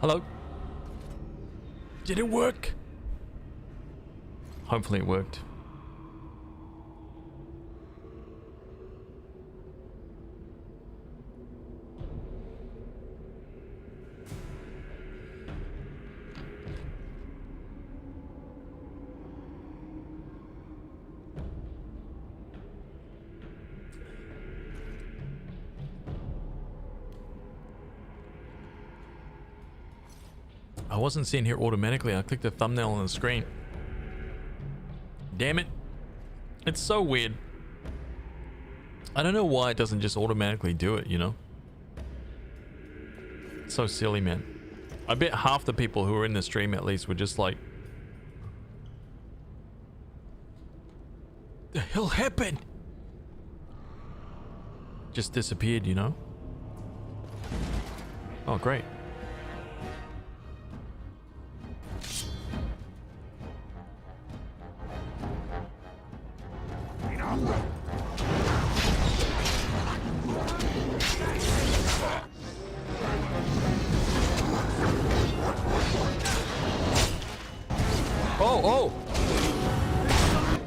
Hello? Did it work? Hopefully it worked. I wasn't seen here automatically. I clicked the thumbnail on the screen. Damn it. It's so weird. I don't know why it doesn't just automatically do it, you know? It's so silly, man. I bet half the people who were in the stream at least were just like, the hell happened? Just disappeared, you know? Oh, great.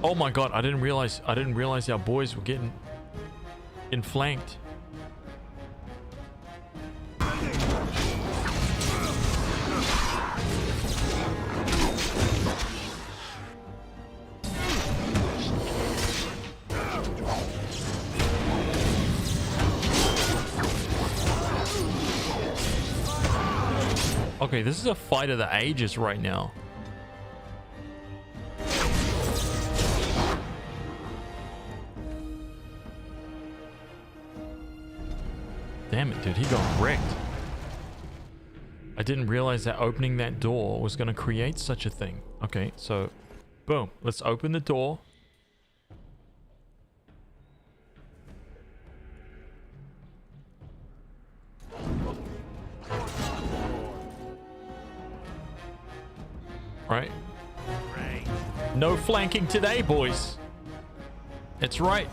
Oh my god, I didn't realize our boys were getting inflanked. Okay, this is a fight of the ages right now. Damn it, dude, he got wrecked. I didn't realize that opening that door was going to create such a thing. Okay, so, boom. Let's open the door. Right. No flanking today, boys. It's right.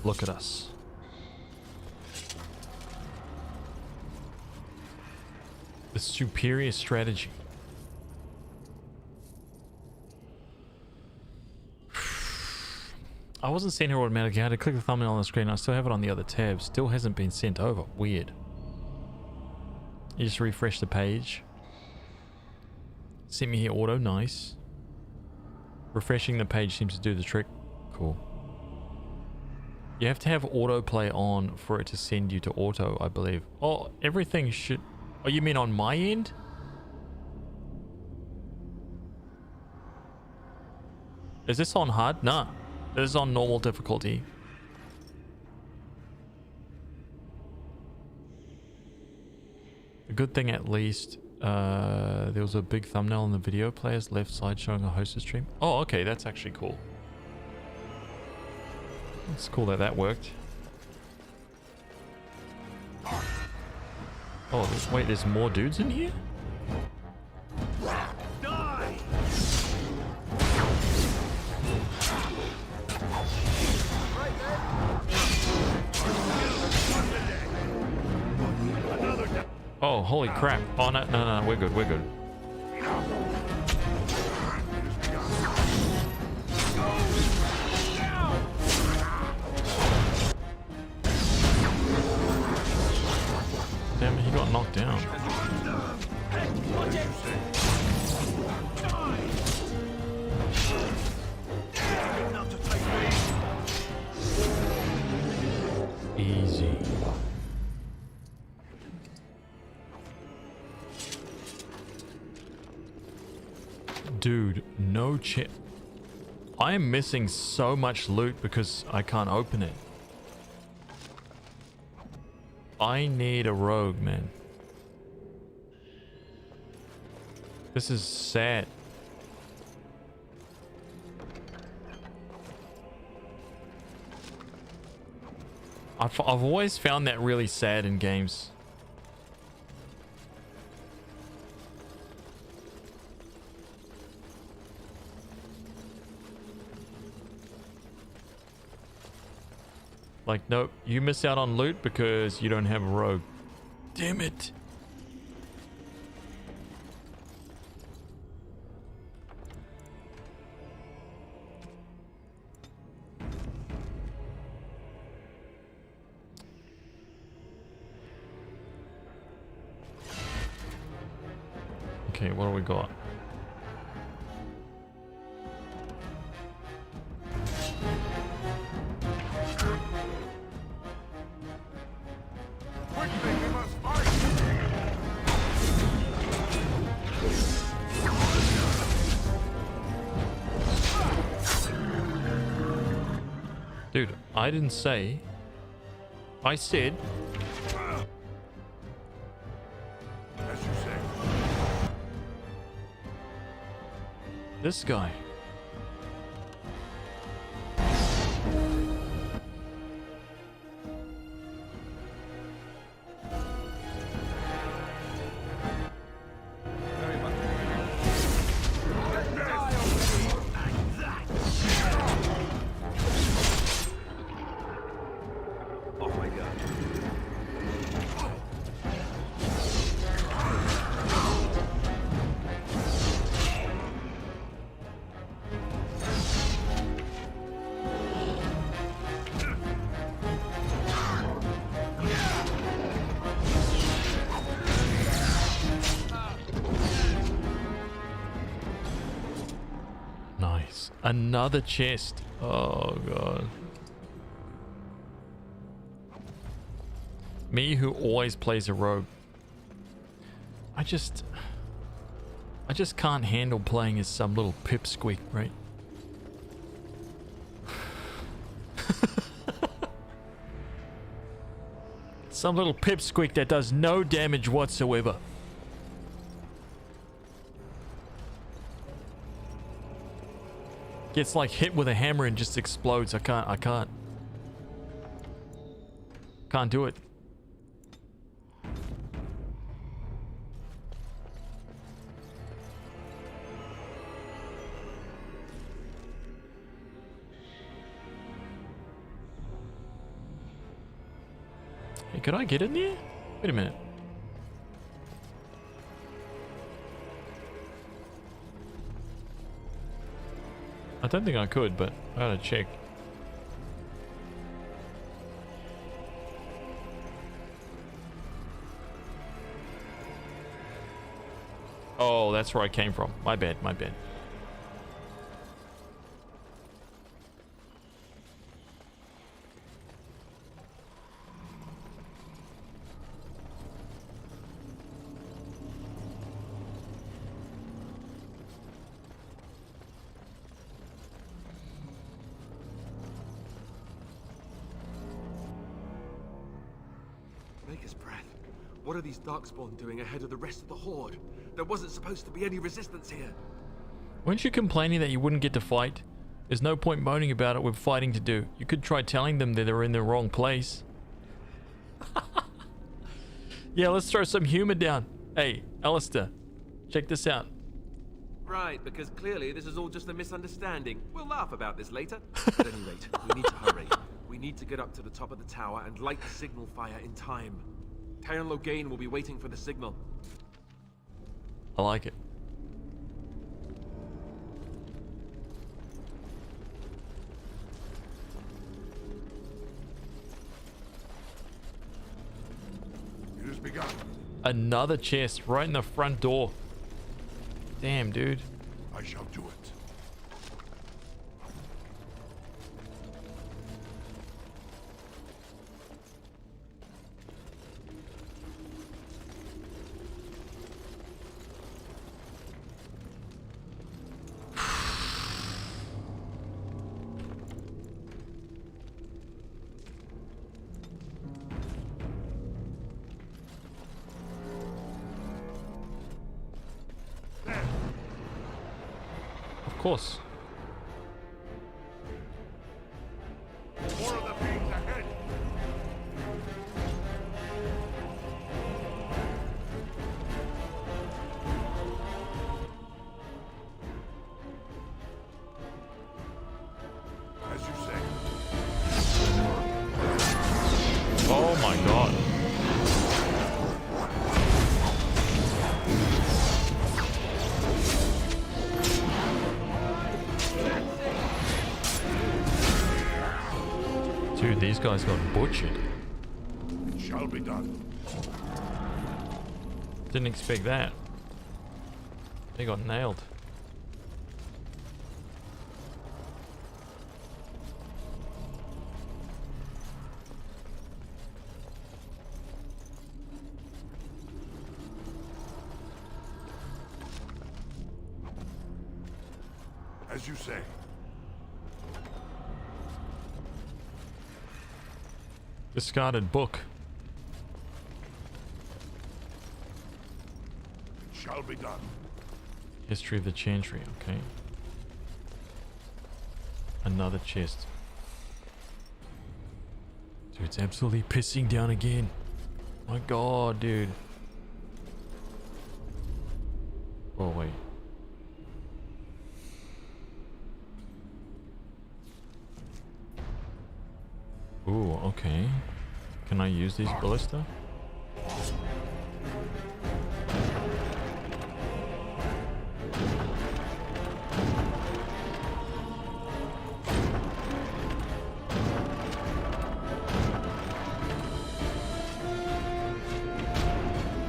Look at us. The superior strategy. I wasn't sent here automatically. I had to click the thumbnail on the screen. I still have it on the other tab. Still hasn't been sent over. Weird. You just refresh the page. Sent me here auto. Nice. Refreshing the page seems to do the trick. Cool. You have to have autoplay on for it to send you to auto, I believe. Oh, everything should... Oh, you mean on my end? Is this on hard? Nah. This is on normal difficulty. A good thing at least, there was a big thumbnail on the video player's left side showing a hosted stream. Oh, okay, that's actually cool. It's cool that that worked. Oh, wait, there's more dudes in here? Die! Oh, holy crap. Oh, no, we're good, we're good. Damn it, he got knocked down. Easy. Dude, no chest. I am missing so much loot because I can't open it. I need a rogue, man. This is sad. I've always found that really sad in games. Like, nope, you miss out on loot because you don't have a rogue. Damn it. Okay, what do we got? Dude, I didn't say. I said. As you say. This guy. Another chest. Oh god. Me who always plays a rogue. I just can't handle playing as some little pipsqueak, right? Some little pipsqueak that does no damage whatsoever. Gets like hit with a hammer and just explodes. I can't do it. Hey, could I get in there? Wait a minute. I don't think I could, but I gotta check. Oh, that's where I came from. My bad, my bad. What are these Darkspawn doing ahead of the rest of the Horde? There wasn't supposed to be any resistance here. Weren't you complaining that you wouldn't get to fight? There's no point moaning about it with fighting to do. You could try telling them that they're in the wrong place. Yeah, let's throw some humor down. Hey, Alistair, check this out. Right, because clearly this is all just a misunderstanding. We'll laugh about this later. At any rate, we need to hurry. We need to get up to the top of the tower and light the signal fire in time. Taron Logain will be waiting for the signal. I like it. It has begun. Another chest right in the front door. Damn, dude. I shall do it. course. More of the fiends ahead. As you say. Oh my god. Dude, these guys got butchered. It shall be done. Didn't expect that. They got nailed. As you say. Discarded book. It shall be done. History of the Chantry, okay. Another chest. Dude, it's absolutely pissing down again. My god, dude. Oh, wait. Ooh, okay. Can I use these ballista?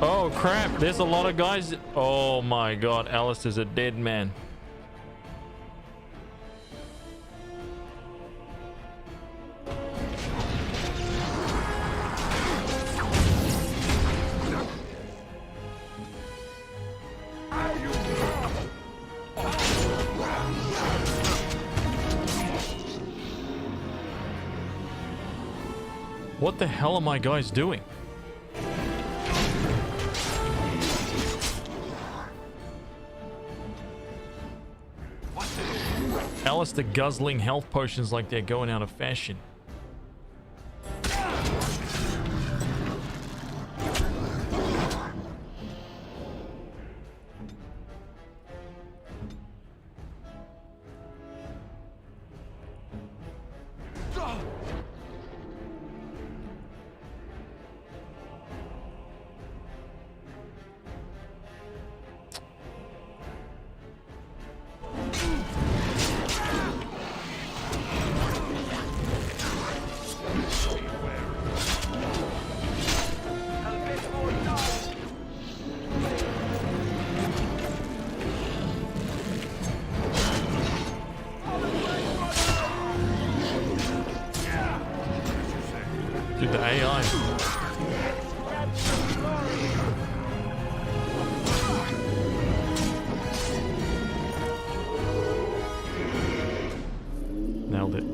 Oh crap, there's a lot of guys. Oh my god, Alistair's a dead man. What the hell are my guys doing? Alistair guzzling health potions like they're going out of fashion. Dude, the AI. Nailed it.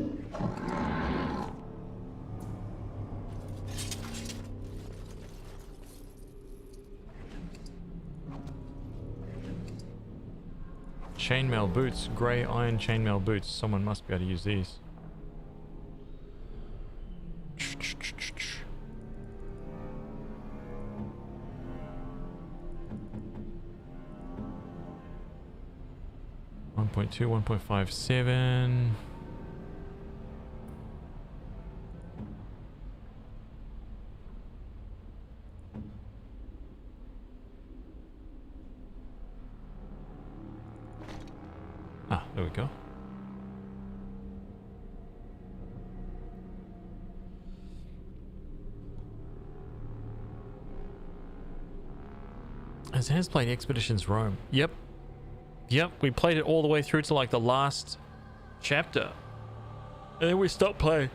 Chainmail boots, grey iron chainmail boots. Someone must be able to use these. 1.2, 1.57. Ah, there we go. Has played Expeditions Rome. Yep. Yep, we played it all the way through to like the last chapter. And then we stopped playing.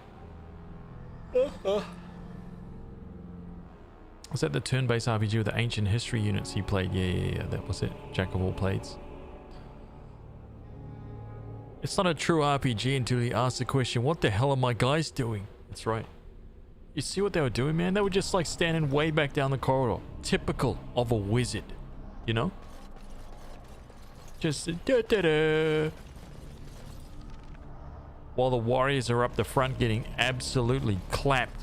Was that the turn-based RPG with the ancient history units he played? Yeah, that was it. Jack of all trades. It's not a true RPG until he asks the question, what the hell are my guys doing? That's right. You see what they were doing, man? They were just like standing way back down the corridor. Typical of a wizard, you know? Just da-da-da. while the warriors are up the front getting absolutely clapped.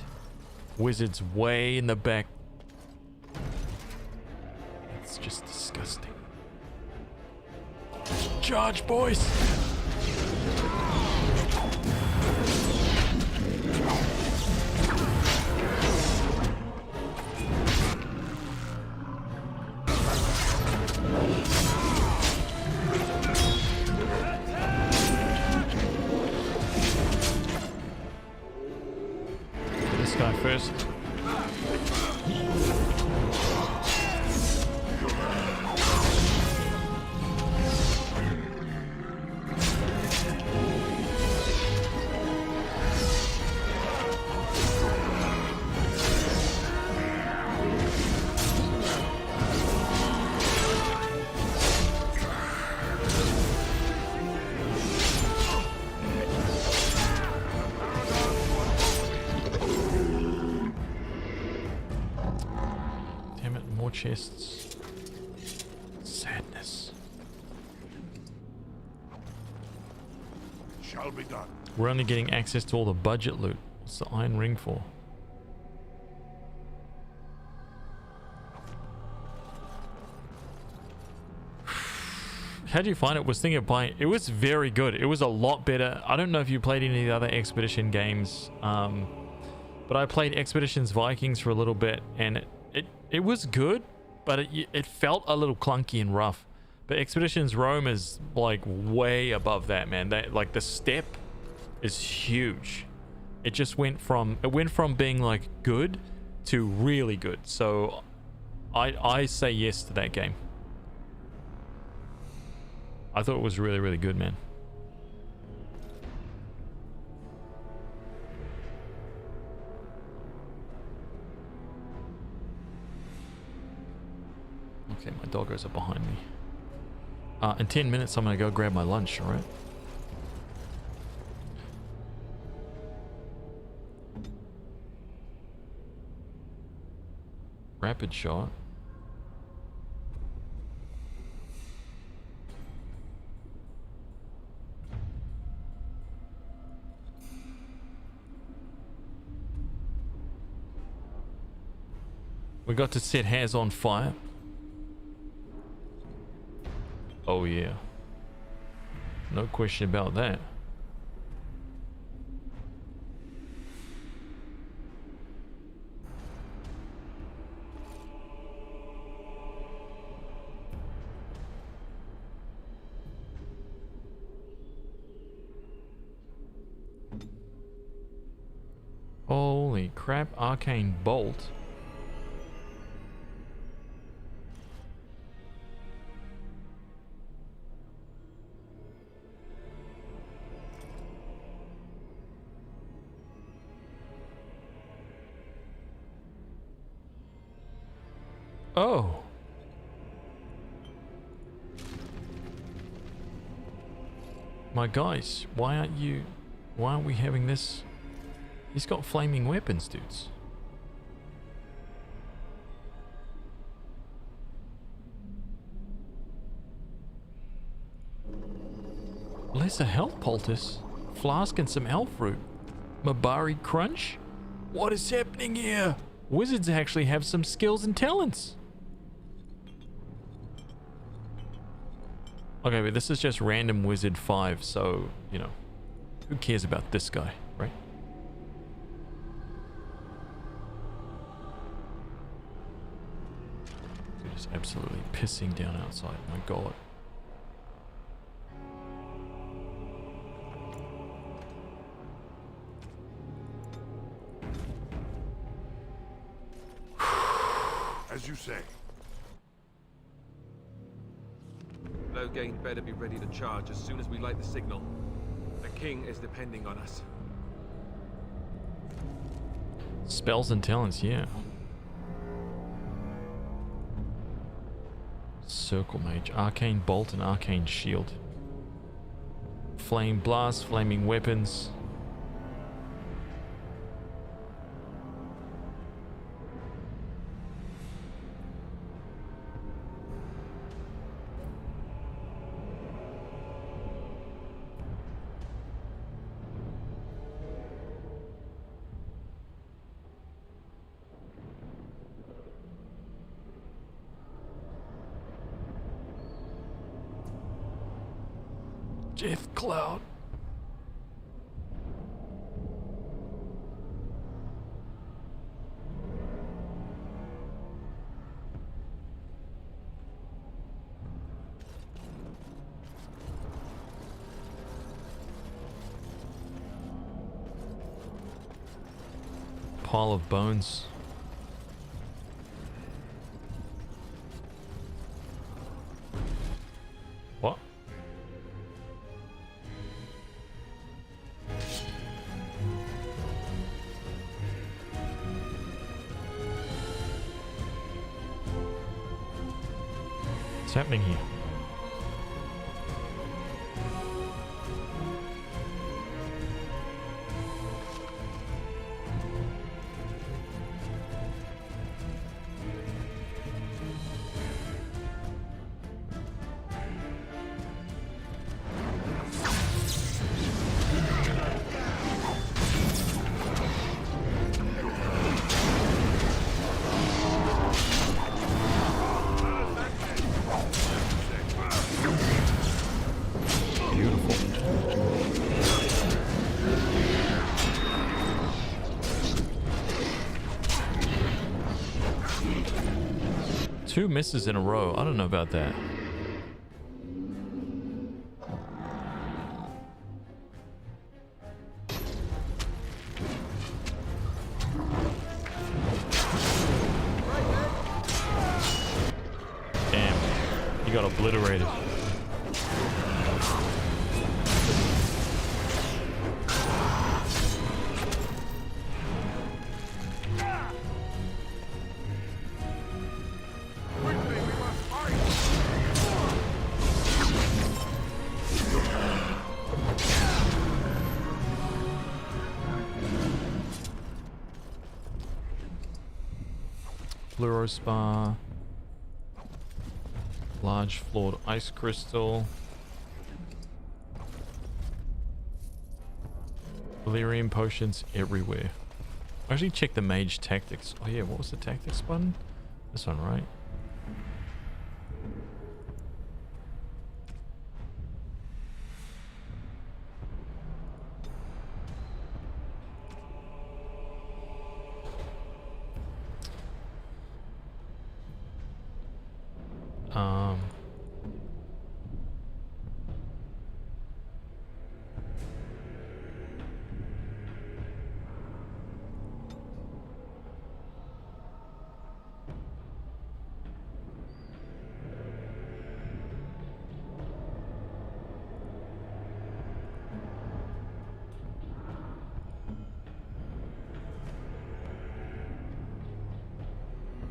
Wizards way in the back. It's just disgusting. Charge, boys! This guy first. Chests. Sadness. Shall be done. We're only getting access to all the budget loot. What's the iron ring for? How do you find it? Was thinking of buying. It was very good. It was a lot better. I don't know if you played any of the other Expedition games, but I played Expeditions Vikings for a little bit, and it was good, but it felt a little clunky and rough. But Expeditions Rome is like way above that, man. That, like, the step is huge. It just went from being like good to really good. So I say yes to that game. I thought it was really, really good, man. Okay, my doggos are behind me. In 10 minutes, I'm going to go grab my lunch, alright? Rapid shot. We got to set Haz on fire. Oh yeah. No question about that. Holy crap, arcane bolt. Oh. My guys, why aren't we having this? He's got flaming weapons, dudes. Lesser health poultice, flask and some elf fruit. Mabari crunch? What is happening here? Wizards actually have some skills and talents. Okay, but this is just random wizard 5, so, you know, who cares about this guy, right? Dude, it's absolutely pissing down outside, my god. As you say. Loghain better be ready to charge as soon as we light the signal. The king is depending on us. Spells and talents, yeah. Circle mage, arcane bolt and arcane shield. Flame blast, flaming weapons. Death cloud. Pile of bones. What? What's happening here? Two misses in a row. I don't know about that. Damn. He got obliterated. Fluorospar, large flawed ice crystal, delirium potions everywhere. Actually check the mage tactics. Oh yeah, what was the tactics button? This one, right?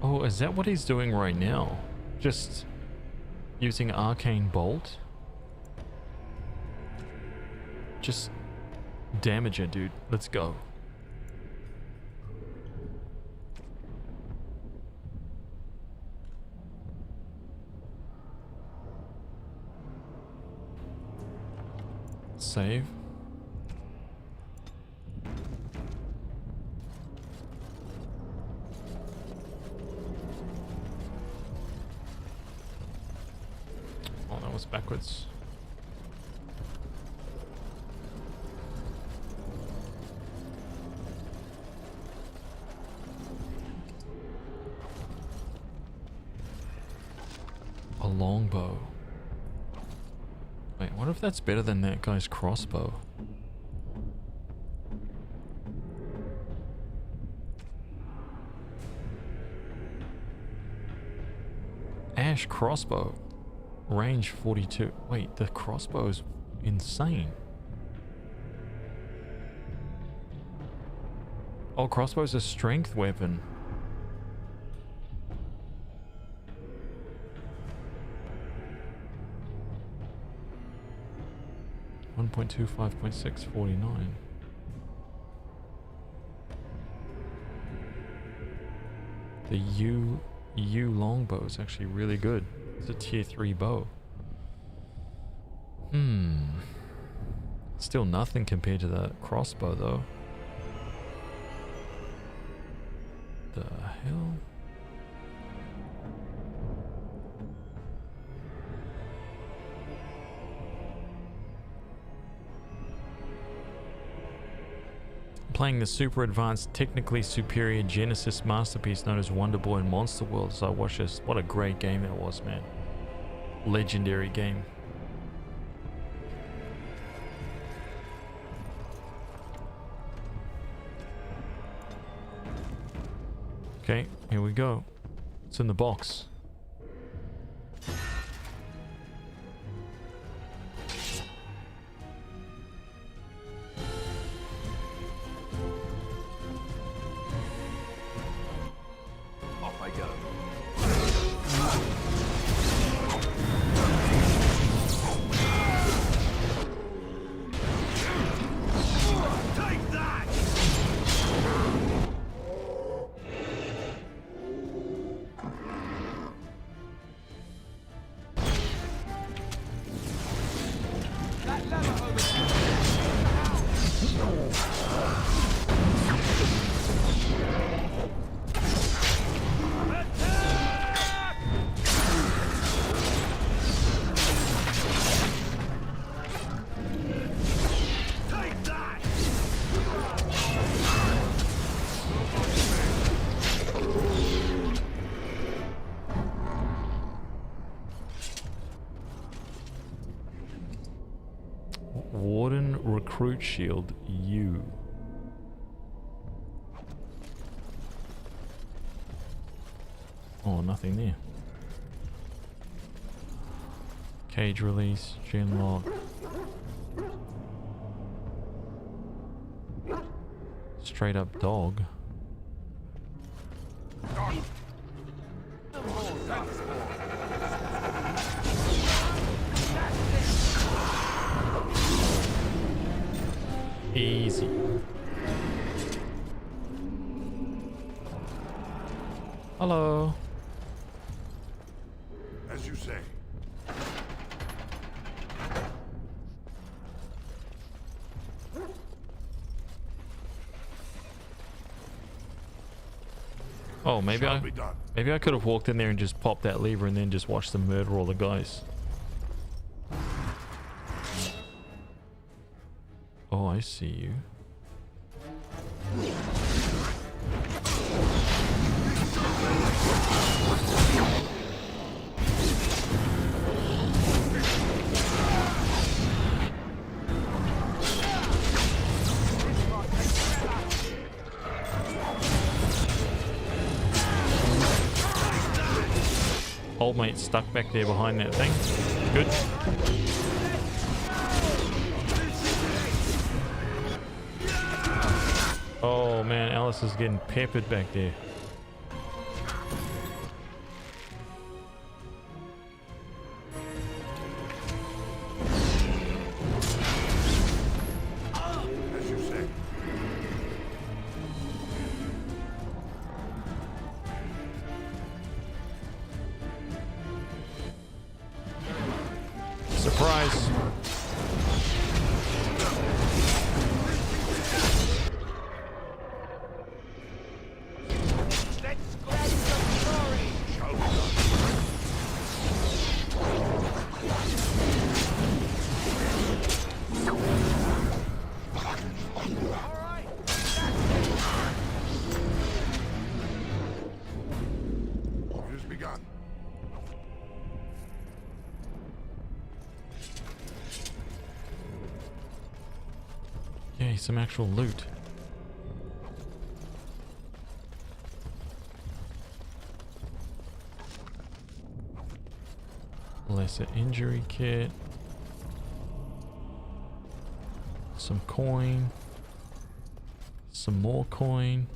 Oh, is that what he's doing right now? Just using Arcane Bolt? Just damage it, dude. Let's go. Save. Oh, that was backwards. A longbow. Wait, what if that's better than that guy's crossbow? Ash crossbow. Range 42. Wait, the crossbow is insane. Oh, crossbow's a strength weapon. .2, 5.6, 49. The U longbow is actually really good. It's a tier 3 bow. Still nothing compared to that crossbow though. The hell? playing the super advanced, technically superior Genesis masterpiece known as Wonder Boy and Monster World as I watched this. What a great game that was, man. Legendary game. Okay, here we go. It's in the box. Off I go. Take that! That lever over Take that! Warden Recruit Shield U. Oh, nothing there. Cage release, gen lock. Straight up dog. Easy. Hello. As you say. Oh, maybe Shall be done. I could have walked in there and just popped that lever and then just watched them murder all the guys. Oh, I see you. Old mate stuck back there behind that thing. Good. Oh man, Alice is getting peppered back there. As you say. Surprise. Let's go to the glory! Shall be done. Alright! It has begun. Yay, some actual loot. Lesser injury kit. Some coin. Some more coin.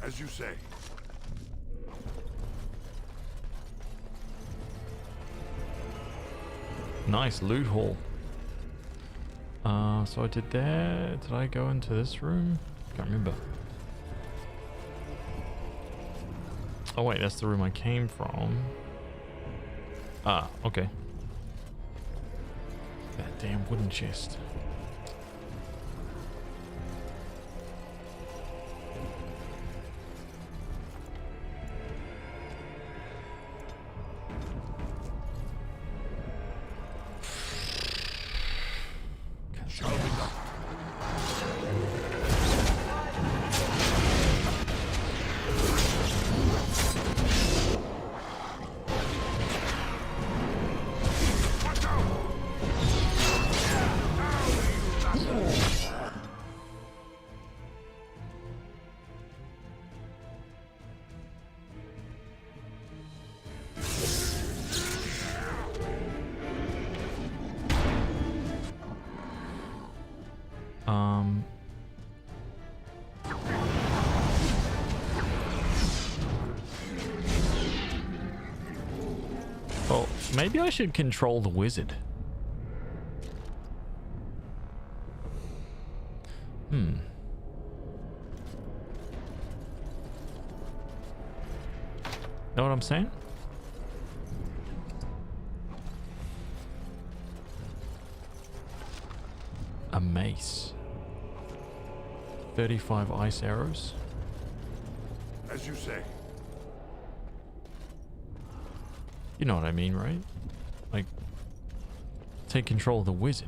As you say. Nice loot haul. So I did that. Did I go into this room? Can't remember. Oh wait, that's the room I came from. Ah, okay. That damn wooden chest. Shall be done. Watch out! Um. Well, maybe I should control the wizard. Know what I'm saying? A mace. 35 ice arrows. As you say. You know what I mean, right? Like, take control of the wizard.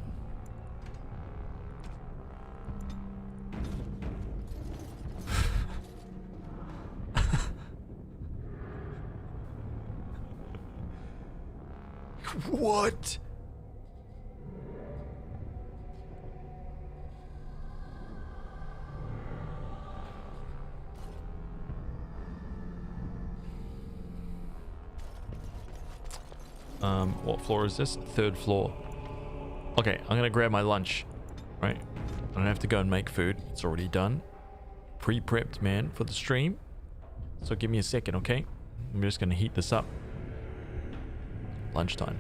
What? What floor is this? 3rd floor. Okay, I'm gonna grab my lunch. Right? I don't have to go and make food. It's already done. Pre-prepped, man, for the stream. So give me a second, okay? I'm just gonna heat this up. Lunchtime.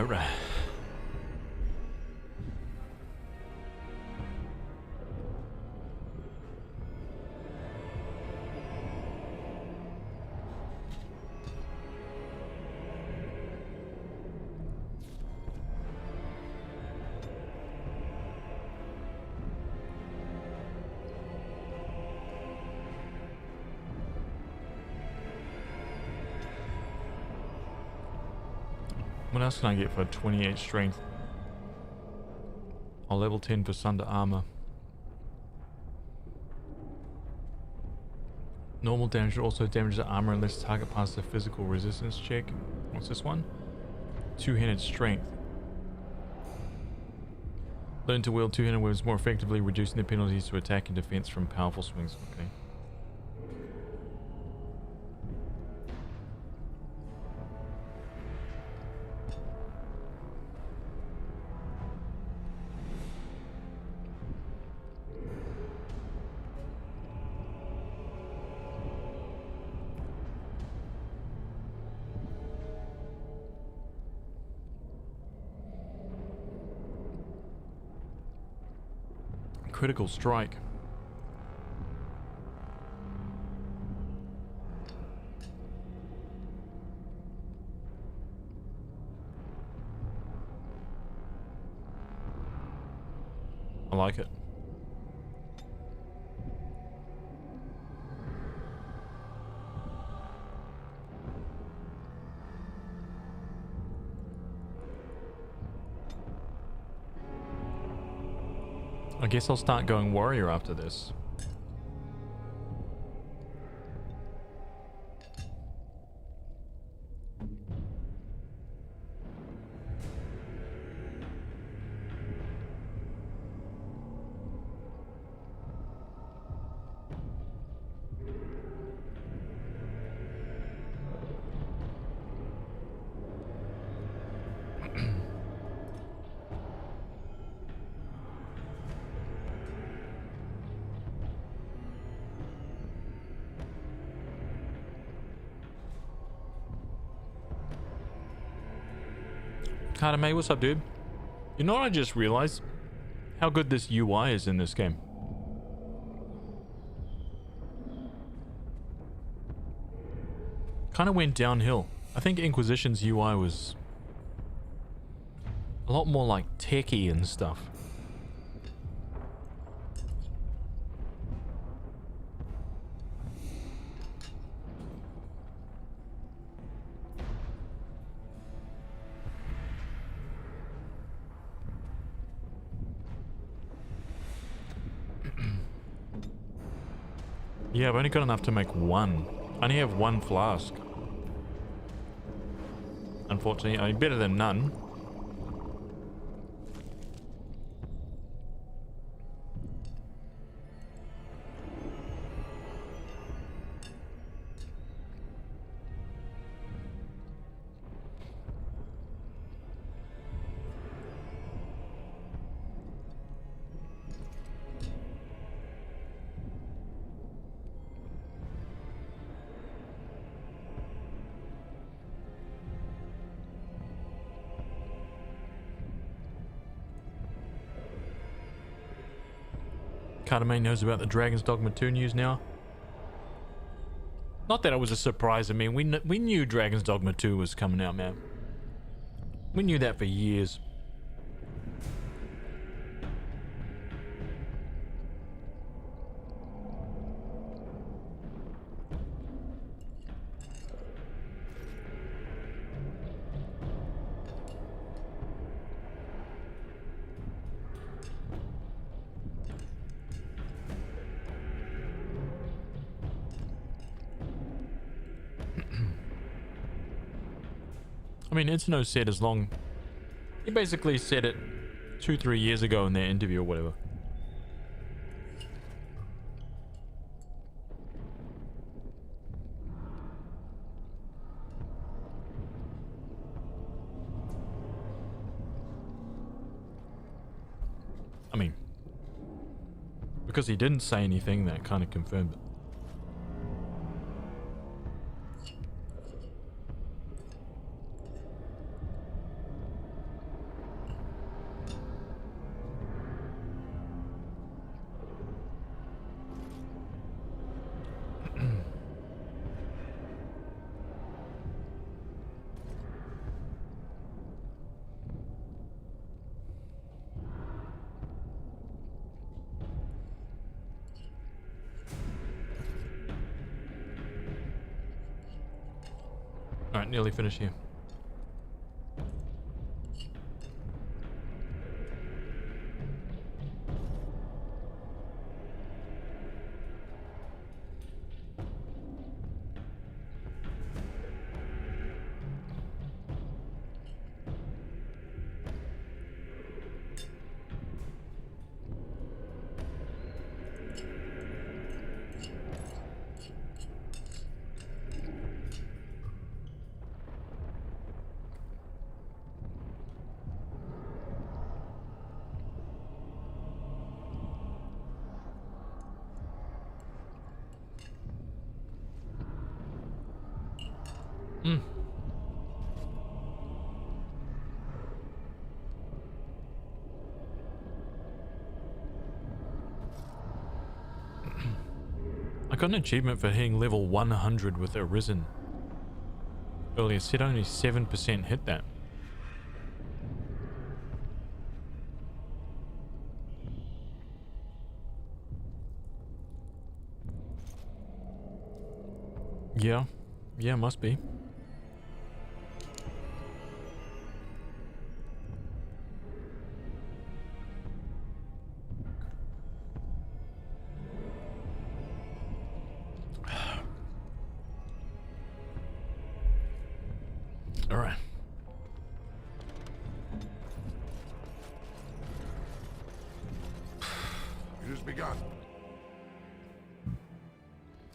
Alright. What else can I get for 28 strength? Oh, level 10 for Sunder armor. Normal damage also damages the armor unless the target passes a physical resistance check. What's this one? Two-handed strength. Learn to wield two-handed weapons more effectively, reducing the penalties to attack and defense from powerful swings. Okay. Critical strike. I like it. I guess I'll start going warrior after this. Kadame, what's up, dude? You know what I just realized? How good this UI is in this game. Kind of went downhill. I think Inquisition's UI was a lot more like techie and stuff. Yeah, I've only got enough to make one. I only have one flask. Unfortunately, I mean, better than none. Kadame knows about the Dragon's Dogma 2 news now. Not that it was a surprise. I mean, we knew Dragon's Dogma 2 was coming out, man. We knew that for years. I mean, Itsuno said as long... He basically said it 2-3 years ago in their interview or whatever. I mean, because he didn't say anything, that kind of confirmed it. Alright, nearly finished here. I got an achievement for hitting level 100 with Arisen. Earlier said only 7% hit that. Yeah. Yeah, must be. All right. It has begun.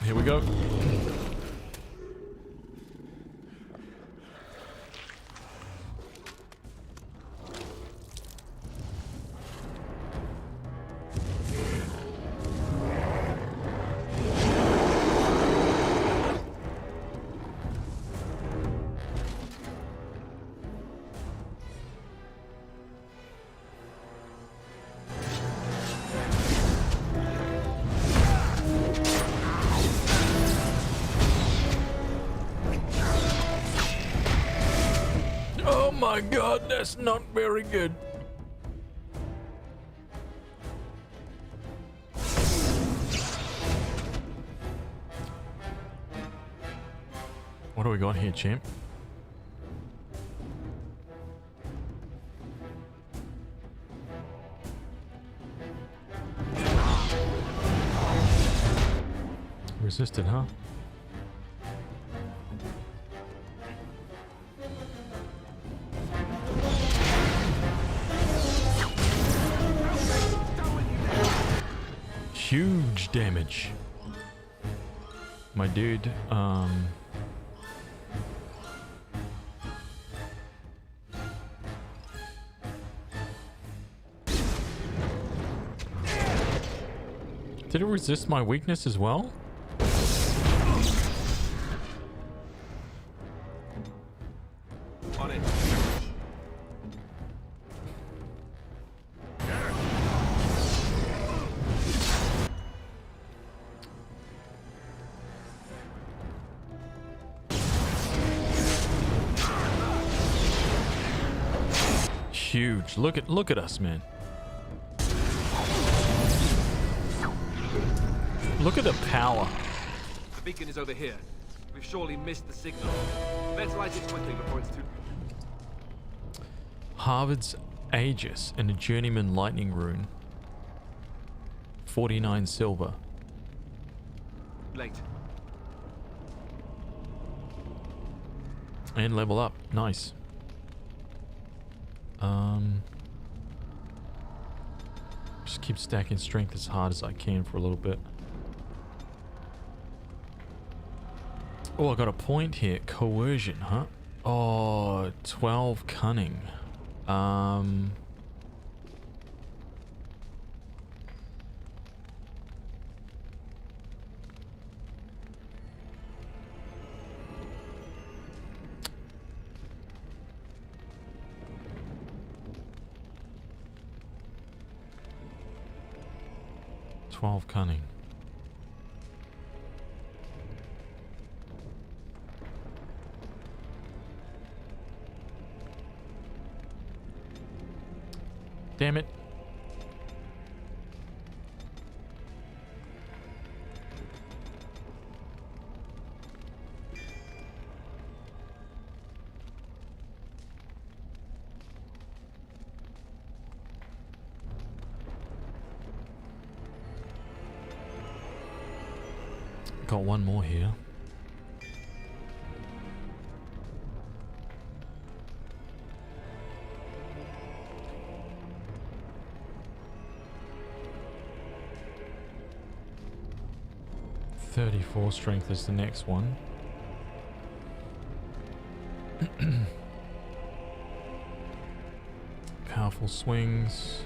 Here we go. Oh my god, that's not very good. What do we got here, champ? Resisted, huh? Huge damage. My dude, did it resist my weakness as well? On it. Huge. Look at us, man. Look at the power. The beacon is over here. We've surely missed the signal. Let's light it quickly before it's too... Harvard's Aegis and a Journeyman Lightning Rune. 49 silver. late. And level up. Nice. Just keep stacking strength as hard as I can for a little bit. Oh, I got a point here. Coercion, huh? Oh, 12 cunning. 12 cunning. Damn it. Got one more here. .34 strength is the next one. Powerful swings.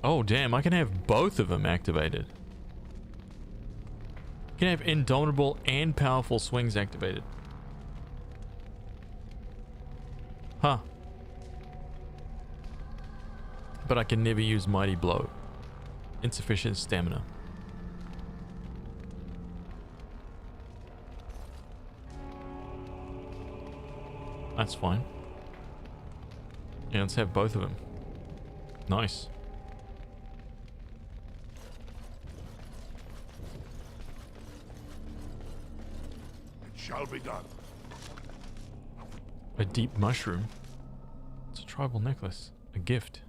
Oh damn, I can have both of them activated. I can have indomitable and powerful swings activated. Huh. But I can never use mighty blow. Insufficient stamina. That's fine. Yeah, let's have both of them. Nice. Shall be done. A deep mushroom. It's a tribal necklace. A gift.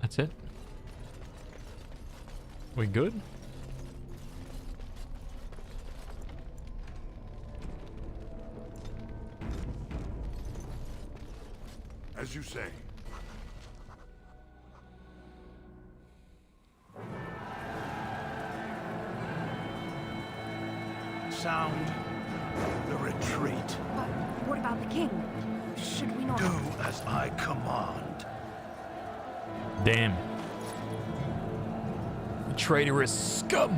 That's it. We good? As you say. Sound the retreat. But what about the king? Should we not... Do as I command. Damn. The traitorous scum.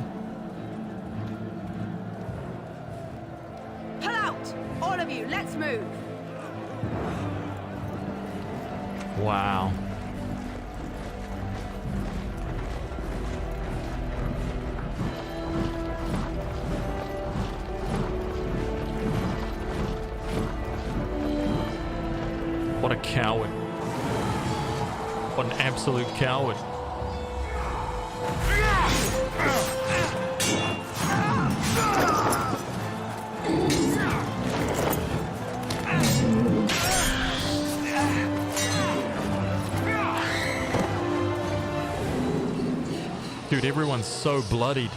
Pull out! All of you, let's move! Wow. What a coward. What an absolute coward. Dude, everyone's so bloodied.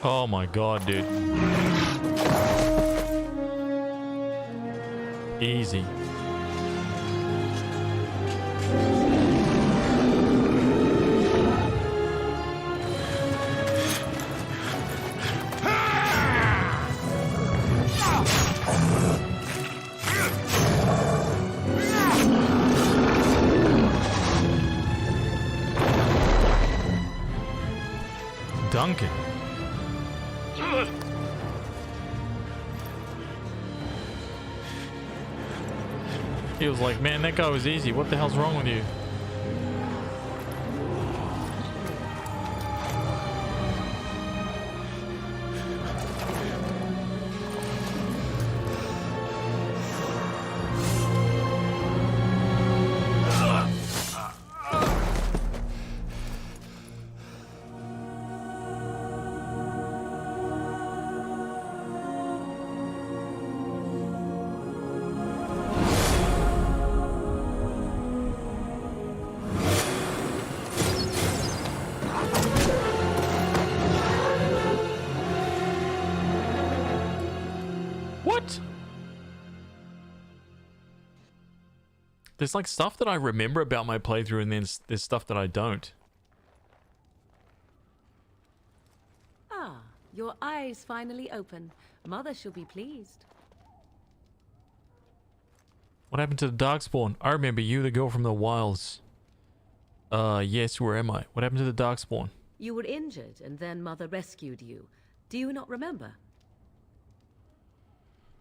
Oh my god, dude. Easy. Duncan. He was like, man, that guy was easy. What the hell's wrong with you? There's like stuff that I remember about my playthrough and then there's stuff that I don't. Ah, your eyes finally open. Mother shall be pleased. What happened to the Darkspawn? I remember you, the girl from the wilds. Yes, where am I? What happened to the Darkspawn? You were injured and then Mother rescued you. Do you not remember?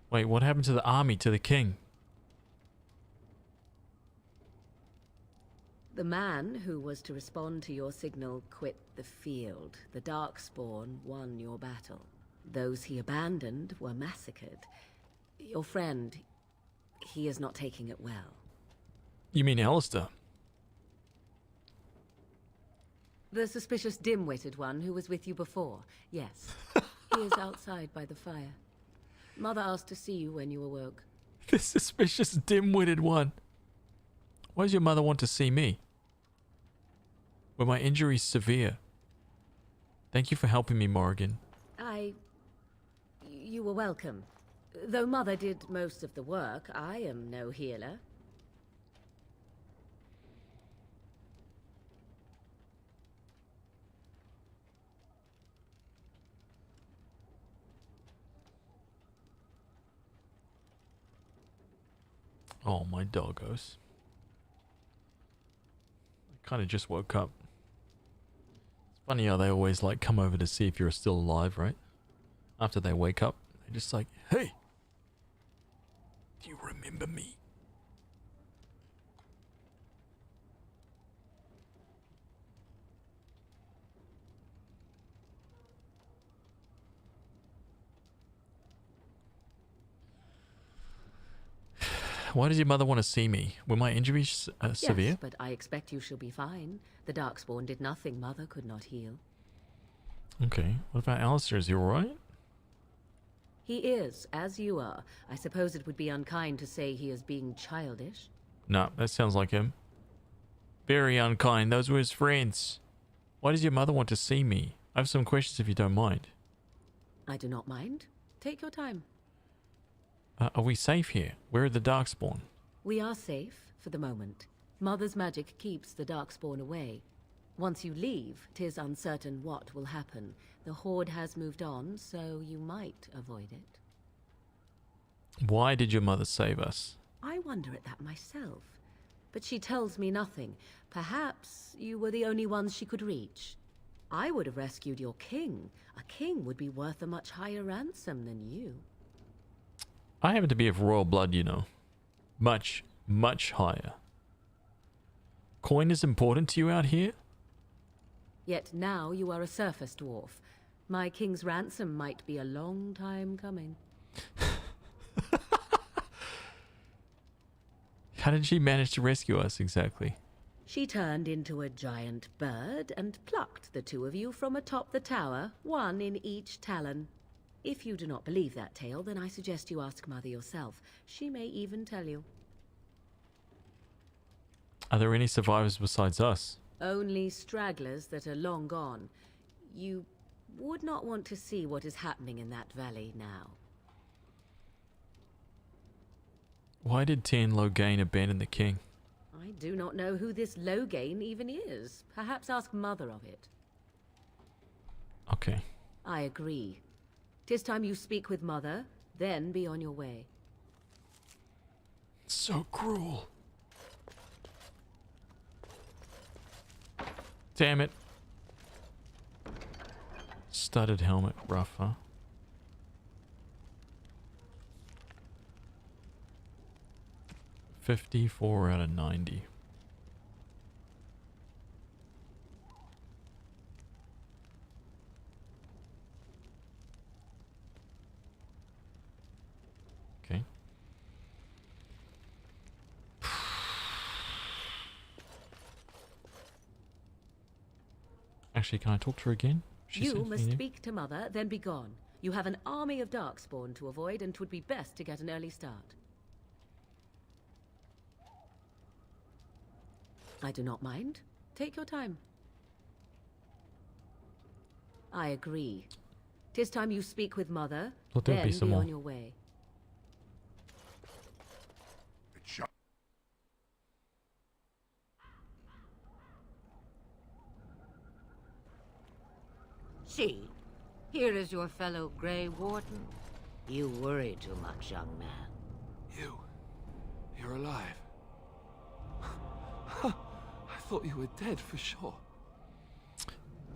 Wait, what happened to the army, to the king? The man who was to respond to your signal quit the field. The Darkspawn won your battle. Those he abandoned were massacred. Your friend, he is not taking it well. You mean Alistair? The suspicious dim-witted one who was with you before. Yes. He is outside by the fire. Mother asked to see you when you awoke. The suspicious dim-witted one. Why does your mother want to see me? Were my injuries severe? Thank you for helping me, Morrigan. You were welcome. Though Mother did most of the work, I am no healer. Oh, my doggos. I kind of just woke up. It's funny how they always like come over to see if you're still alive, right? After they wake up, they're just like, hey, do you remember me? Why does your mother want to see me? Were my injuries severe? Yes, but I expect you shall be fine. The Darkspawn did nothing Mother could not heal. Okay. What about Alistair? Is he alright? He is, as you are. I suppose it would be unkind to say he is being childish. No, that sounds like him. Very unkind. Those were his friends. Why does your mother want to see me? I have some questions if you don't mind. I do not mind. Take your time. Are we safe here? Where are the Darkspawn? We are safe, for the moment. Mother's magic keeps the Darkspawn away. Once you leave, 'tis uncertain what will happen. The Horde has moved on, so you might avoid it. Why did your mother save us? I wonder at that myself. But she tells me nothing. Perhaps you were the only ones she could reach. I would have rescued your king. A king would be worth a much higher ransom than you. I happen to be of royal blood, you know. Much, much higher. Coin is important to you out here? Yet now you are a surface dwarf. My king's ransom might be a long time coming. How did she manage to rescue us exactly? She turned into a giant bird and plucked the two of you from atop the tower, one in each talon. If you do not believe that tale, then I suggest you ask Mother yourself. She may even tell you. Are there any survivors besides us? Only stragglers that are long gone. You would not want to see what is happening in that valley now. Why did Tien Loghain abandon the king? I do not know who this Loghain even is. Perhaps ask Mother of it. Okay. I agree. 'Tis time you speak with Mother, then be on your way. So cruel. Damn it. Studded helmet, rough, huh? $54 out of 90. Okay. Actually, can I talk to her again? You must speak to Mother, then be gone. You have an army of Darkspawn to avoid, and 'twould be best to get an early start. I do not mind. Take your time. I agree. 'Tis time you speak with Mother, Well, there'll then be some be more. on your way. It shall. See, here is your fellow Grey Warden. You worry too much, young man. You're alive. I thought you were dead for sure.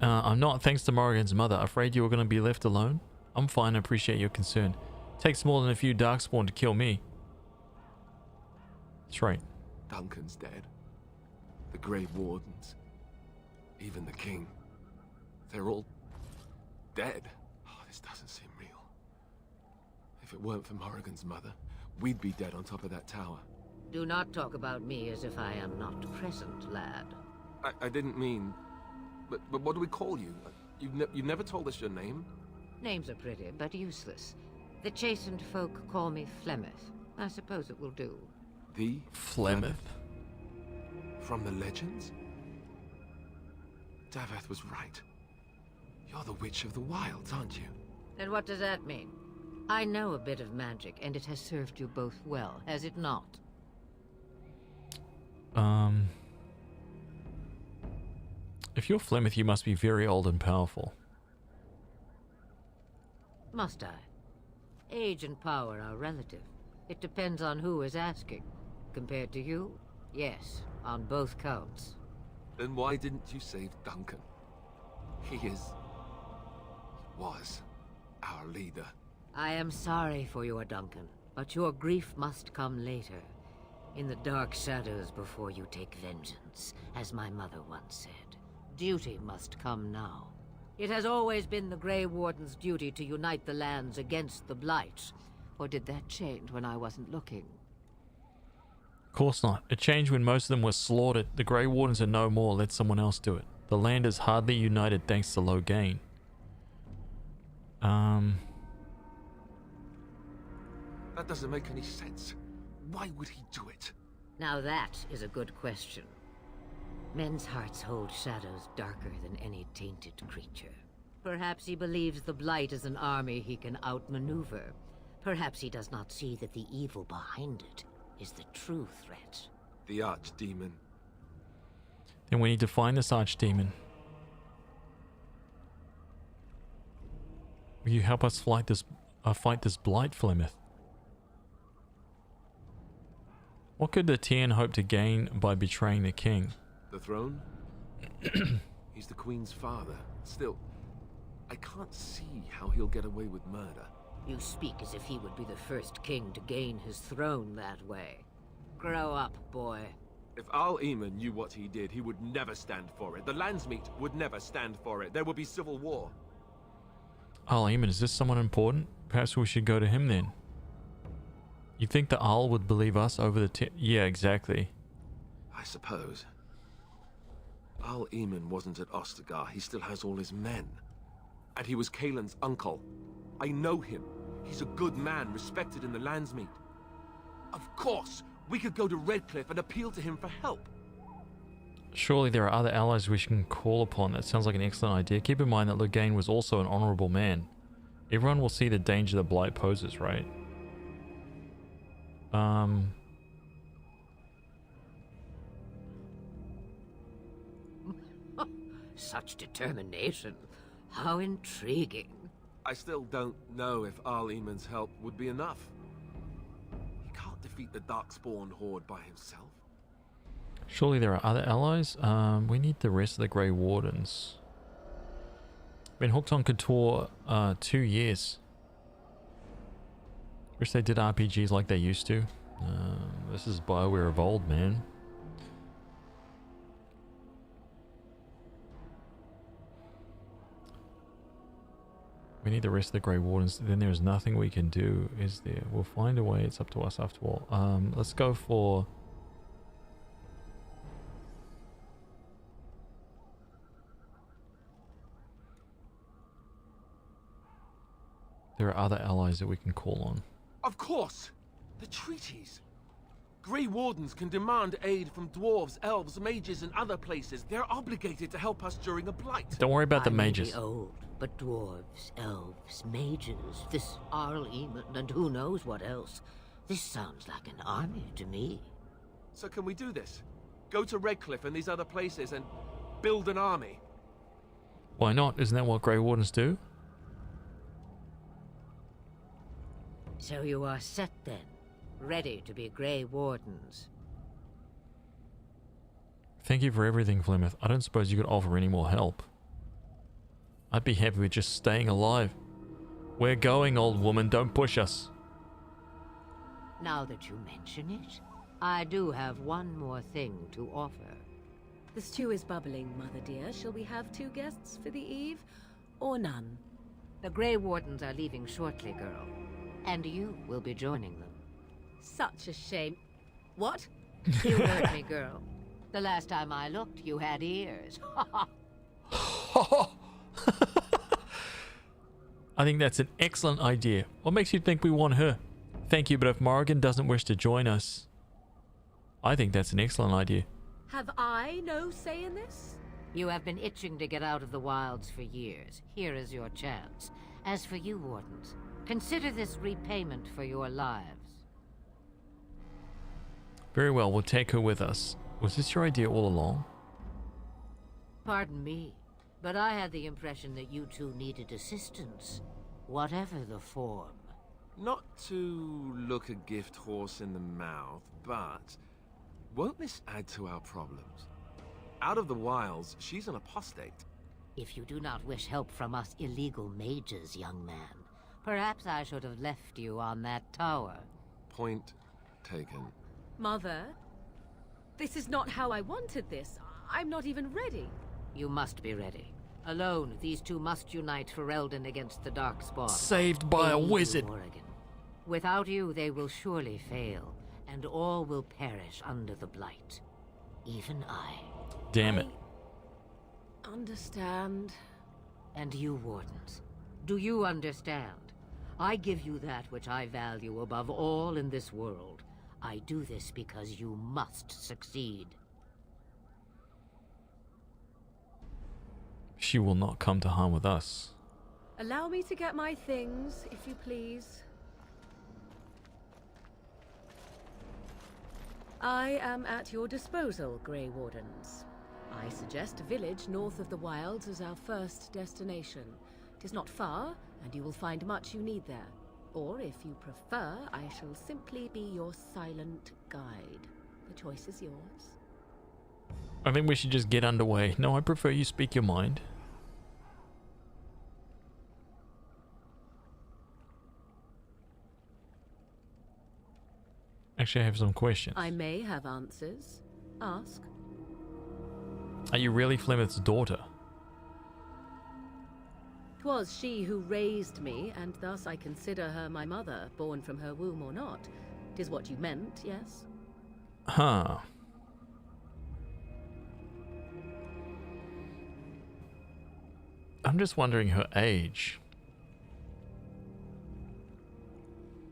I'm not, thanks to Morrigan's mother. Afraid you were going to be left alone? I'm fine, I appreciate your concern. Takes more than a few darkspawn to kill me. That's right. Duncan's dead. The Grey Wardens. Even the king. They're all dead. Oh, this doesn't seem real. If it weren't for Morrigan's mother, we'd be dead on top of that tower. Do not talk about me as if I am not present, lad. I didn't mean... But what do we call you? You've never told us your name? Names are pretty, but useless. The chastened folk call me Flemeth. I suppose it will do. The Flemeth. From the legends? Daveth was right. You're the Witch of the Wilds, aren't you? And what does that mean? I know a bit of magic, and it has served you both well, has it not? If you're Flemeth, you must be very old and powerful. Must I? Age and power are relative. It depends on who is asking. Compared to you, yes, on both counts. Then why didn't you save Duncan? He was our leader. I am sorry for your Duncan, but your grief must come later. In the dark shadows before you take vengeance, as my mother once said. Duty must come now. It has always been the Grey Warden's duty to unite the lands against the Blight. Or did that change when I wasn't looking? Of course not. It changed when most of them were slaughtered. The Grey Wardens are no more. Let someone else do it. The land is hardly united thanks to Logain. That doesn't make any sense. Why would he do it? Now that is a good question. Men's hearts hold shadows darker than any tainted creature. Perhaps he believes the Blight is an army he can outmaneuver. Perhaps he does not see that the evil behind it is the true threat. The Archdemon. Then we need to find this Archdemon. Will you help us fight this Blight, Flemeth? What could the Tien hope to gain by betraying the king? The throne? He's the Queen's father. Still, I can't see how he'll get away with murder. You speak as if he would be the first king to gain his throne that way. Grow up, boy. If Al-Eamon knew what he did, he would never stand for it. The Landsmeet would never stand for it. There would be civil war. Al-Eamon, is this someone important? Perhaps we should go to him then. You think the Al would believe us over the Yeah, exactly. I suppose. Al-Eamon wasn't at Ostagar. He still has all his men. And he was Kaelin's uncle. I know him. He's a good man, respected in the Landsmeet. Of course, we could go to Redcliffe and appeal to him for help. Surely there are other allies we can call upon. That sounds like an excellent idea. Keep in mind that Logain was also an honorable man. Everyone will see the danger the Blight poses, right? Such determination. How intriguing. I still don't know if Al-Eamon's help would be enough. He can't defeat the Darkspawn horde by himself. Surely there are other allies. We need the rest of the Grey Wardens. Been hooked on Couture 2 years. Wish they did RPGs like they used to. This is BioWare of old, man. We need the rest of the Grey Wardens. Then there's nothing we can do, is there? We'll find a way. It's up to us after all. Let's go for... There are other allies that we can call on. Of course! The treaties! Grey Wardens can demand aid from dwarves, elves, mages, and other places. They're obligated to help us during a blight. Don't worry about the I may mages. be old, but dwarves, elves, mages, this Al-Eamon, and who knows what else. This sounds like an army to me. So can we do this? Go to Redcliffe and these other places and build an army? Why not? Isn't that what Grey Wardens do? So you are set then, ready to be Grey Wardens. Thank you for everything, Flemeth. I don't suppose you could offer any more help. I'd be happy with just staying alive. We're going, old woman. Don't push us. Now that you mention it, I do have one more thing to offer. The stew is bubbling, Mother dear. Shall we have 2 guests for the eve, or none? The Grey Wardens are leaving shortly, girl. And you will be joining them. Such a shame. What? You heard me, girl. The last time I looked, you had ears. I think that's an excellent idea. What makes you think we want her? Thank you, but if Morrigan doesn't wish to join us, I think that's an excellent idea. Have I no say in this? You have been itching to get out of the wilds for years. Here is your chance. As for you, Wardens, consider this repayment for your lives. Very well, we'll take her with us. Was this your idea all along? Pardon me, but I had the impression that you two needed assistance, whatever the form. Not to look a gift horse in the mouth, but won't this add to our problems? Out of the wilds, she's an apostate. If you do not wish help from us illegal mages, young man, perhaps I should have left you on that tower. Point taken. Mother, this is not how I wanted this. I'm not even ready. You must be ready. Alone, these two must unite for Eldon against the Darkspawn. Saved by a They need wizard. you, Morrigan. Without you, they will surely fail, and all will perish under the Blight. Even I. Damn it. Understand. And you, Wardens, do you understand? I give you that which I value above all in this world. I do this because you must succeed. She will not come to harm with us. Allow me to get my things, if you please. I am at your disposal, Grey Wardens. I suggest a village north of the wilds as our first destination. It is not far, and you will find much you need there. Or, if you prefer, I shall simply be your silent guide. The choice is yours. I think we should just get underway. No, I prefer you speak your mind. Actually, I have some questions. I may have answers. Ask. Are you really Flemeth's daughter? 'Twas she who raised me, and thus I consider her my mother, born from her womb or not. 'Tis what you meant, yes? Huh. I'm just wondering her age.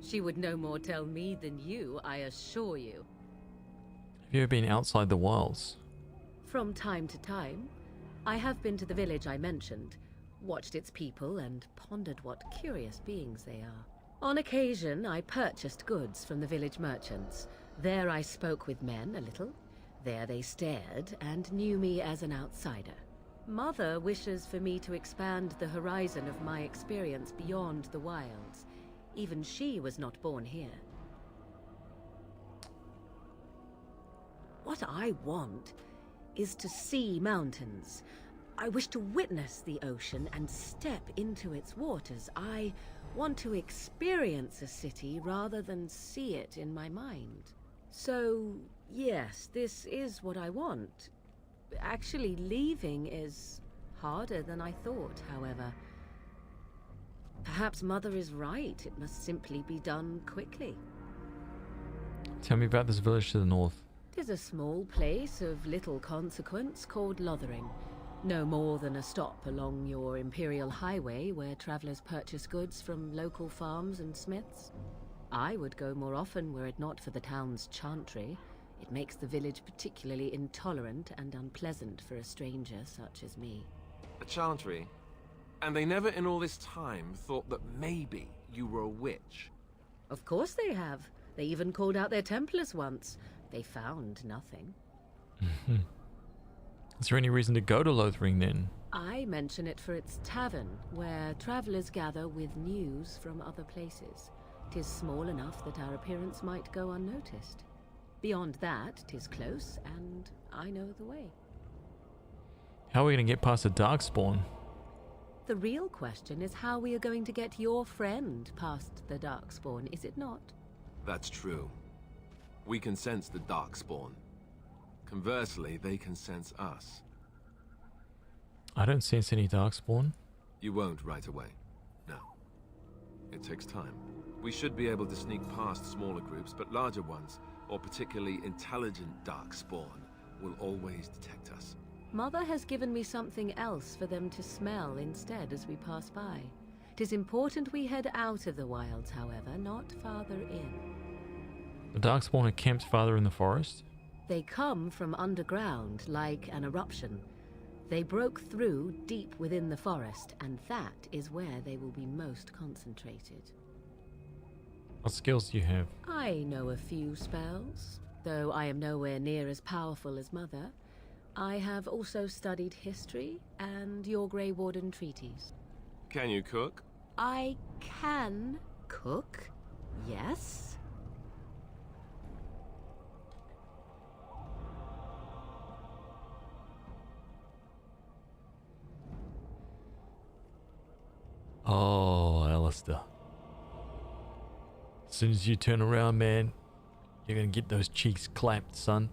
She would no more tell me than you, I assure you. Have you ever been outside the wilds? From time to time, I have been to the village I mentioned, watched its people, and pondered what curious beings they are. On occasion, I purchased goods from the village merchants. There I spoke with men a little. There they stared and knew me as an outsider. Mother wishes for me to expand the horizon of my experience beyond the wilds. Even she was not born here. What I want is to see mountains. I wish to witness the ocean and step into its waters. I want to experience a city rather than see it in my mind. So, yes, this is what I want. Actually, leaving is harder than I thought, however. Perhaps Mother is right. It must simply be done quickly. Tell me about this village to the north. 'Tis a small place of little consequence called Lothering. No more than a stop along your Imperial Highway where travelers purchase goods from local farms and smiths. I would go more often were it not for the town's chantry. It makes the village particularly intolerant and unpleasant for a stranger such as me. A chantry? And they never in all this time thought that maybe you were a witch? Of course they have. They even called out their Templars once. They found nothing. Is there any reason to go to Lothering then? I mention it for its tavern, where travelers gather with news from other places. 'Tis small enough that our appearance might go unnoticed. Beyond that, 'tis close, and I know the way. How are we going to get past the Darkspawn? The real question is how we are going to get your friend past the Darkspawn, is it not? That's true. We can sense the Darkspawn. Conversely, they can sense us. I don't sense any Darkspawn. You won't right away. No. It takes time. We should be able to sneak past smaller groups, but larger ones, or particularly intelligent Darkspawn, will always detect us. Mother has given me something else for them to smell instead as we pass by. 'Tis important we head out of the wilds, however, not farther in. The Darkspawn are camped farther in the forest? They come from underground, like an eruption. They broke through deep within the forest, and that is where they will be most concentrated. What skills do you have? I know a few spells, though I am nowhere near as powerful as Mother. I have also studied history and your Grey Warden treaties. Can you cook? I can cook, yes. Oh, Alistair. As soon as you turn around, man, you're gonna get those cheeks clapped, son.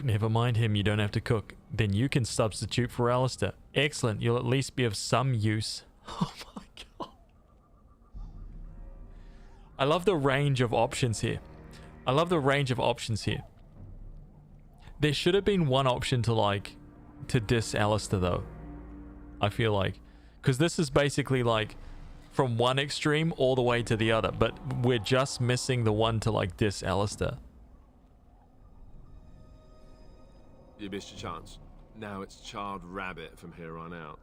Never mind him, you don't have to cook. Then you can substitute for Alistair. Excellent, you'll at least be of some use. Oh my god. I love the range of options here. I love the range of options here. There should have been one option to diss Alistair though. I feel like. Because this is basically like from one extreme all the way to the other. But we're just missing the one to like diss Alistair. You missed your chance. Now it's charred rabbit from here on out.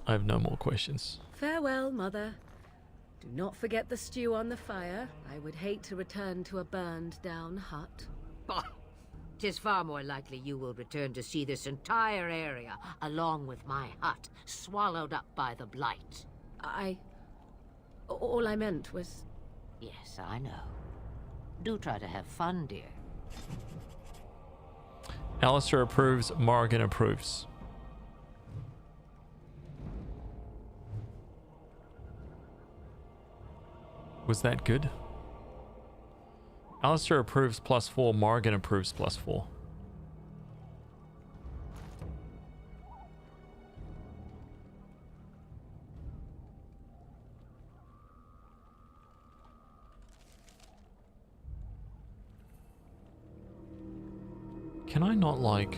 I have no more questions. Farewell, Mother. Do not forget the stew on the fire. I would hate to return to a burned down hut. Bah! 'Tis far more likely you will return to see this entire area, along with my hut, swallowed up by the blight. All I meant was... Yes, I know. Do try to have fun, dear. Alistair approves, Morrigan approves. Was that good? Alistair approves +4, Morrigan approves +4. Can I not like...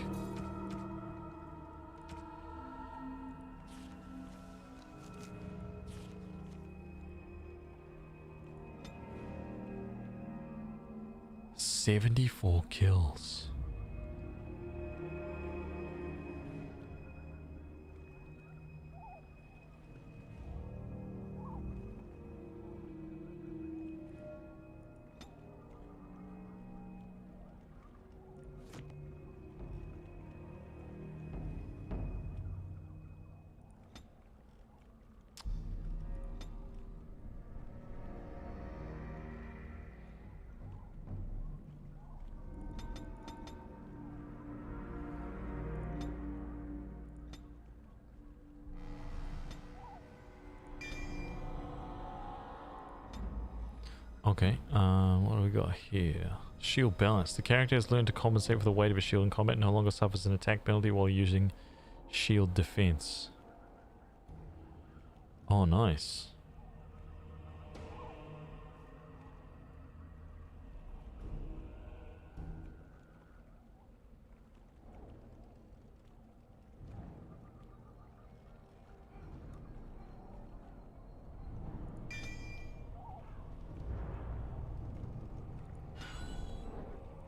...74 kills. Okay, what do we got here? Shield balance. The character has learned to compensate for the weight of a shield in combat and no longer suffers an attack penalty while using shield defense. Oh, nice.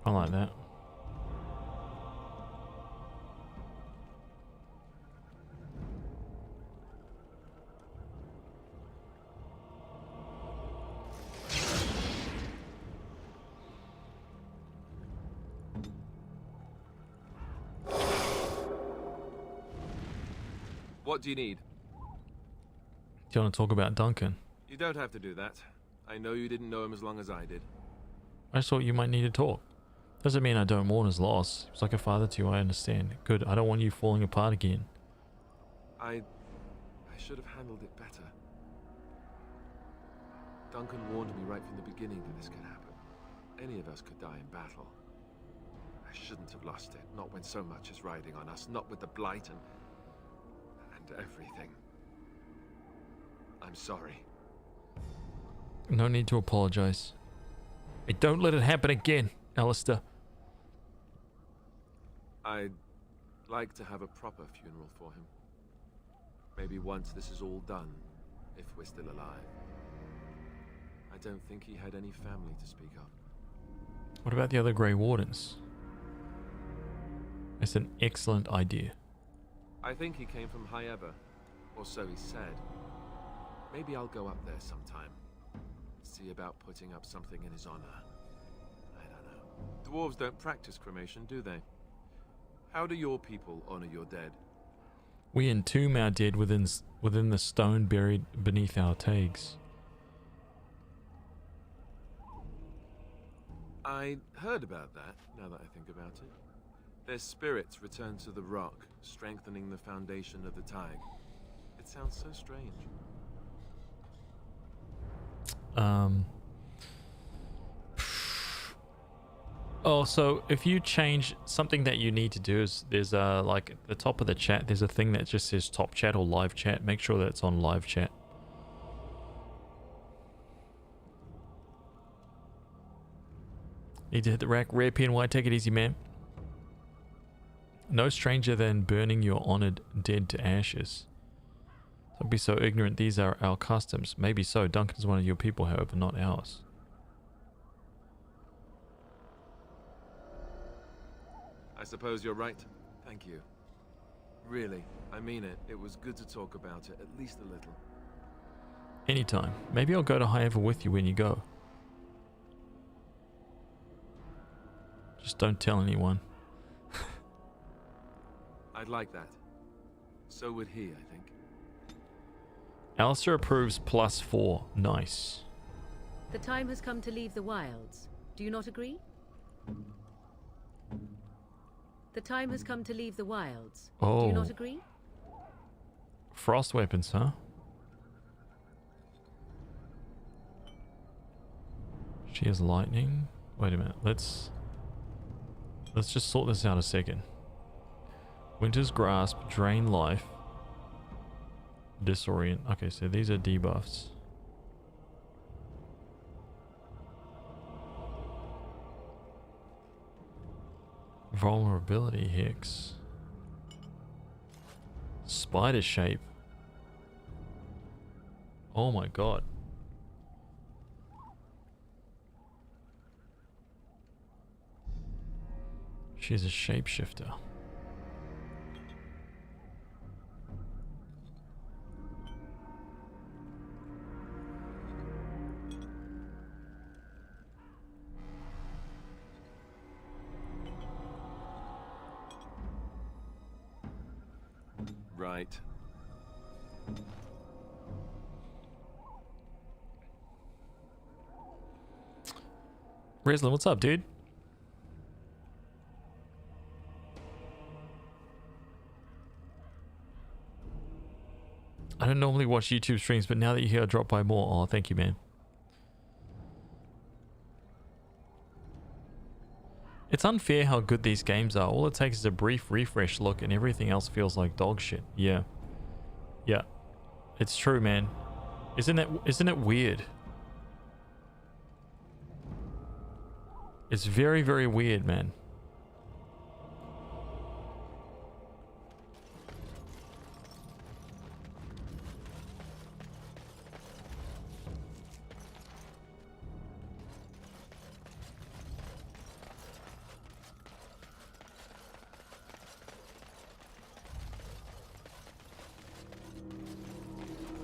I like that. What do you need? Do you want to talk about Duncan? You don't have to do that. I know you didn't know him as long as I did. I just thought you might need to talk. Doesn't mean I don't mourn his loss. He's like a father to you, I understand. Good, I don't want you falling apart again. I should have handled it better. Duncan warned me right from the beginning that this could happen. Any of us could die in battle. I shouldn't have lost it, not when so much is riding on us, not with the blight and everything. I'm sorry. No need to apologize. Hey, don't let it happen again, Alistair. I'd like to have a proper funeral for him. Maybe once this is all done, if we're still alive. I don't think he had any family to speak of. What about the other Grey Wardens? That's an excellent idea. I think he came from High Ever, or so he said. Maybe I'll go up there sometime. See about putting up something in his honor. I don't know. Dwarves don't practice cremation, do they? How do your people honor your dead? We entomb our dead within the stone buried beneath our tags. I heard about that, now that I think about it. Their spirits return to the rock, strengthening the foundation of the Tig. It sounds so strange. Oh, so if you change something that you need to do is there's like at the top of the chat, there's a thing that just says top chat or live chat. Make sure that it's on live chat. Need to hit the rack. Rare PNY, take it easy, man. No stranger than burning your honored dead to ashes. Don't be so ignorant. These are our customs. Maybe so. Duncan's one of your people, however, not ours. I suppose you're right. Thank you. Really, I mean it. It was good to talk about it, at least a little. Anytime. Maybe I'll go to High Ever with you when you go. Just don't tell anyone. I'd like that. So would he, I think. Alistair approves +4. Nice. The time has come to leave the wilds. Do you not agree? The time has come to leave the wilds. Oh. Do you not agree? Frost weapons, huh? She has lightning. Wait a minute. Let's just sort this out a second. Winter's Grasp, Drain Life, Disorient. Okay, so these are debuffs. Vulnerability Hex. Spider Shape. Oh my god. She's a shapeshifter. Right. Reslin, what's up, dude? I don't normally watch YouTube streams, but now that you're here, I'll drop by more. Oh, thank you, man. It's unfair how good these games are. All it takes is a brief refresh look and everything else feels like dog shit. Yeah. Yeah. It's true, man. Isn't it weird? It's very, very weird, man.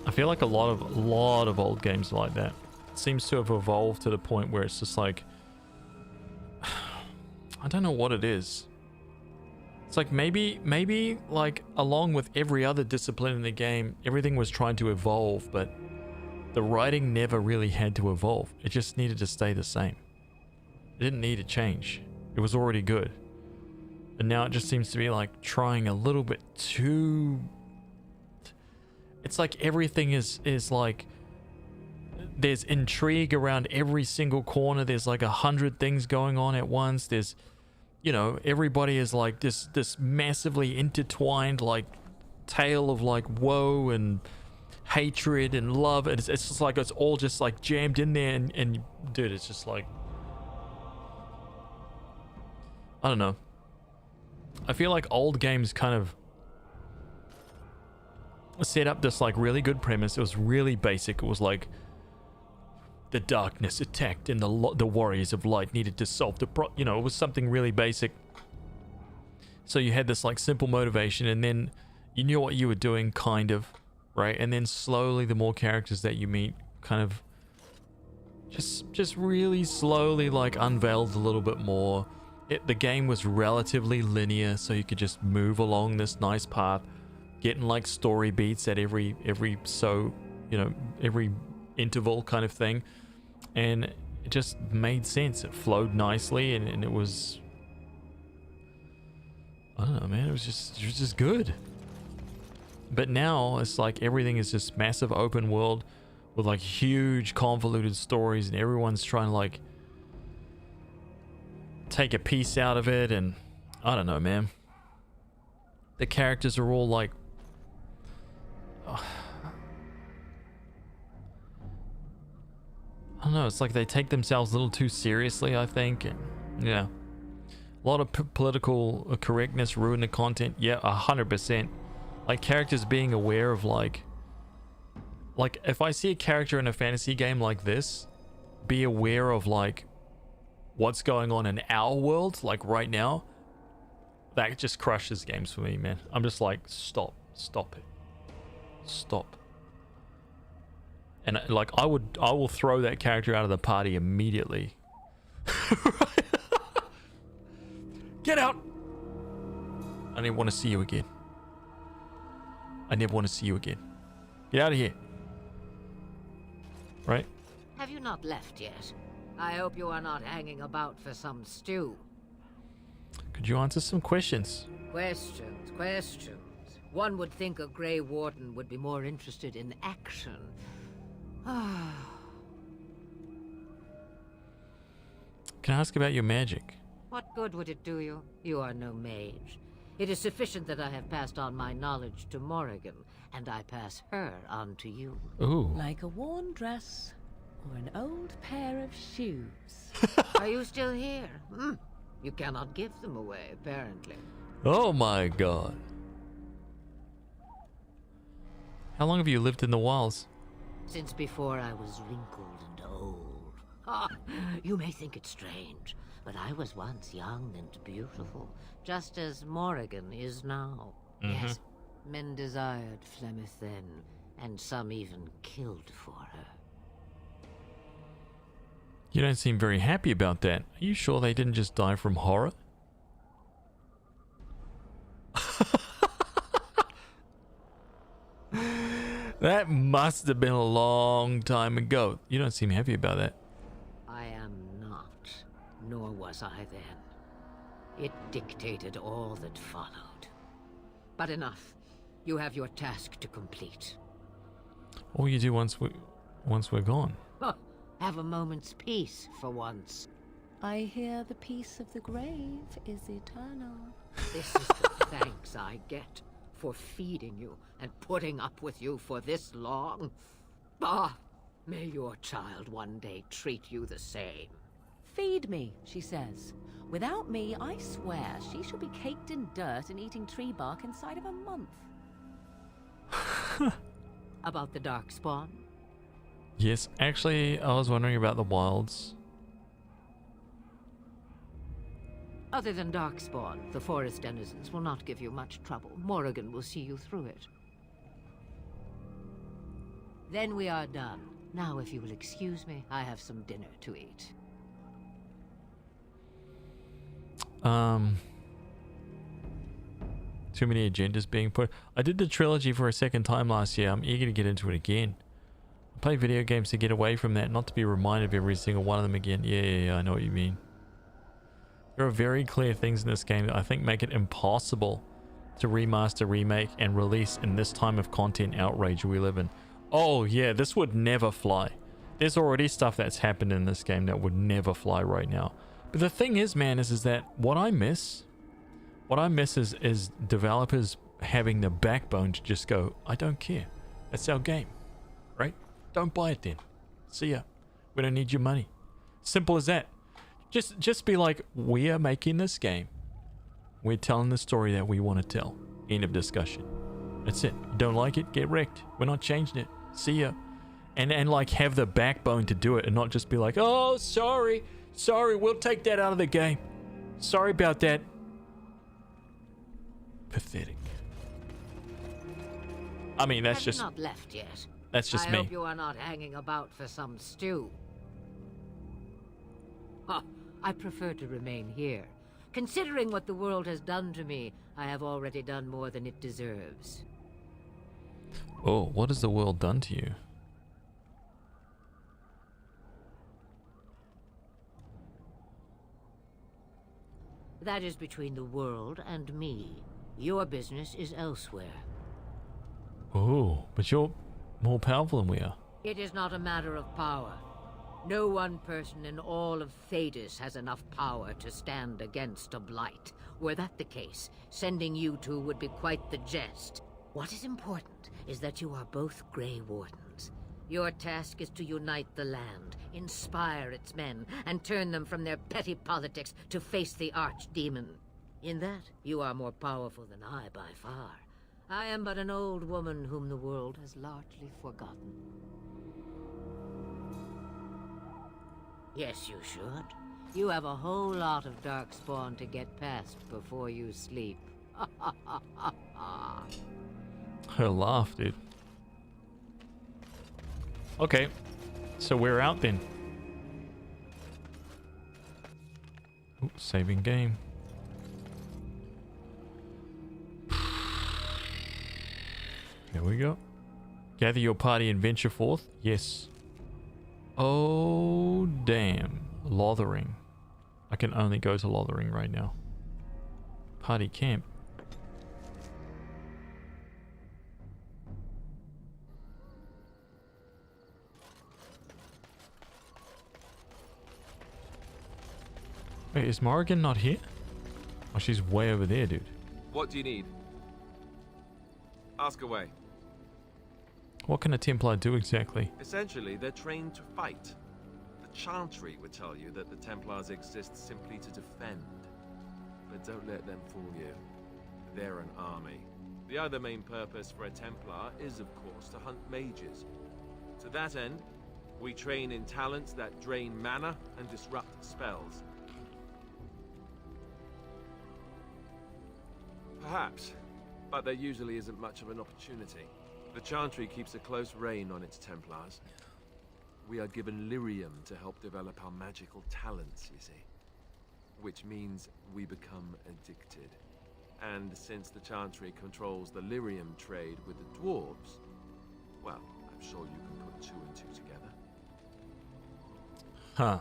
I feel like a lot of old games are like that. It seems to have evolved to the point where it's just like, I don't know what it is. It's like maybe like along with every other discipline in the game, everything was trying to evolve, but the writing never really had to evolve. It just needed to stay the same. It didn't need to change. It was already good. And now it just seems to be like trying a little bit too... It's like everything is like... There's intrigue around every single corner. There's like 100 things going on at once. There's, you know, everybody is like this massively intertwined like tale of like woe and hatred and love. And it's just like it's all just like jammed in there. And dude, it's just like... I don't know. I feel like old games kind of set up this like really good premise. It was really basic. It was like the darkness attacked and the warriors of light needed to solve the you know, it was something really basic. So you had this like simple motivation, and then you knew what you were doing, kind of, right? And then slowly the more characters that you meet kind of just really slowly like unveiled a little bit more. The game was relatively linear, so you could just move along this nice path, getting like story beats at every so, you know, every interval kind of thing, and it just made sense. It flowed nicely, and it was, I don't know, man, it was just good. But now it's like everything is just massive open world with like huge convoluted stories, and everyone's trying to like take a piece out of it, and I don't know, man. The characters are all like I don't know, it's like they take themselves a little too seriously, I think. And yeah, a lot of political correctness ruin the content. Yeah, 100%. Like characters being aware of like if I see a character in a fantasy game like this, be aware of like what's going on in our world, like right now, that just crushes games for me, man. I'm just like, stop it, stop. And like I will throw that character out of the party immediately. Get out! I never want to see you again. I never want to see you again. Get out of here. Right? Have you not left yet? I hope you are not hanging about for some stew. Could you answer some questions? Questions. One would think a Grey Warden would be more interested in action. Can I ask about your magic? What good would it do you? You are no mage. It is sufficient that I have passed on my knowledge to Morrigan, and I pass her on to you. Ooh. Like a worn dress or an old pair of shoes. Are you still here? You cannot give them away, apparently. Oh my god. How long have you lived in the wilds? Since before I was wrinkled and old. You may think it strange, but I was once young and beautiful, just as Morrigan is now. Yes, men desired Flemeth then, and some even killed for her. You don't seem very happy about that. Are you sure they didn't just die from horror? That must have been a long time ago. You don't seem happy about that. I am not, nor was I then. It dictated all that followed. But enough. You have your task to complete. What will you do once we're gone? Have a moment's peace for once. I hear the peace of the grave is eternal. This is the thanks I get for feeding you and putting up with you for this long. May your child one day treat you the same. Feed me, she says. Without me, I swear, she shall be caked in dirt and eating tree bark inside of a month. About the Darkspawn? Yes, actually, I was wondering about the wilds. Other than Darkspawn, the forest denizens will not give you much trouble. Morrigan will see you through it. Then we are done. Now, if you will excuse me, I have some dinner to eat. Too many agendas being put. I did the trilogy for a second time last year. I'm eager to get into it again. I play video games to get away from that, not to be reminded of every single one of them again. Yeah, I know what you mean. There are very clear things in this game that I think make it impossible to remaster, remake, and release in this time of content outrage we live in. Oh yeah, this would never fly. There's already stuff that's happened in this game that would never fly right now. But the thing is, man, is that what I miss is developers having the backbone to just go, I don't care. That's our game, right? Don't buy it then. See ya. We don't need your money. Simple as that. Just be like, we are making this game. We're telling the story that we want to tell. End of discussion. That's it. You don't like it? Get wrecked. We're not changing it. See ya. And like have the backbone to do it and not just be like, oh, sorry, we'll take that out of the game. Sorry about that. Pathetic. I mean, that's just not left yet. That's just I me. hope you are not hanging about for some stew. Huh, I prefer to remain here. Considering what the world has done to me, I have already done more than it deserves. Oh, what has the world done to you? That is between the world and me. Your business is elsewhere. Oh, but you're more powerful than we are. It is not a matter of power. No one person in all of Thedas has enough power to stand against a blight. Were that the case, sending you two would be quite the jest. What is important is that you are both Grey Wardens. Your task is to unite the land, inspire its men, and turn them from their petty politics to face the archdemon. In that, you are more powerful than I by far. I am but an old woman whom the world has largely forgotten. Yes, you should. You have a whole lot of darkspawn to get past before you sleep. Her laugh, dude. Okay, so we're out then. Ooh, saving game. Here we go. Gather your party and venture forth. Yes. Oh, damn. Lothering. I can only go to Lothering right now. Party camp. Wait, is Morrigan not here? Oh, she's way over there, dude. What do you need? Ask away. What can a Templar do exactly? Essentially, they're trained to fight. The Chantry would tell you that the Templars exist simply to defend. But don't let them fool you. They're an army. The other main purpose for a Templar is, of course, to hunt mages. To that end, we train in talents that drain mana and disrupt spells. Perhaps, but there usually isn't much of an opportunity. The Chantry keeps a close rein on its Templars. We are given lyrium to help develop our magical talents, you see. Which means we become addicted. And since the Chantry controls the lyrium trade with the dwarves, well, I'm sure you can put two and two together. Huh.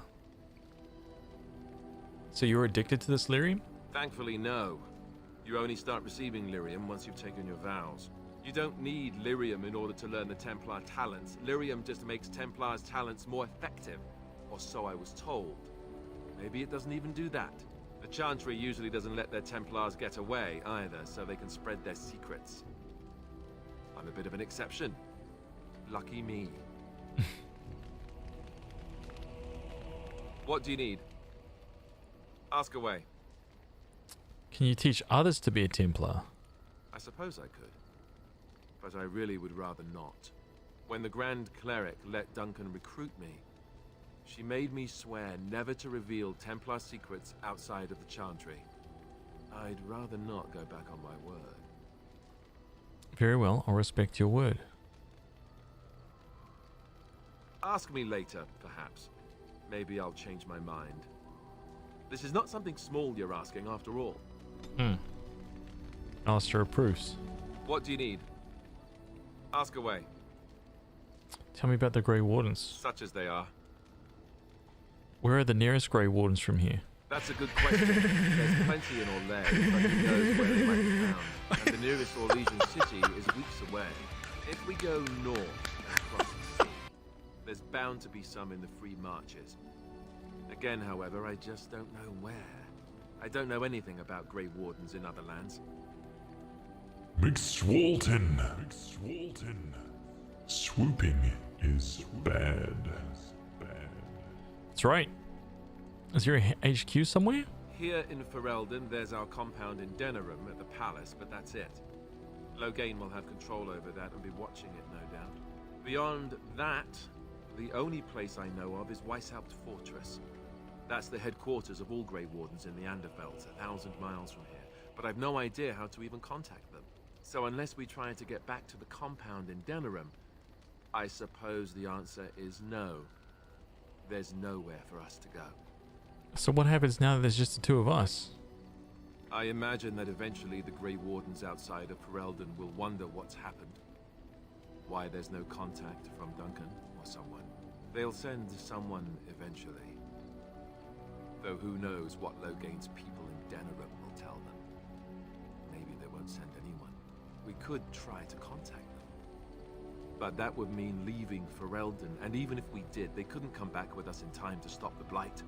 So you're addicted to this lyrium? Thankfully, no. You only start receiving lyrium once you've taken your vows. You don't need lyrium in order to learn the Templar talents. Lyrium just makes Templars' talents more effective, or so I was told. Maybe it doesn't even do that. The Chantry usually doesn't let their Templars get away either, so they can spread their secrets. I'm a bit of an exception. Lucky me. What do you need? Ask away. Can you teach others to be a Templar? I suppose I could. But I really would rather not. When the Grand Cleric let Duncan recruit me, she made me swear never to reveal Templar secrets outside of the Chantry. I'd rather not go back on my word. Very well, I'll respect your word. Ask me later, perhaps. Maybe I'll change my mind. This is not something small you're asking, after all. Alistair approves. What do you need? Ask away. Tell me about the Grey Wardens. Such as they are. Where are the nearest Grey Wardens from here? That's a good question. There's plenty in Orlais, but who knows where they might be found. And the nearest Orlesian city is weeks away. If we go north and cross the sea, there's bound to be some in the Free Marches. Again, however, I just don't know where. I don't know anything about Grey Wardens in other lands. McSwalton. Swooping is bad. That's right. Is there a HQ somewhere? Here in Ferelden, there's our compound in Denerim at the palace, but that's it. Loghain will have control over that and be watching it, no doubt. Beyond that, the only place I know of is Weishaupt Fortress. That's the headquarters of all Grey Wardens in the Anderfelds, 1,000 miles from here. But I've no idea how to even contact them. So unless we try to get back to the compound in Denerim, I suppose the answer is no. There's nowhere for us to go. So what happens now that there's just the two of us? I imagine that eventually the Grey Wardens outside of Ferelden will wonder what's happened. Why there's no contact from Duncan or someone. They'll send someone eventually. Though who knows what Loghain's people in Denerim will tell them. Maybe they won't send anyone. We could try to contact them. But that would mean leaving Ferelden, and even if we did, they couldn't come back with us in time to stop the Blight.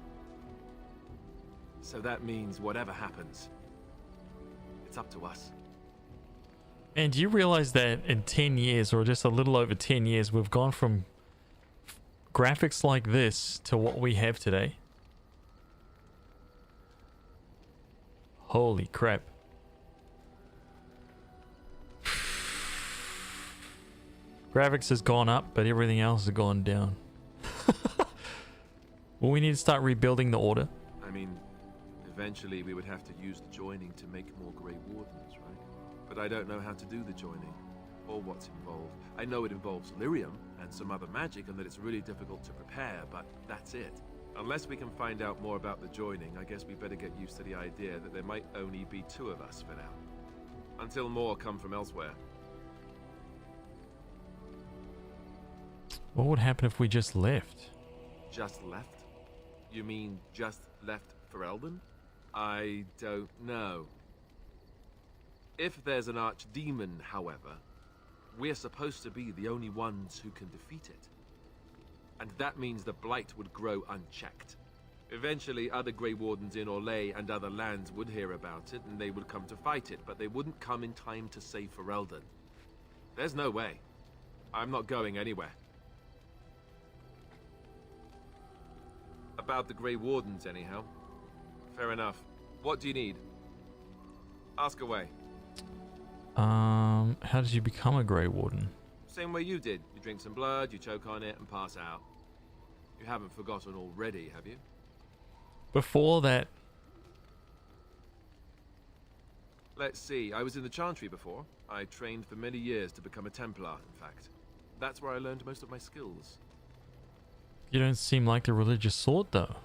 So that means whatever happens, it's up to us. And do you realize that in 10 years, or just a little over 10 years, we've gone from graphics like this to what we have today? Holy crap. Graphics has gone up, but everything else has gone down. Well, we need to start rebuilding the order. I mean, eventually we would have to use the joining to make more Grey Wardens, right? But I don't know how to do the joining, or what's involved. I know it involves lyrium and some other magic, and that it's really difficult to prepare, but that's it. Unless we can find out more about the joining, I guess we better get used to the idea that there might only be two of us for now. Until more come from elsewhere. What would happen if we just left? Just left? You mean just left Ferelden? I don't know. If there's an archdemon, however, we're supposed to be the only ones who can defeat it. And that means the Blight would grow unchecked. Eventually, other Grey Wardens in Orlais and other lands would hear about it, and they would come to fight it, but they wouldn't come in time to save Ferelden. There's no way. I'm not going anywhere. About the Grey Wardens, anyhow. Fair enough. What do you need? Ask away. How did you become a Grey Warden? Same way you did. You drink some blood, you choke on it, and pass out. You haven't forgotten already, have you? Before that... Let's see. I was in the Chantry before. I trained for many years to become a Templar, in fact. That's where I learned most of my skills. You don't seem like the religious sort, though.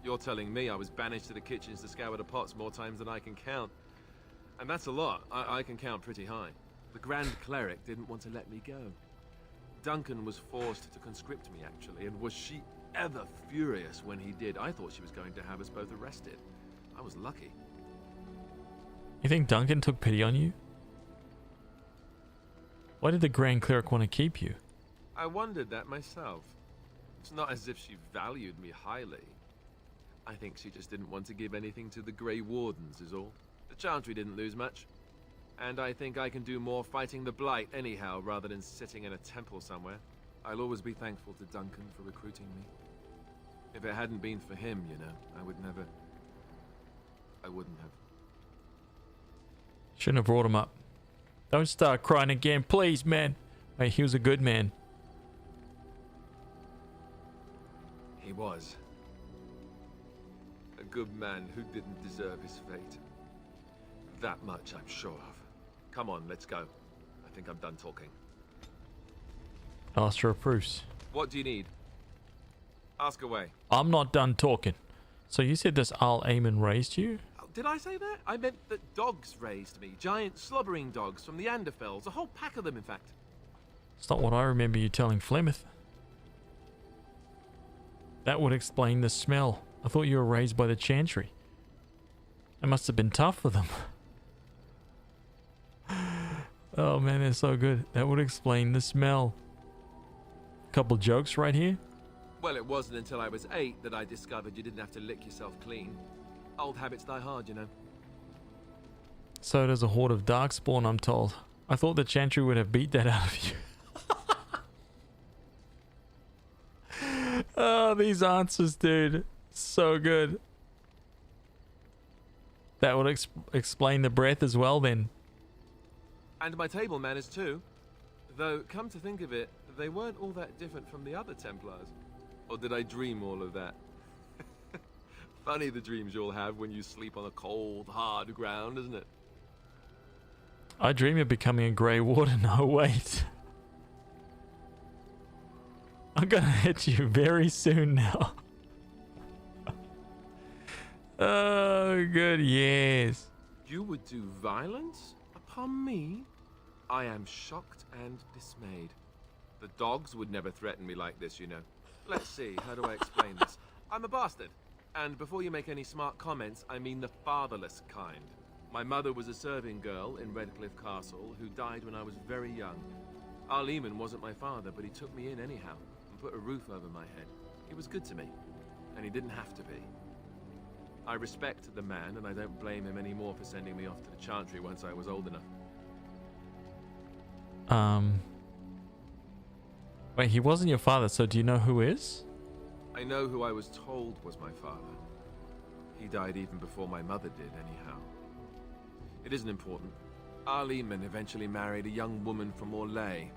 You're telling me I was banished to the kitchens to scour the pots more times than I can count. And that's a lot. I can count pretty high. The Grand Cleric didn't want to let me go. Duncan was forced to conscript me, actually, and was she ever furious when he did. I thought she was going to have us both arrested. I was lucky. You think Duncan took pity on you? Why did the Grand Cleric want to keep you? I wondered that myself. It's not as if she valued me highly. I think she just didn't want to give anything to the Grey Wardens, is all. The Chantry didn't lose much. And I think I can do more fighting the Blight anyhow, rather than sitting in a temple somewhere. I'll always be thankful to Duncan for recruiting me. If it hadn't been for him, you know, I wouldn't have. Shouldn't have brought him up. Don't start crying again, please, man. Wait, he was a good man. He was. A good man who didn't deserve his fate. That much I'm sure of. Come on, let's go. I think I'm done talking. Master approves. What do you need? Ask away. I'm not done talking. So you said this Al Aemon raised you? Oh, did I say that? I meant that dogs raised me. Giant slobbering dogs from the Anderfells. A whole pack of them, in fact. It's not what I remember you telling Flemeth. That would explain the smell. I thought you were raised by the Chantry. It must have been tough for them. Oh man, they're so good. That would explain the smell. Couple jokes right here. Well, it wasn't until I was 8 that I discovered you didn't have to lick yourself clean. Old habits die hard, you know. So does a horde of darkspawn, I'm told. I thought the Chantry would have beat that out of you. Oh, these answers, dude. So good. That would explain the breath as well, then. And my table manners too. Though, come to think of it, they weren't all that different from the other Templars. Or did I dream all of that? Funny the dreams you'll have when you sleep on a cold, hard ground, isn't it? I dream of becoming a Grey Warden. Oh, wait. I'm gonna hit you very soon now. Oh, good, yes. You would do violence upon me? I am shocked and dismayed. The dogs would never threaten me like this, you know. Let's see, how do I explain this? I'm a bastard. And before you make any smart comments, I mean the fatherless kind. My mother was a serving girl in Redcliffe Castle who died when I was very young. Our Lehman wasn't my father, but he took me in anyhow and put a roof over my head. He was good to me, and he didn't have to be. I respect the man, and I don't blame him anymore for sending me off to the Chantry once I was old enough. Wait, he wasn't your father, so do you know who is? I know who I was told was my father. He died even before my mother did, anyhow. It isn't important. Our Lehman eventually married a young woman from Orlais,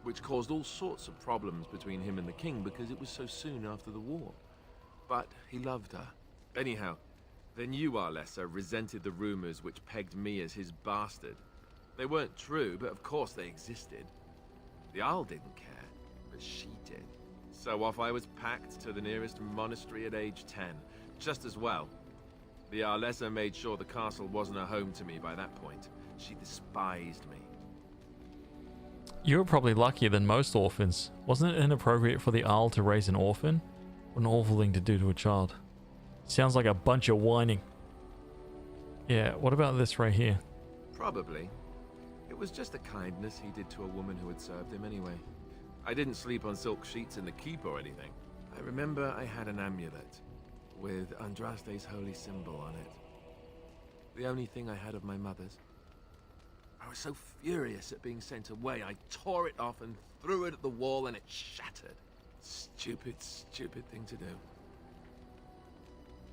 which caused all sorts of problems between him and the king because it was so soon after the war. But he loved her. Anyhow, then you, Arlessa, resented the rumors which pegged me as his bastard. They weren't true, but of course they existed. The Arl didn't care, but she did. So off I was packed to the nearest monastery at age 10, just as well. The Arlessa made sure the castle wasn't a home to me by that point. She despised me. You were probably luckier than most orphans. Wasn't it inappropriate for the Arl to raise an orphan? What an awful thing to do to a child. Sounds like a bunch of whining. Yeah, what about this right here? Probably. It was just a kindness he did to a woman who had served him anyway. I didn't sleep on silk sheets in the keep or anything. I remember I had an amulet with Andraste's holy symbol on it. The only thing I had of my mother's. I was so furious at being sent away, I tore it off and threw it at the wall and it shattered. Stupid, stupid thing to do.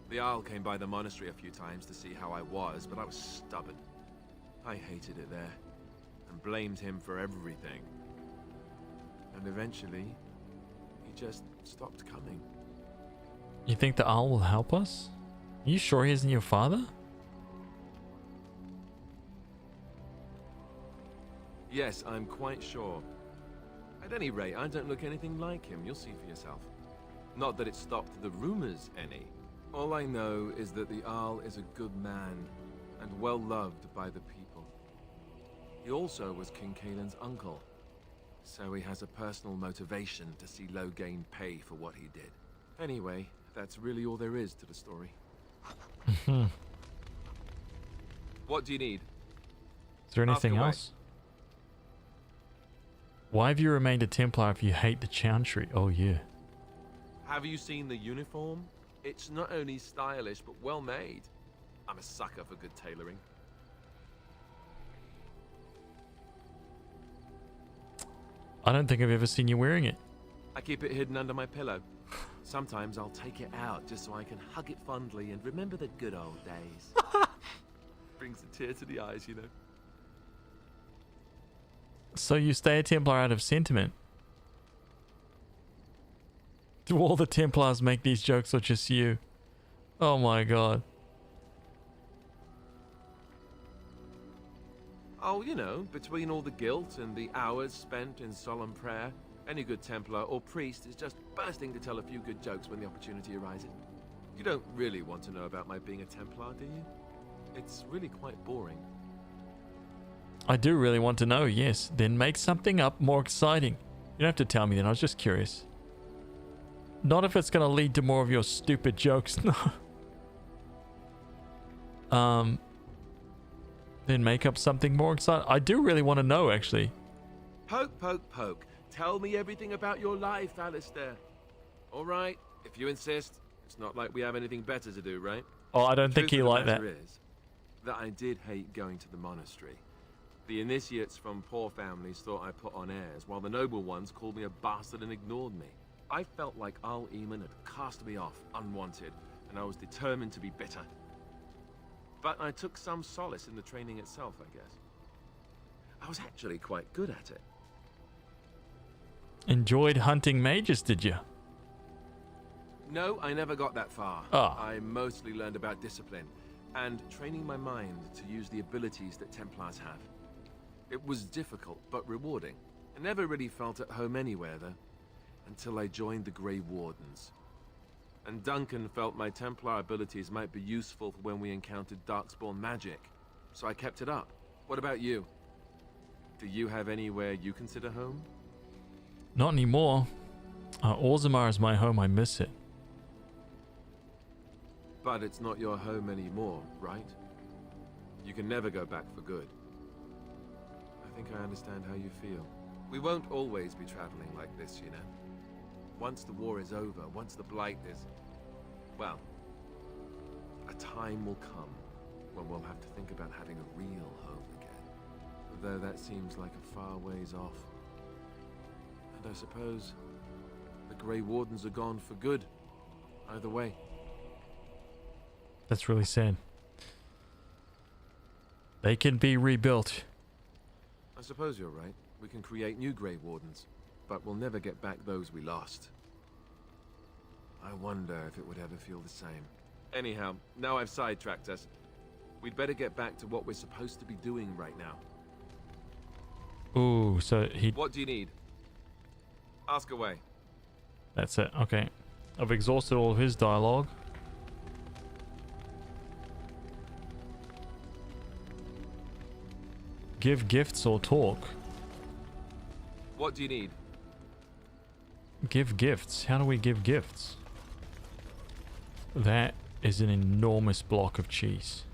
The Arl came by the monastery a few times to see how I was, but I was stubborn. I hated it there, and blamed him for everything. And eventually, he just stopped coming. You think the Arl will help us? Are you sure he isn't your father? Yes, I'm quite sure. At any rate, I don't look anything like him. You'll see for yourself. Not that it stopped the rumors any. All I know is that the Arl is a good man and well loved by the people. He also was King Caelan's uncle, so he has a personal motivation to see Loghain pay for what he did. Anyway, that's really all there is to the story. What do you need? Is there anything Ask away. else? Why have you remained a Templar if you hate the Chantry? Oh yeah. Have you seen the uniform? It's not only stylish, but well made. I'm a sucker for good tailoring. I don't think I've ever seen you wearing it. I keep it hidden under my pillow. Sometimes I'll take it out just so I can hug it fondly and remember the good old days. Brings a tear to the eyes, you know. So you stay a Templar out of sentiment? Do all the Templars make these jokes or just you? Oh my god. Oh, you know, between all the guilt and the hours spent in solemn prayer, any good Templar or priest is just bursting to tell a few good jokes when the opportunity arises. You don't really want to know about my being a Templar, do you? It's really quite boring. I do really want to know, yes. Then make something up more exciting. You don't have to tell me then, I was just curious. Not if it's going to lead to more of your stupid jokes. Then make up something more exciting. I do really want to know, actually. Poke, poke, poke. Tell me everything about your life, Alistair. All right, if you insist. It's not like we have anything better to do, right? Oh, I don't think he liked that. The truth of the matter is that I did hate going to the monastery. The initiates from poor families thought I put on airs, while the noble ones called me a bastard and ignored me. I felt like Al Eamon had cast me off, unwanted, and I was determined to be bitter. But I took some solace in the training itself, I guess. I was actually quite good at it. Enjoyed hunting mages, did you? No, I never got that far. Ah. I mostly learned about discipline, and training my mind to use the abilities that Templars have. It was difficult, but rewarding. I never really felt at home anywhere, though, until I joined the Grey Wardens. And Duncan felt my Templar abilities might be useful for when we encountered Darkspawn magic, so I kept it up. What about you? Do you have anywhere you consider home? Not anymore. Orzammar is my home. I miss it. But it's not your home anymore, right? You can never go back for good. I think I understand how you feel. We won't always be traveling like this, you know. Once the war is over, once the Blight is... well, a time will come when we'll have to think about having a real home again. Though that seems like a far ways off. And I suppose the Grey Wardens are gone for good. Either way. That's really sad. They can be rebuilt. I suppose you're right. We can create new Grey Wardens, but we'll never get back those we lost. I wonder if it would ever feel the same. Anyhow, now I've sidetracked us. We'd better get back to what we're supposed to be doing right now. Ooh, so he... What do you need? Ask away. That's it. Okay. I've exhausted all of his dialogue. Give gifts or talk? What do you need? Give gifts. How do we give gifts? That is an enormous block of cheese.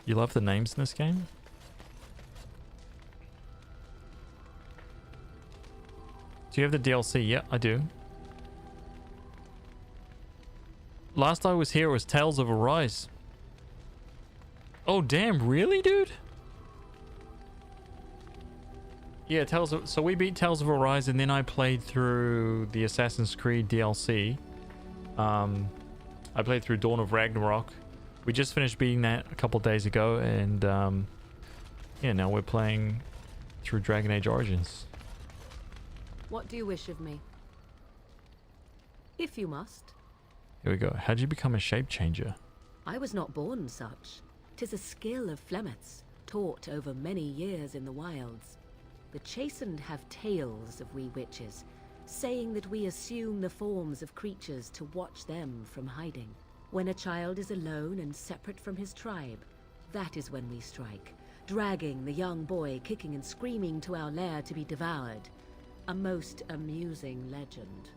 You love the names in this game? Do you have the DLC? Yeah, I do. Last I was here was Tales of Arise. Oh damn, really, dude? Yeah, so we beat Tales of Arise and then I played through the Assassin's Creed DLC. I played through Dawn of Ragnarok. We just finished beating that a couple days ago and yeah, now we're playing through Dragon Age Origins. What do you wish of me? If you must. Here we go. How'd you become a shape changer? I was not born such. 'Tis a skill of Flemeth's, taught over many years in the wilds. The chastened have tales of we witches, saying that we assume the forms of creatures to watch them from hiding. When a child is alone and separate from his tribe, that is when we strike, dragging the young boy kicking and screaming to our lair to be devoured. A most amusing legend.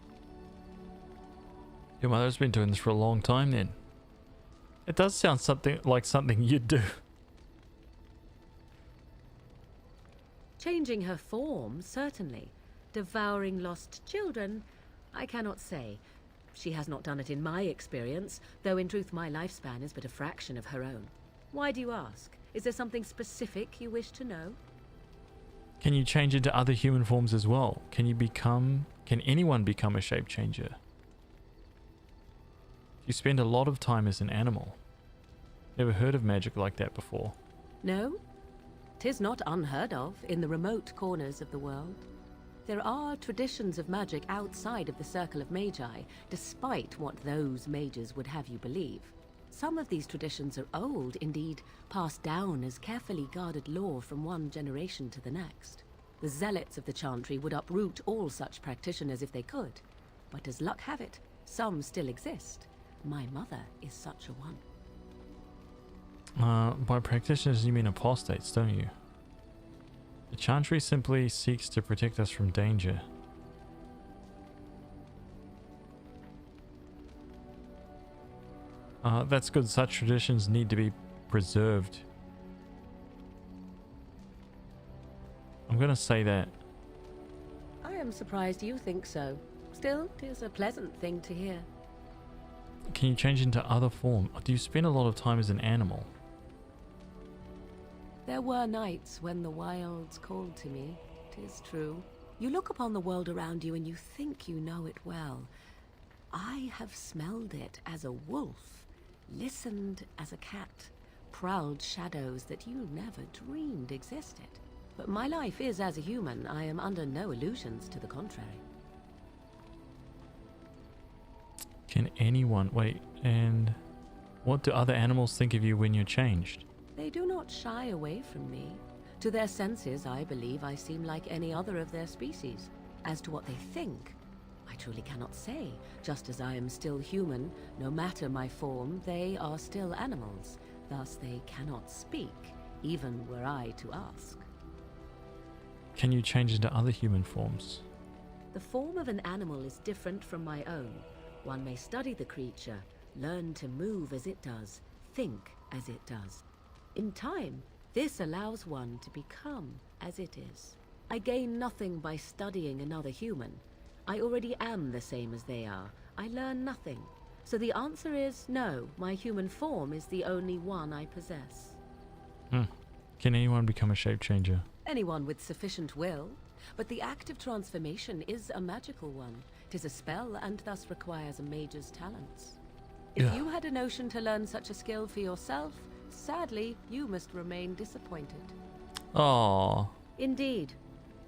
Your mother's been doing this for a long time then. It does sound something like something you'd do. Changing her form, certainly. Devouring lost children, I cannot say. She has not done it in my experience, though in truth my lifespan is but a fraction of her own. Why do you ask? Is there something specific you wish to know? Can you change into other human forms as well? Can anyone become a shape changer? You spend a lot of time as an animal. Never heard of magic like that before. No? 'Tis not unheard of in the remote corners of the world. There are traditions of magic outside of the circle of magi, despite what those mages would have you believe. Some of these traditions are old, indeed, passed down as carefully guarded lore from one generation to the next. The zealots of the chantry would uproot all such practitioners if they could, but as luck have it, some still exist. My mother is such a one. By practitioners, you mean apostates, don't you? The Chantry simply seeks to protect us from danger. That's good. Such traditions need to be preserved. I'm gonna say that. I am surprised you think so. Still, it is a pleasant thing to hear. Can you change into other form? Do you spend a lot of time as an animal? There were nights when the wilds called to me, 'tis true. You look upon the world around you and you think you know it well. I have smelled it as a wolf, listened as a cat, prowled shadows that you never dreamed existed. But my life is as a human. I am under no illusions to the contrary. Can anyone... Wait, and what do other animals think of you when you're changed? They do not shy away from me. To their senses, I believe I seem like any other of their species. As to what they think, I truly cannot say. Just as I am still human, no matter my form, they are still animals. Thus they cannot speak, even were I to ask. Can you change into other human forms? The form of an animal is different from my own. One may study the creature, learn to move as it does, think as it does. In time, this allows one to become as it is. I gain nothing by studying another human. I already am the same as they are. I learn nothing. So the answer is no, my human form is the only one I possess. Can anyone become a shape changer? Anyone with sufficient will, but the act of transformation is a magical one. 'Tis a spell and thus requires a mage's talents. If you had a notion to learn such a skill for yourself, sadly, you must remain disappointed. Aww. Indeed.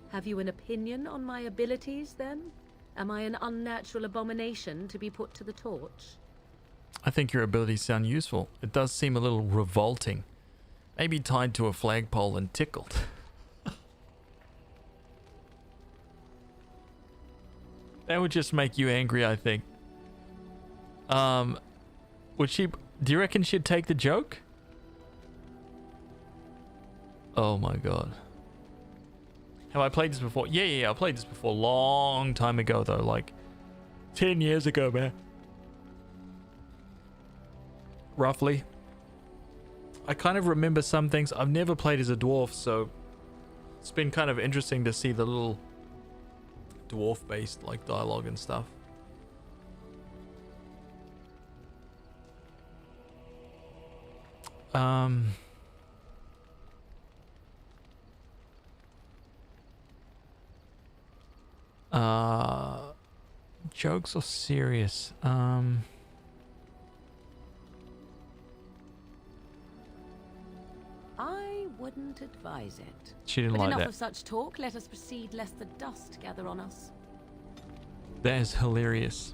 Have you an opinion on my abilities, then? Am I an unnatural abomination to be put to the torch? I think your abilities sound useful. It does seem a little revolting. Maybe tied to a flagpole and tickled. That would just make you angry, I think. Would she... Do you reckon she'd take the joke? Oh my god. Have I played this before? Yeah, I played this before. Long time ago, though. Like, 10 years ago, man. Roughly. I kind of remember some things. I've never played as a dwarf, so... It's been kind of interesting to see the little... dwarf-based, like, dialogue and stuff. Jokes or serious? I wouldn't advise it. She didn't But like enough that. of such talk. Let us proceed, lest the dust gather on us. That is hilarious.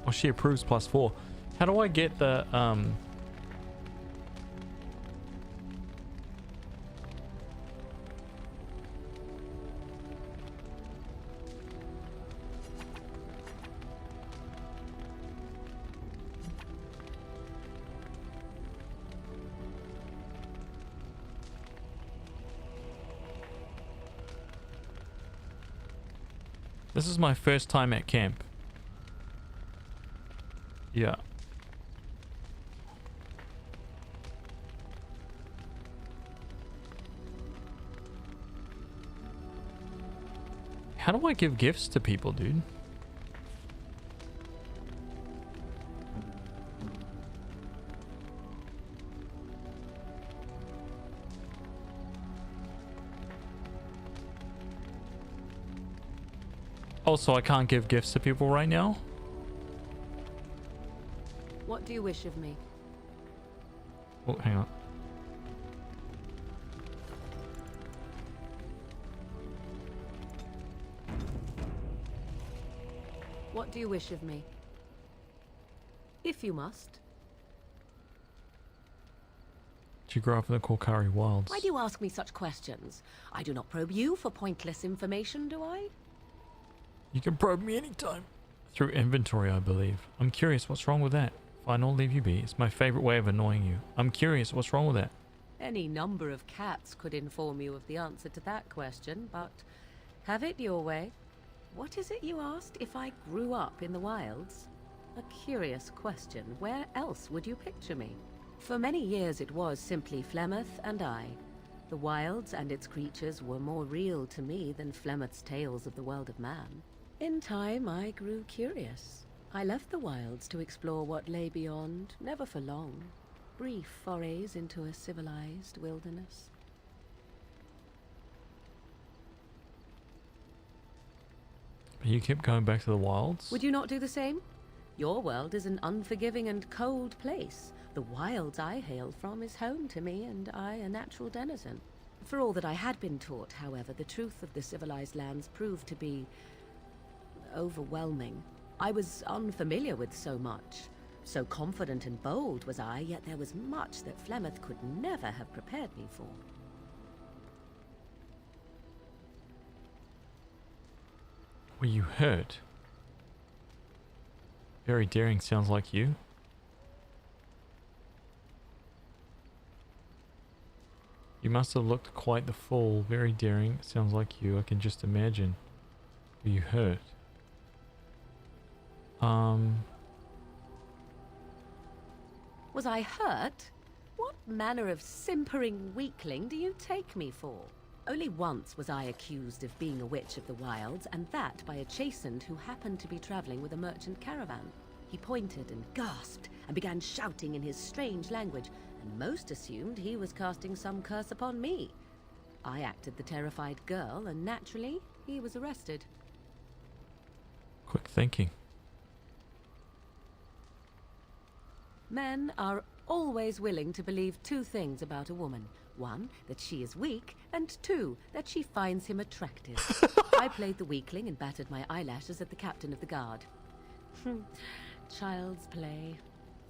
Oh, she approves +4. How do I get the This is my first time at camp. Yeah. How do I give gifts to people, dude? Oh, so I can't give gifts to people right now? What do you wish of me? Oh, hang on. What do you wish of me? If you must. Did you grow up in the Korkari wilds? Why do you ask me such questions? I do not probe you for pointless information, do I? You can probe me anytime. Through inventory, I believe. I'm curious, what's wrong with that? Fine, I'll leave you be. It's my favorite way of annoying you. I'm curious, what's wrong with that? Any number of cats could inform you of the answer to that question, but have it your way. What is it you asked if I grew up in the wilds? A curious question. Where else would you picture me? For many years it was simply Flemeth and I. The wilds and its creatures were more real to me than Flemeth's tales of the world of man. In time I grew curious. I left the wilds to explore what lay beyond, never for long. Brief forays into a civilized wilderness. You kept going back to the wilds? Would you not do the same? Your world is an unforgiving and cold place. The wilds I hail from is home to me, and I a natural denizen. For all that I had been taught, however, the truth of the civilized lands proved to be overwhelming. I was unfamiliar with so much. So confident and bold was I, yet there was much that Flemeth could never have prepared me for. Were you hurt? Very daring sounds like you. You must have looked quite the fool. Very daring sounds like you. I can just imagine. Were you hurt? Was I hurt? What manner of simpering weakling do you take me for? Only once was I accused of being a witch of the wilds, and that by a chastened who happened to be traveling with a merchant caravan. He pointed and gasped and began shouting in his strange language, and most assumed he was casting some curse upon me. I acted the terrified girl, and naturally, he was arrested. Quick thinking. Men are always willing to believe two things about a woman. One, that she is weak, and two, that she finds him attractive. I played the weakling and battered my eyelashes at the captain of the guard. Child's play.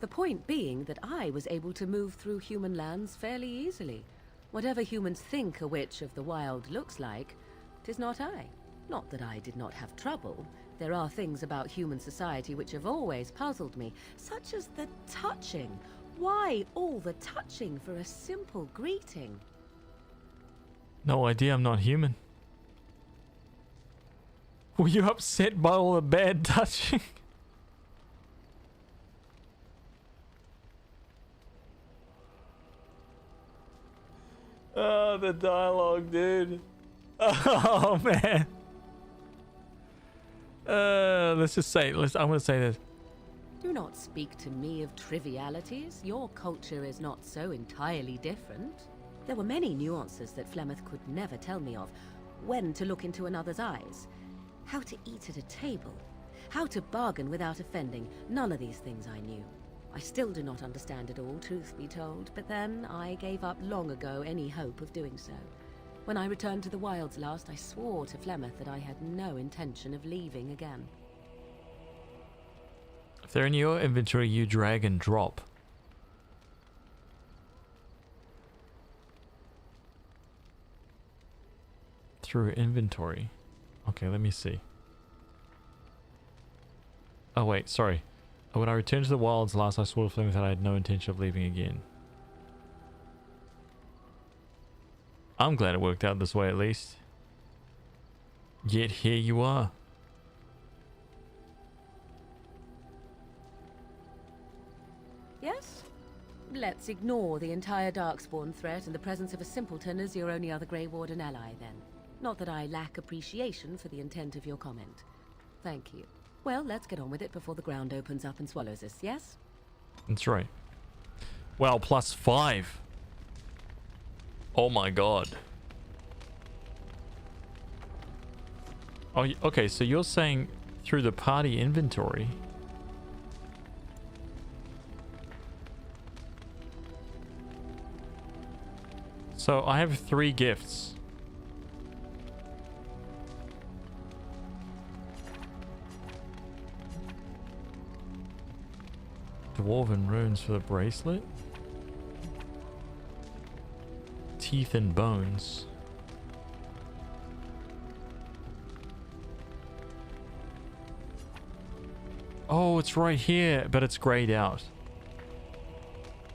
The point being that I was able to move through human lands fairly easily. Whatever humans think a witch of the wild looks like, 'tis not I. Not that I did not have trouble. There are things about human society which have always puzzled me, such as the touching. Why all the touching for a simple greeting? No idea, I'm not human. Were you upset by all the bad touching? Oh, the dialogue, dude. Oh, man. Let's just say, I'm going to say this. Do not speak to me of trivialities. Your culture is not so entirely different. There were many nuances that Flemeth could never tell me of. When to look into another's eyes. How to eat at a table. How to bargain without offending. None of these things I knew. I still do not understand it all, truth be told, but then I gave up long ago any hope of doing so. When I returned to the wilds last, I swore to Flemeth that I had no intention of leaving again. If they're in your inventory, you drag and drop. Through inventory. Okay, let me see. Oh wait, sorry. When I returned to the wilds last, I swore to Flemeth that I had no intention of leaving again. I'm glad it worked out this way at least. Yet here you are. Yes? Let's ignore the entire Darkspawn threat and the presence of a simpleton as your only other Grey Warden ally, then. Not that I lack appreciation for the intent of your comment. Thank you. Well, let's get on with it before the ground opens up and swallows us, yes? That's right. Wow, +5. Oh my god. Oh, okay, so you're saying through the party inventory. So I have 3 gifts. Dwarven runes for the bracelet. Teeth and bones. Oh, it's right here, but it's grayed out.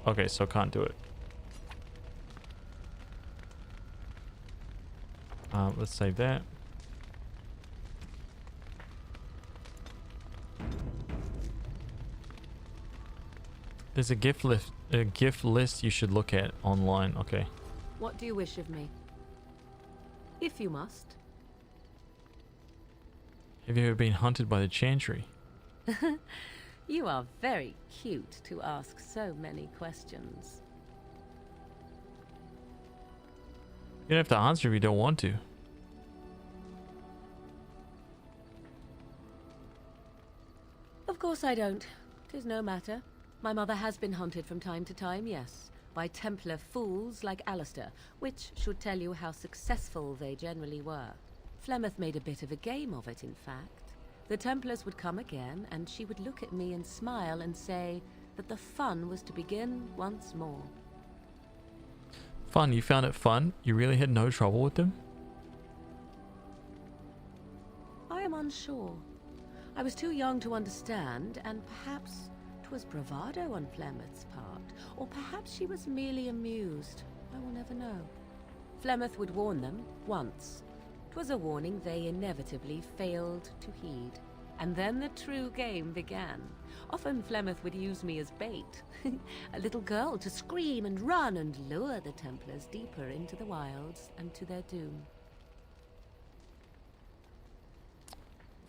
Okay, so can't do it. Let's save that. There's a gift list you should look at online. Okay. What do you wish of me? If you must. Have you ever been hunted by the Chantry? You are very cute to ask so many questions. You don't have to answer if you don't want to. Of course I don't. 'Tis no matter. My mother has been hunted from time to time, yes, by Templar fools like Alistair, which should tell you how successful they generally were. Flemeth made a bit of a game of it, in fact. The Templars would come again, and she would look at me and smile and say that the fun was to begin once more. Fun? You found it fun? You really had no trouble with them? I am unsure. I was too young to understand, and perhaps 'twas bravado on Flemeth's part, or perhaps she was merely amused. I will never know. Flemeth would warn them once. 'Twas a warning they inevitably failed to heed. And then the true game began. Often Flemeth would use me as bait. A little girl to scream and run and lure the Templars deeper into the wilds and to their doom.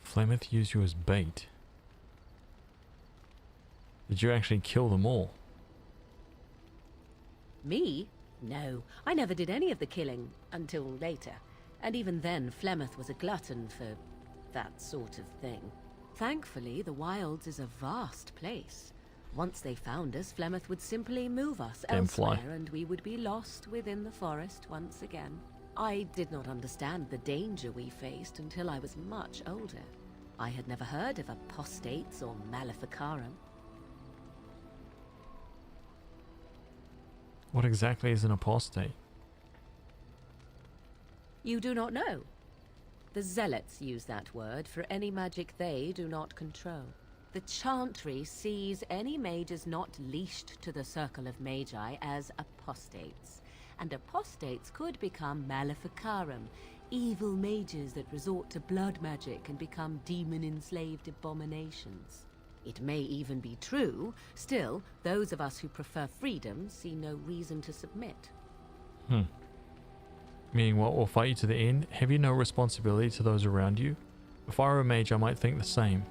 Flemeth used you as bait. Did you actually kill them all? Me? No, I never did any of the killing until later. And even then, Flemeth was a glutton for that sort of thing. Thankfully, the wilds is a vast place. Once they found us, Flemeth would simply move us elsewhere, and we would be lost within the forest once again. I did not understand the danger we faced until I was much older. I had never heard of apostates or maleficarum. What exactly is an apostate? You do not know? The Zealots use that word for any magic they do not control. The Chantry sees any mages not leashed to the Circle of Magi as apostates. And apostates could become maleficarum, evil mages that resort to blood magic and become demon-enslaved abominations. It may even be true. Still, those of us who prefer freedom see no reason to submit. Meaning what? Will fight you to the end? Have you no responsibility to those around you? If I were a mage, I might think the same.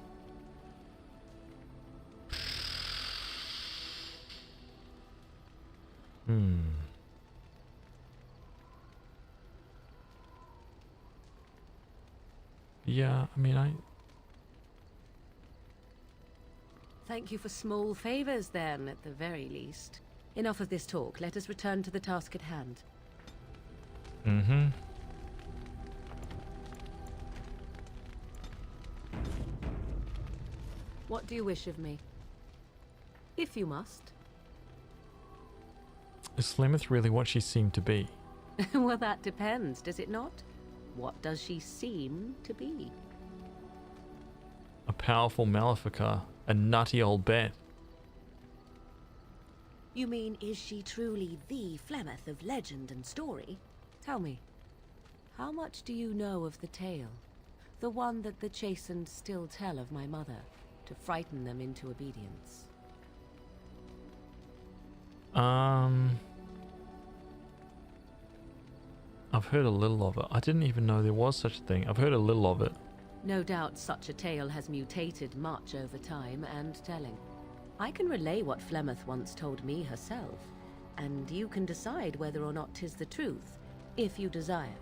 Yeah, I mean, Thank you for small favors, then, at the very least. Enough of this talk. Let us return to the task at hand. What do you wish of me? If you must. Is Flemeth really what she seemed to be? Well, that depends, does it not? What does she seem to be? A powerful Maleficar, a nutty old bat. You mean, is she truly the Flemeth of legend and story? Tell me, how much do you know of the tale? The one that the chastened still tell of my mother, to frighten them into obedience. I've heard a little of it. I didn't even know there was such a thing. I've heard a little of it. No doubt such a tale has mutated much over time and telling. I can relay what Flemeth once told me herself, and you can decide whether or not 'tis the truth, if you desire.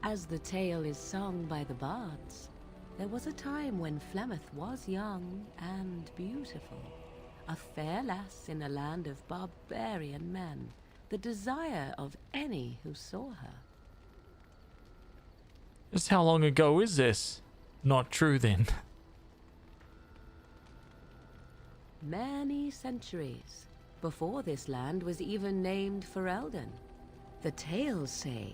As the tale is sung by the bards, there was a time when Flemeth was young and beautiful. A fair lass in a land of barbarian men, the desire of any who saw her. Just how long ago is this? Not true then. Many centuries, before this land was even named Ferelden. The tales say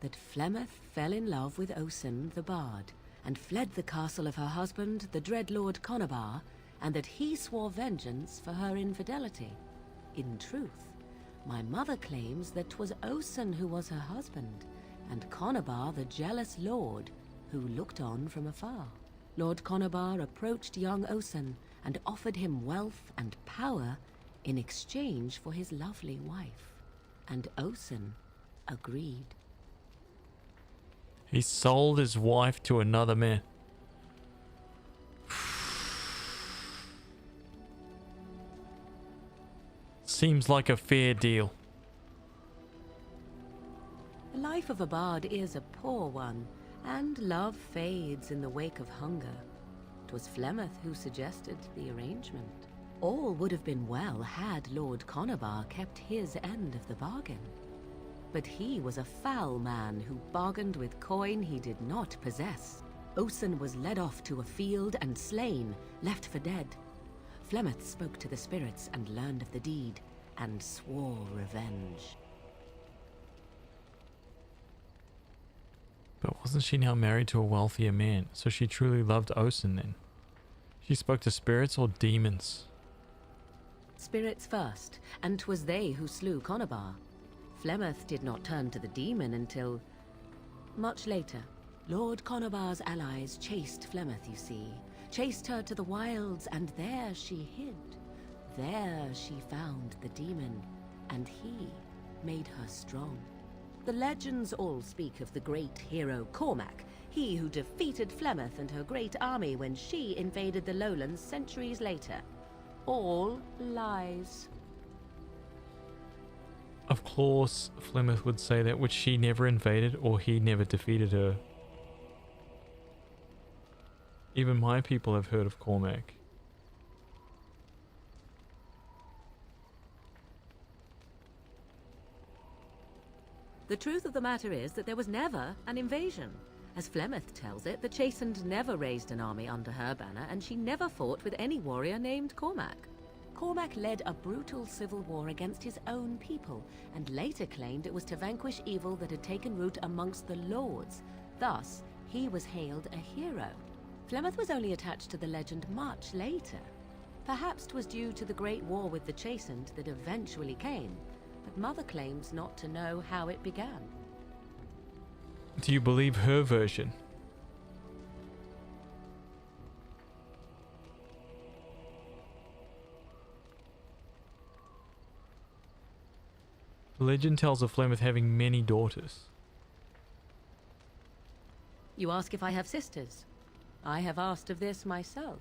that Flemeth fell in love with Osen the Bard, and fled the castle of her husband, the dread Lord Conobar, and that he swore vengeance for her infidelity. In truth, my mother claims that 'twas Osen who was her husband, and Conobar the jealous lord who looked on from afar. Lord Conobar approached young Osen and offered him wealth and power in exchange for his lovely wife, and Osen agreed. He sold his wife to another man. Seems like a fair deal. The life of a bard is a poor one, and love fades in the wake of hunger. 'Twas Flemeth who suggested the arrangement. All would have been well had Lord Conobar kept his end of the bargain. But he was a foul man who bargained with coin he did not possess. Osen was led off to a field and slain, left for dead. Flemeth spoke to the spirits and learned of the deed, and swore revenge. But wasn't she now married to a wealthier man? So she truly loved Osen then? She spoke to spirits or demons? Spirits first, and 'twas they who slew Conobar. Flemeth did not turn to the demon until much later. Lord Conobar's allies chased Flemeth, you see. Chased her to the wilds, and there she hid. There she found the demon, and he made her strong. The legends all speak of the great hero Cormac, he who defeated Flemeth and her great army when she invaded the lowlands centuries later. All lies. Of course, Flemeth would say that, which she never invaded or he never defeated her. Even my people have heard of Cormac. The truth of the matter is that there was never an invasion. As Flemeth tells it, the Chastened never raised an army under her banner, and she never fought with any warrior named Cormac. Cormac led a brutal civil war against his own people, and later claimed it was to vanquish evil that had taken root amongst the lords. Thus, he was hailed a hero. Flemeth was only attached to the legend much later. Perhaps 'twas due to the great war with the Chastened that eventually came, but Mother claims not to know how it began. Do you believe her version? The legend tells of Flemeth having many daughters. You ask if I have sisters? I have asked of this myself.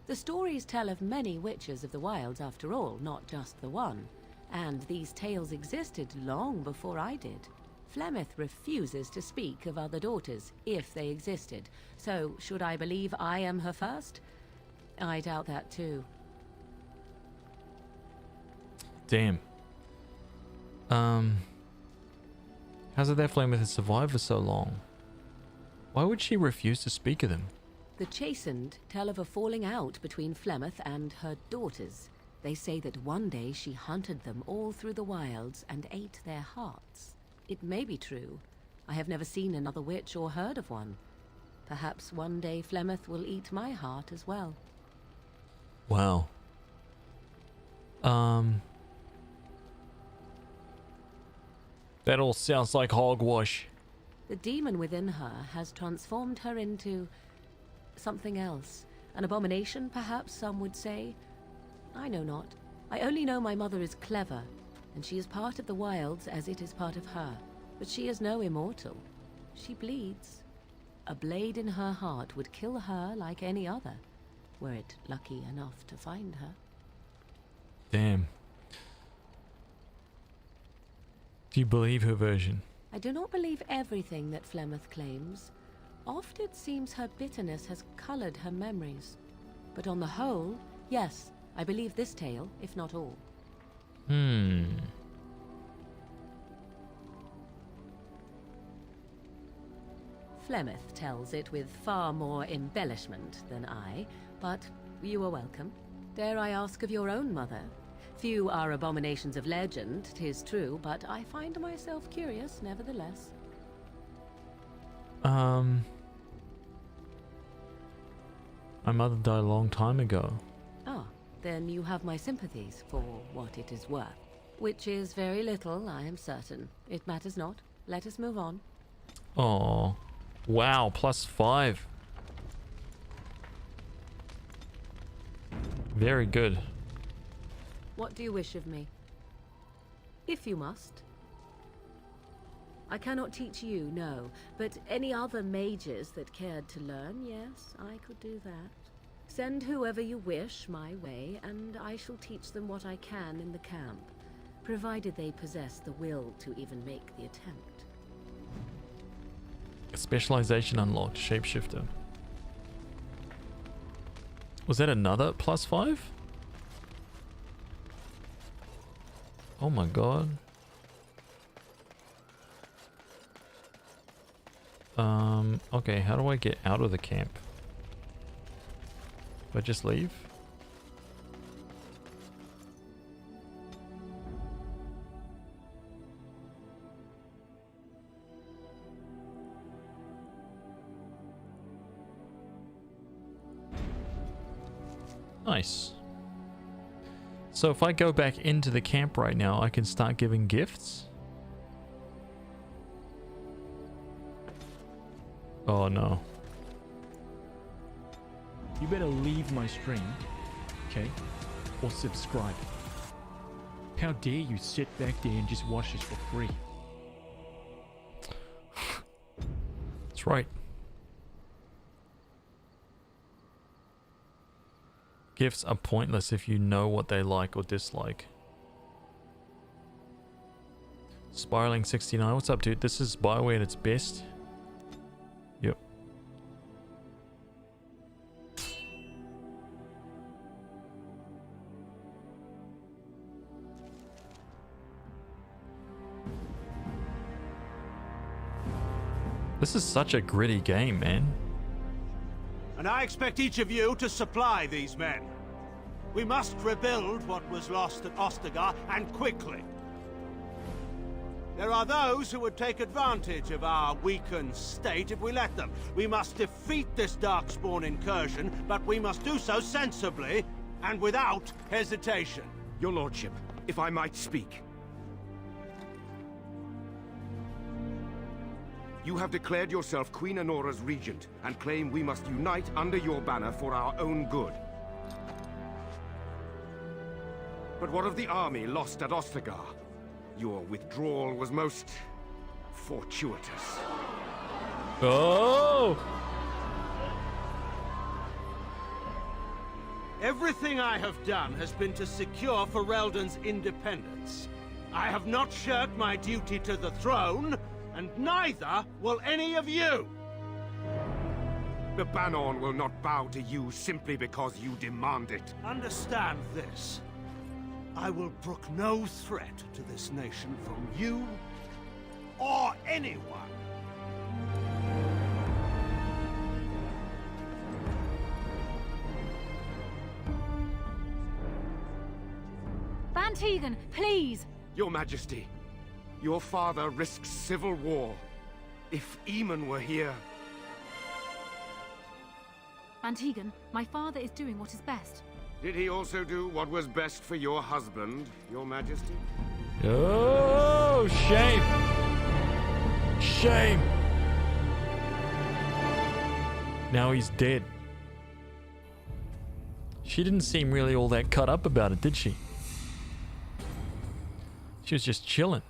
The stories tell of many witches of the wilds after all, not just the one. And these tales existed long before I did. Flemeth refuses to speak of other daughters, if they existed. So, should I believe I am her first? I doubt that too. Damn. How's it that Flemeth has survived for so long? Why would she refuse to speak of them? The Chastened tell of a falling out between Flemeth and her daughters. They say that one day she hunted them all through the wilds and ate their hearts. It may be true. I have never seen another witch or heard of one. Perhaps one day Flemeth will eat my heart as well. Wow. That all sounds like hogwash. The demon within her has transformed her into something else. An abomination, perhaps some would say. I know not. I only know my mother is clever, and she is part of the wilds as it is part of her. But she is no immortal. She bleeds. A blade in her heart would kill her like any other, were it lucky enough to find her. Damn. Do you believe her version? I do not believe everything that Flemeth claims. Oft it seems her bitterness has colored her memories. But on the whole, yes, I believe this tale, if not all. Flemeth tells it with far more embellishment than I, but you are welcome. Dare I ask of your own mother? Few are abominations of legend, 'tis true, but I find myself curious nevertheless. My mother died a long time ago. Ah, then you have my sympathies for what it is worth. Which is very little, I am certain. It matters not. Let us move on. Oh, wow, +5. Very good. What do you wish of me? If you must. I cannot teach you, no, but any other mages that cared to learn, yes, I could do that. Send whoever you wish my way, and I shall teach them what I can in the camp, provided they possess the will to even make the attempt. Specialization unlocked, shapeshifter. Was that another +5? Oh my god. Okay, how do I get out of the camp? Do I just leave? Nice. So if I go back into the camp right now, I can start giving gifts? Oh no. You better leave my stream, okay? Or subscribe. How dare you sit back there and just watch this for free? That's right. Gifts are pointless if you know what they like or dislike. Spiraling 69, what's up, dude? This is Bioware at its best. Yep. This is such a gritty game, man. And I expect each of you to supply these men. We must rebuild what was lost at Ostagar, and quickly. There are those who would take advantage of our weakened state if we let them. We must defeat this Darkspawn incursion, but we must do so sensibly and without hesitation. Your Lordship, if I might speak. You have declared yourself Queen Honora's regent, and claim we must unite under your banner for our own good. But what of the army lost at Ostagar? Your withdrawal was most fortuitous. Oh! Everything I have done has been to secure Ferelden's independence. I have not shirked my duty to the throne, and neither will any of you! The Banon will not bow to you simply because you demand it. Understand this. I will brook no threat to this nation from you or anyone. Van Tegan, please! Your Majesty, your father risks civil war. If Eamon were here... Van Tegan, my father is doing what is best. Did he also do what was best for your husband, Your Majesty? Oh, shame! Shame! Now he's dead. She didn't seem really all that cut up about it, did she? She was just chilling.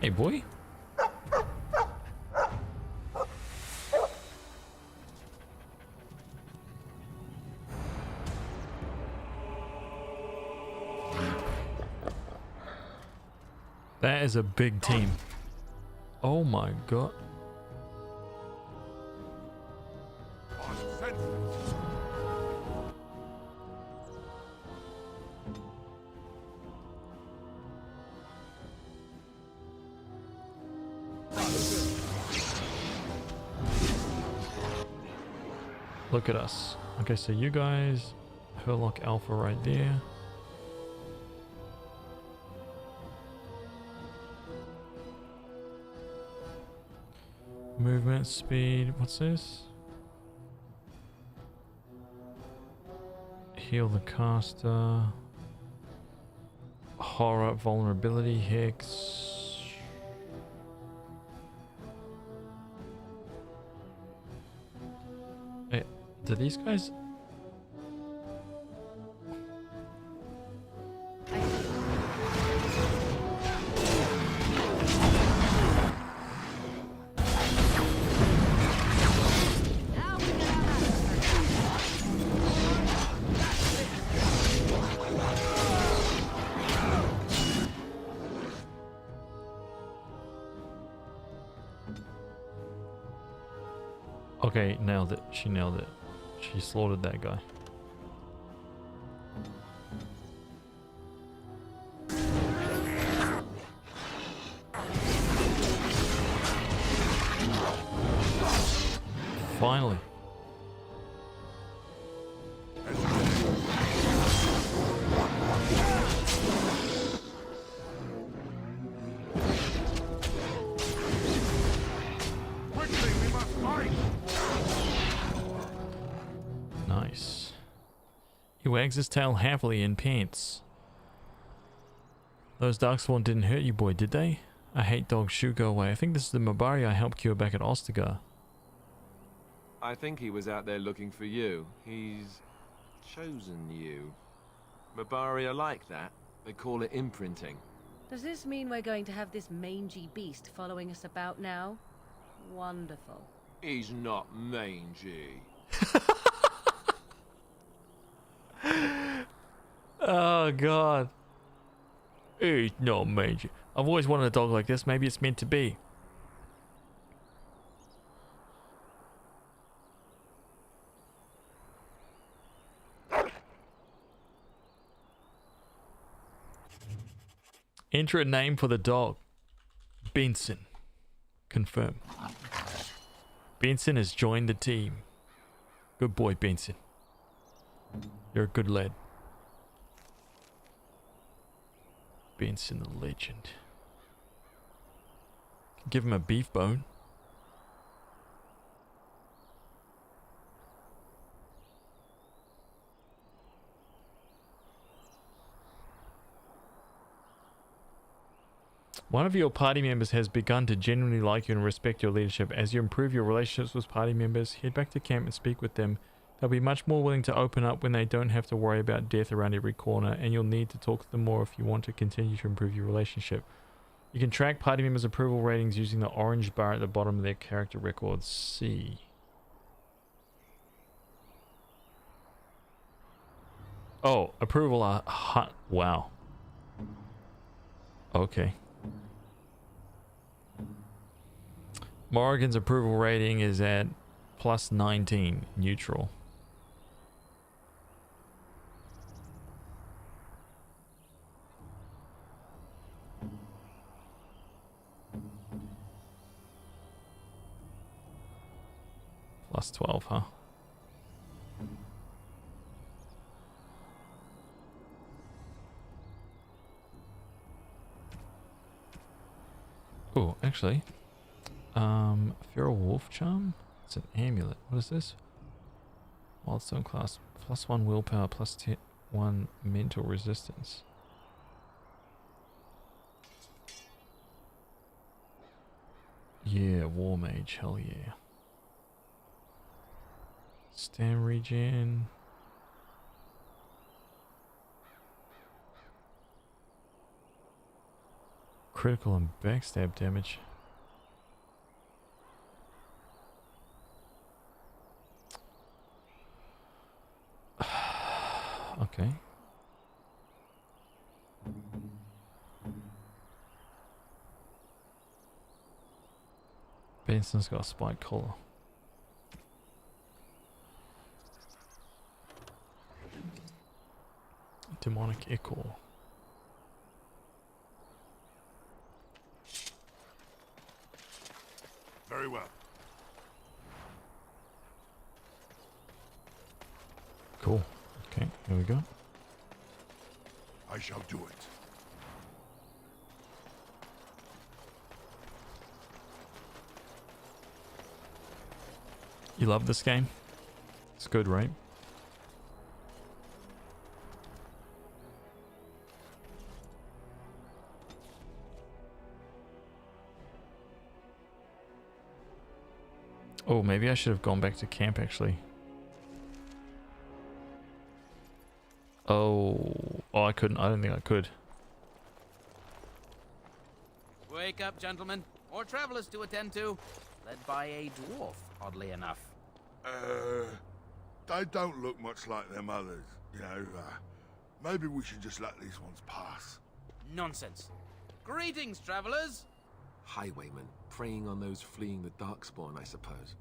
Hey, boy. That is a big team. Oh my god. Look at us. Okay, so you guys, Herlock Alpha right there. Movement speed, what's this? Heal the caster. Horror, vulnerability, hex. Hey, do these guys... Okay, nailed it. She nailed it. She slaughtered that guy. Finally. Nice. He wags his tail happily in pants. Those Darkspawn didn't hurt you, boy, did they? I hate dogs. Shoo, go away. I think this is the Mabari I helped cure back at Ostagar. I think he was out there looking for you. He's chosen you. Mabari are like that. They call it imprinting. Does this mean we're going to have this mangy beast following us about now? Wonderful. He's not mangy. Oh god. He's not mangy. I've always wanted a dog like this. Maybe it's meant to be. Enter a name for the dog. Benson. Confirm. Benson has joined the team. Good boy, Benson. You're a good lad. Benson the legend. Give him a beef bone. One of your party members has begun to genuinely like you and respect your leadership. As you improve your relationships with party members, head back to camp and speak with them. They'll be much more willing to open up when they don't have to worry about death around every corner, and you'll need to talk to them more if you want to continue to improve your relationship. You can track party members' approval ratings using the orange bar at the bottom of their character records. C. Oh, approval are wow. Okay. Morrigan's approval rating is at plus 19, neutral. Plus 12, huh? Oh, actually, Feral Wolf Charm? It's an amulet. What is this? Wildstone class. Plus 1 willpower, plus 1 mental resistance. Yeah, War Mage, hell yeah. Stam regen. Critical and backstab damage. Okay. Benson's got a spike collar. Demonic Ichor. Very well. Cool. Okay, here we go. I shall do it. You love this game? It's good, right? Oh, maybe I should have gone back to camp actually. Oh, I couldn't. I don't think I could. Wake up, gentlemen. More travelers to attend to. Led by a dwarf, oddly enough. They don't look much like them others, you know. Maybe we should just let these ones pass. Nonsense. Greetings, travelers. Highwaymen, preying on those fleeing the Darkspawn, I suppose.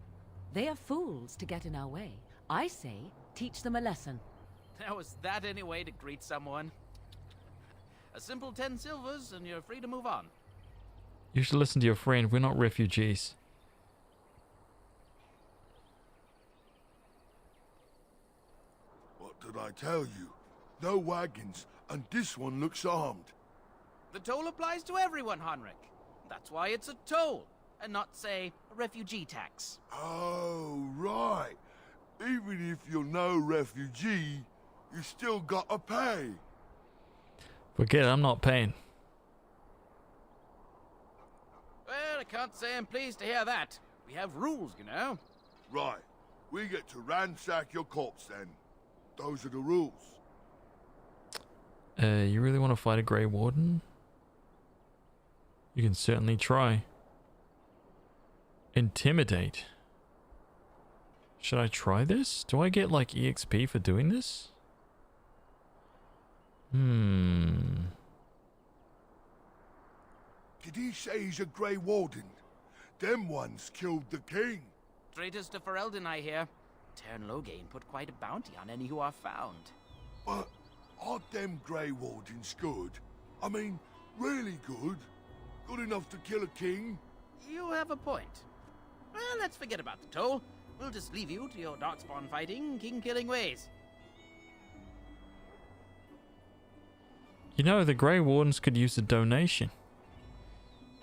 They are fools to get in our way. I say, teach them a lesson. Now, is that any way to greet someone? A simple 10 silvers and you're free to move on. You should listen to your friend. We're not refugees. What did I tell you? No wagons, and this one looks armed. The toll applies to everyone, Henrik. That's why it's a toll, and not, say, a refugee tax. Oh, right. Even if you're no refugee, you still gotta pay. Forget it, I'm not paying. Well, I can't say I'm pleased to hear that. We have rules, you know. Right. We get to ransack your corpse then. Those are the rules. You really want to fight a Grey Warden? You can certainly try. Intimidate. Should I try this? Do I get like EXP for doing this? Did he say he's a Grey Warden? Them ones killed the king. Traitors to Ferelden, I hear. Tern Loghain put quite a bounty on any who are found. But aren't them Grey Wardens good? I mean, really good? Good enough to kill a king? You have a point. Well, let's forget about the toll. We'll just leave you to your darkspawn fighting, king-killing ways. You know, the Grey Wardens could use a donation.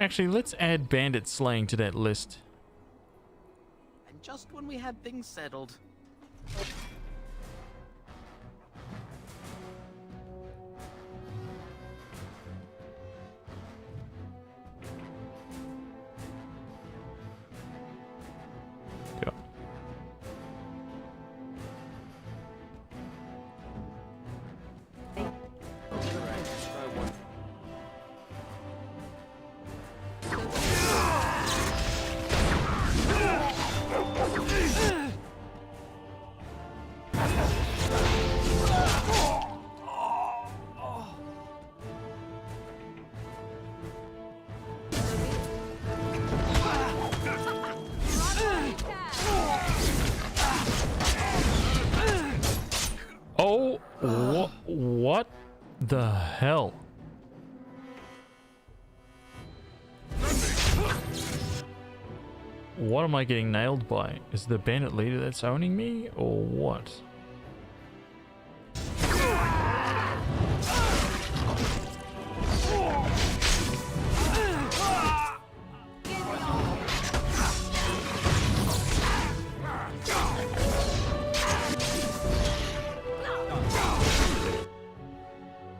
Actually, let's add bandit slaying to that list. And just when we had things settled. Yeah. Oh, what the hell? What am I getting nailed by? Is the bandit leader that's owning me, or what?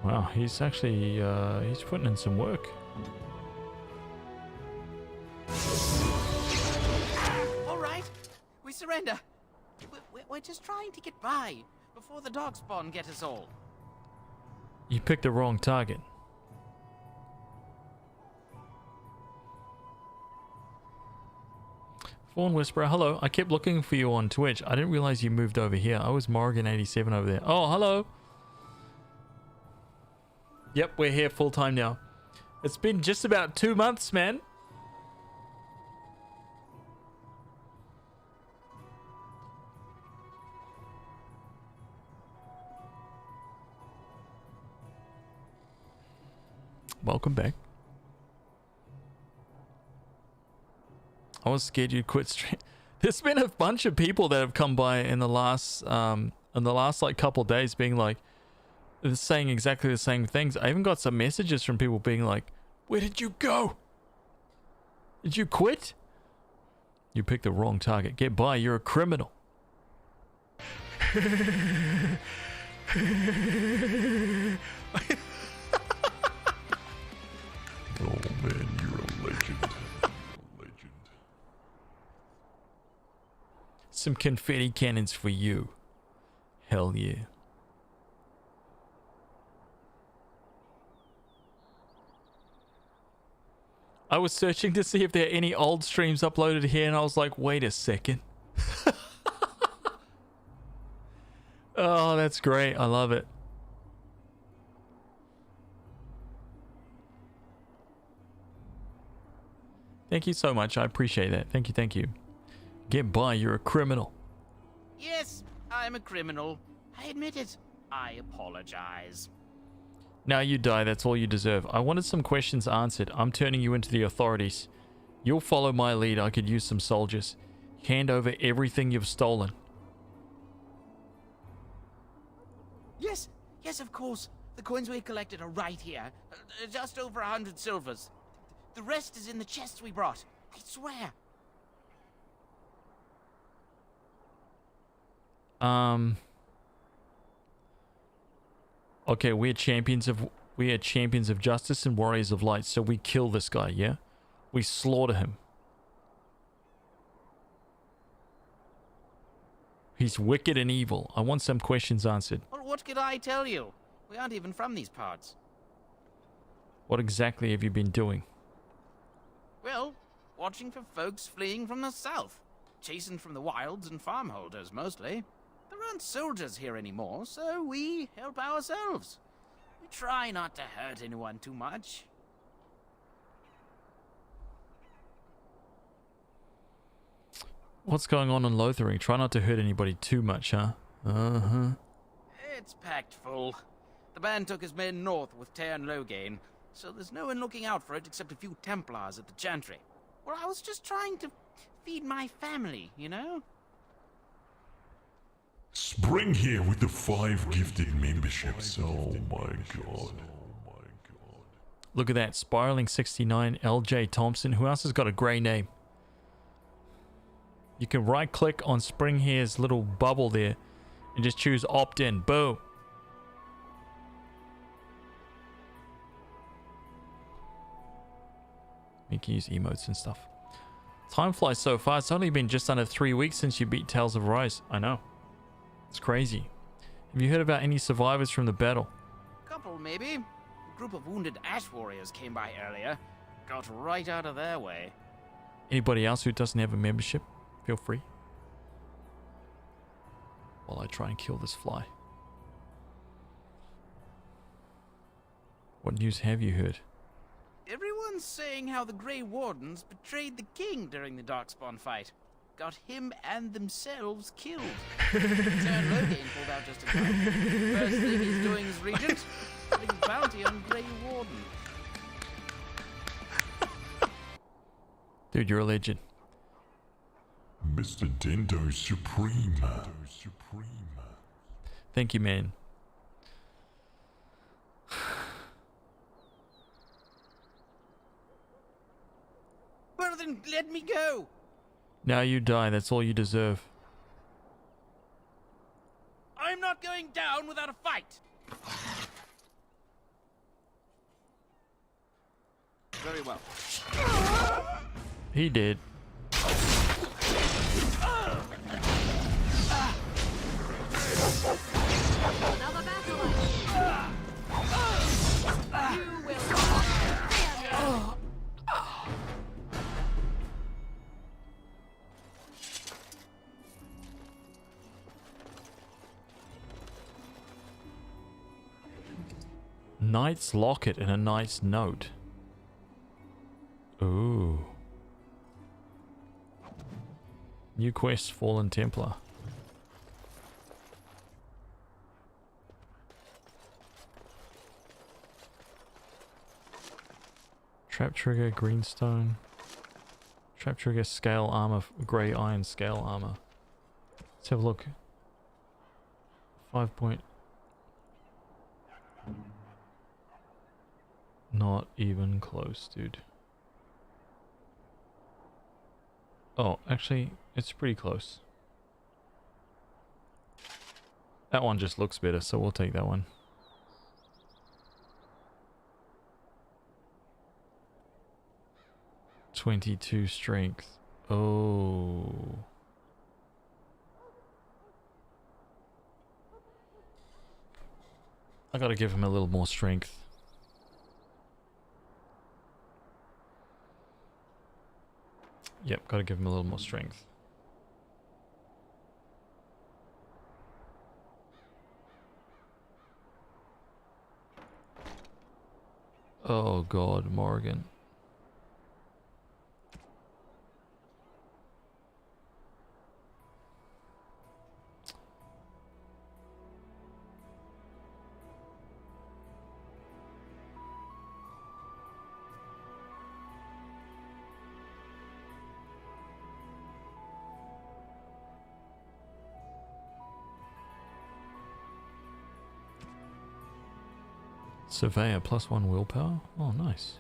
Wow, he's actually, he's putting in some work. All right, we surrender. We're just trying to get by before the darkspawn get us all. You picked the wrong target. Fawn Whisperer, hello. I kept looking for you on Twitch. I didn't realize you moved over here. I was Morrigan87 over there. Oh, hello. Yep, we're here full time now. It's been just about 2 months, man. Welcome back. I was scared you'd quit stream. There's been a bunch of people that have come by in the last in the last like couple of days being like, saying exactly the same things. I even got some messages from people being like, where did you go? Did you quit? You picked the wrong target. Get by, you're a criminal. Oh man, you're a legend. Some confetti cannons for you. Hell yeah. I was searching to see if there are any old streams uploaded here, and I was like, wait a second. Oh, that's great. I love it. Thank you so much. I appreciate that. Thank you, thank you. Get by, you're a criminal. Yes, I'm a criminal. I admit it. I apologize. Now you die, that's all you deserve. I wanted some questions answered. I'm turning you into the authorities. You'll follow my lead. I could use some soldiers. Hand over everything you've stolen. Yes, yes, of course. The coins we collected are right here. Just over 100 silvers. The rest is in the chests we brought. I swear. Okay, we are champions of justice and warriors of light, so we kill this guy, yeah? We slaughter him. He's wicked and evil. I want some questions answered. Well, what could I tell you? We aren't even from these parts. What exactly have you been doing? Well, watching for folks fleeing from the south. Chasing from the wilds and farmholders, mostly. There aren't soldiers here anymore, so we help ourselves. We try not to hurt anyone too much. What's going on in Lothering? Try not to hurt anybody too much, huh? Uh-huh. It's packed full. The band took his men north with Tairn Logain, so there's no one looking out for it except a few Templars at the Chantry. Well, I was just trying to feed my family, you know? Spring here with the 5 gifted memberships. Oh my god. Look at that. Spiraling 69, LJ Thompson. Who else has got a grey name? You can right click on Spring Hair's little bubble there and just choose opt in. Boom. You can use emotes and stuff. Time flies so fast. It's only been just under 3 weeks since you beat Tales of Rise. I know. It's crazy. Have you heard about any survivors from the battle? Couple, maybe. A group of wounded ash warriors came by earlier. Got right out of their way. Anybody else who doesn't have a membership? Feel free. While I try and kill this fly. What news have you heard? Everyone's saying how the Grey Wardens betrayed the king during the Darkspawn fight. Got him and themselves killed. Tairn Logain pulled out just in time. First thing he's doing as regent, putting a bounty on Grey Warden. Dude, you're a legend. Mr. Dendo Supreme. Thank you, man. Well then, let me go. Now you die. That's all you deserve. I'm not going down without a fight. Very well. He did. Another battle. You will not. Knight's Locket and a Knight's Note. Ooh. New quest, Fallen Templar. Trap trigger, greenstone. Trap trigger, scale armor, grey iron scale armor. Let's have a look. 5 point. Not even close, dude. Oh, actually, it's pretty close. That one just looks better, so we'll take that one. .22 strength. Oh. I gotta give him a little more strength. Yep, gotta give him a little more strength. Oh god, Morgan. Surveyor +1 willpower. Oh, nice.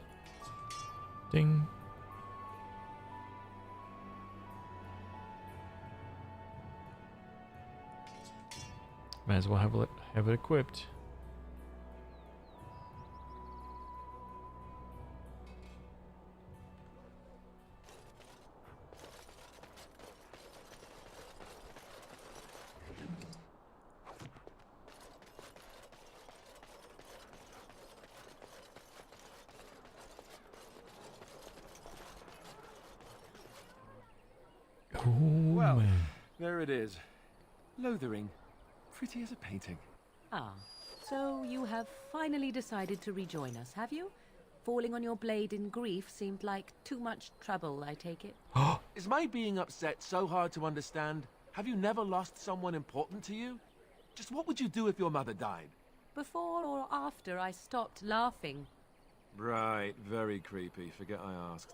Ding. May as well have it equipped. Well, there it is. Lothering. Pretty as a painting. Ah, so you have finally decided to rejoin us, have you? Falling on your blade in grief seemed like too much trouble, I take it. Is my being upset so hard to understand? Have you never lost someone important to you? Just what would you do if your mother died? Before or after I stopped laughing? Right, very creepy. Forget I asked.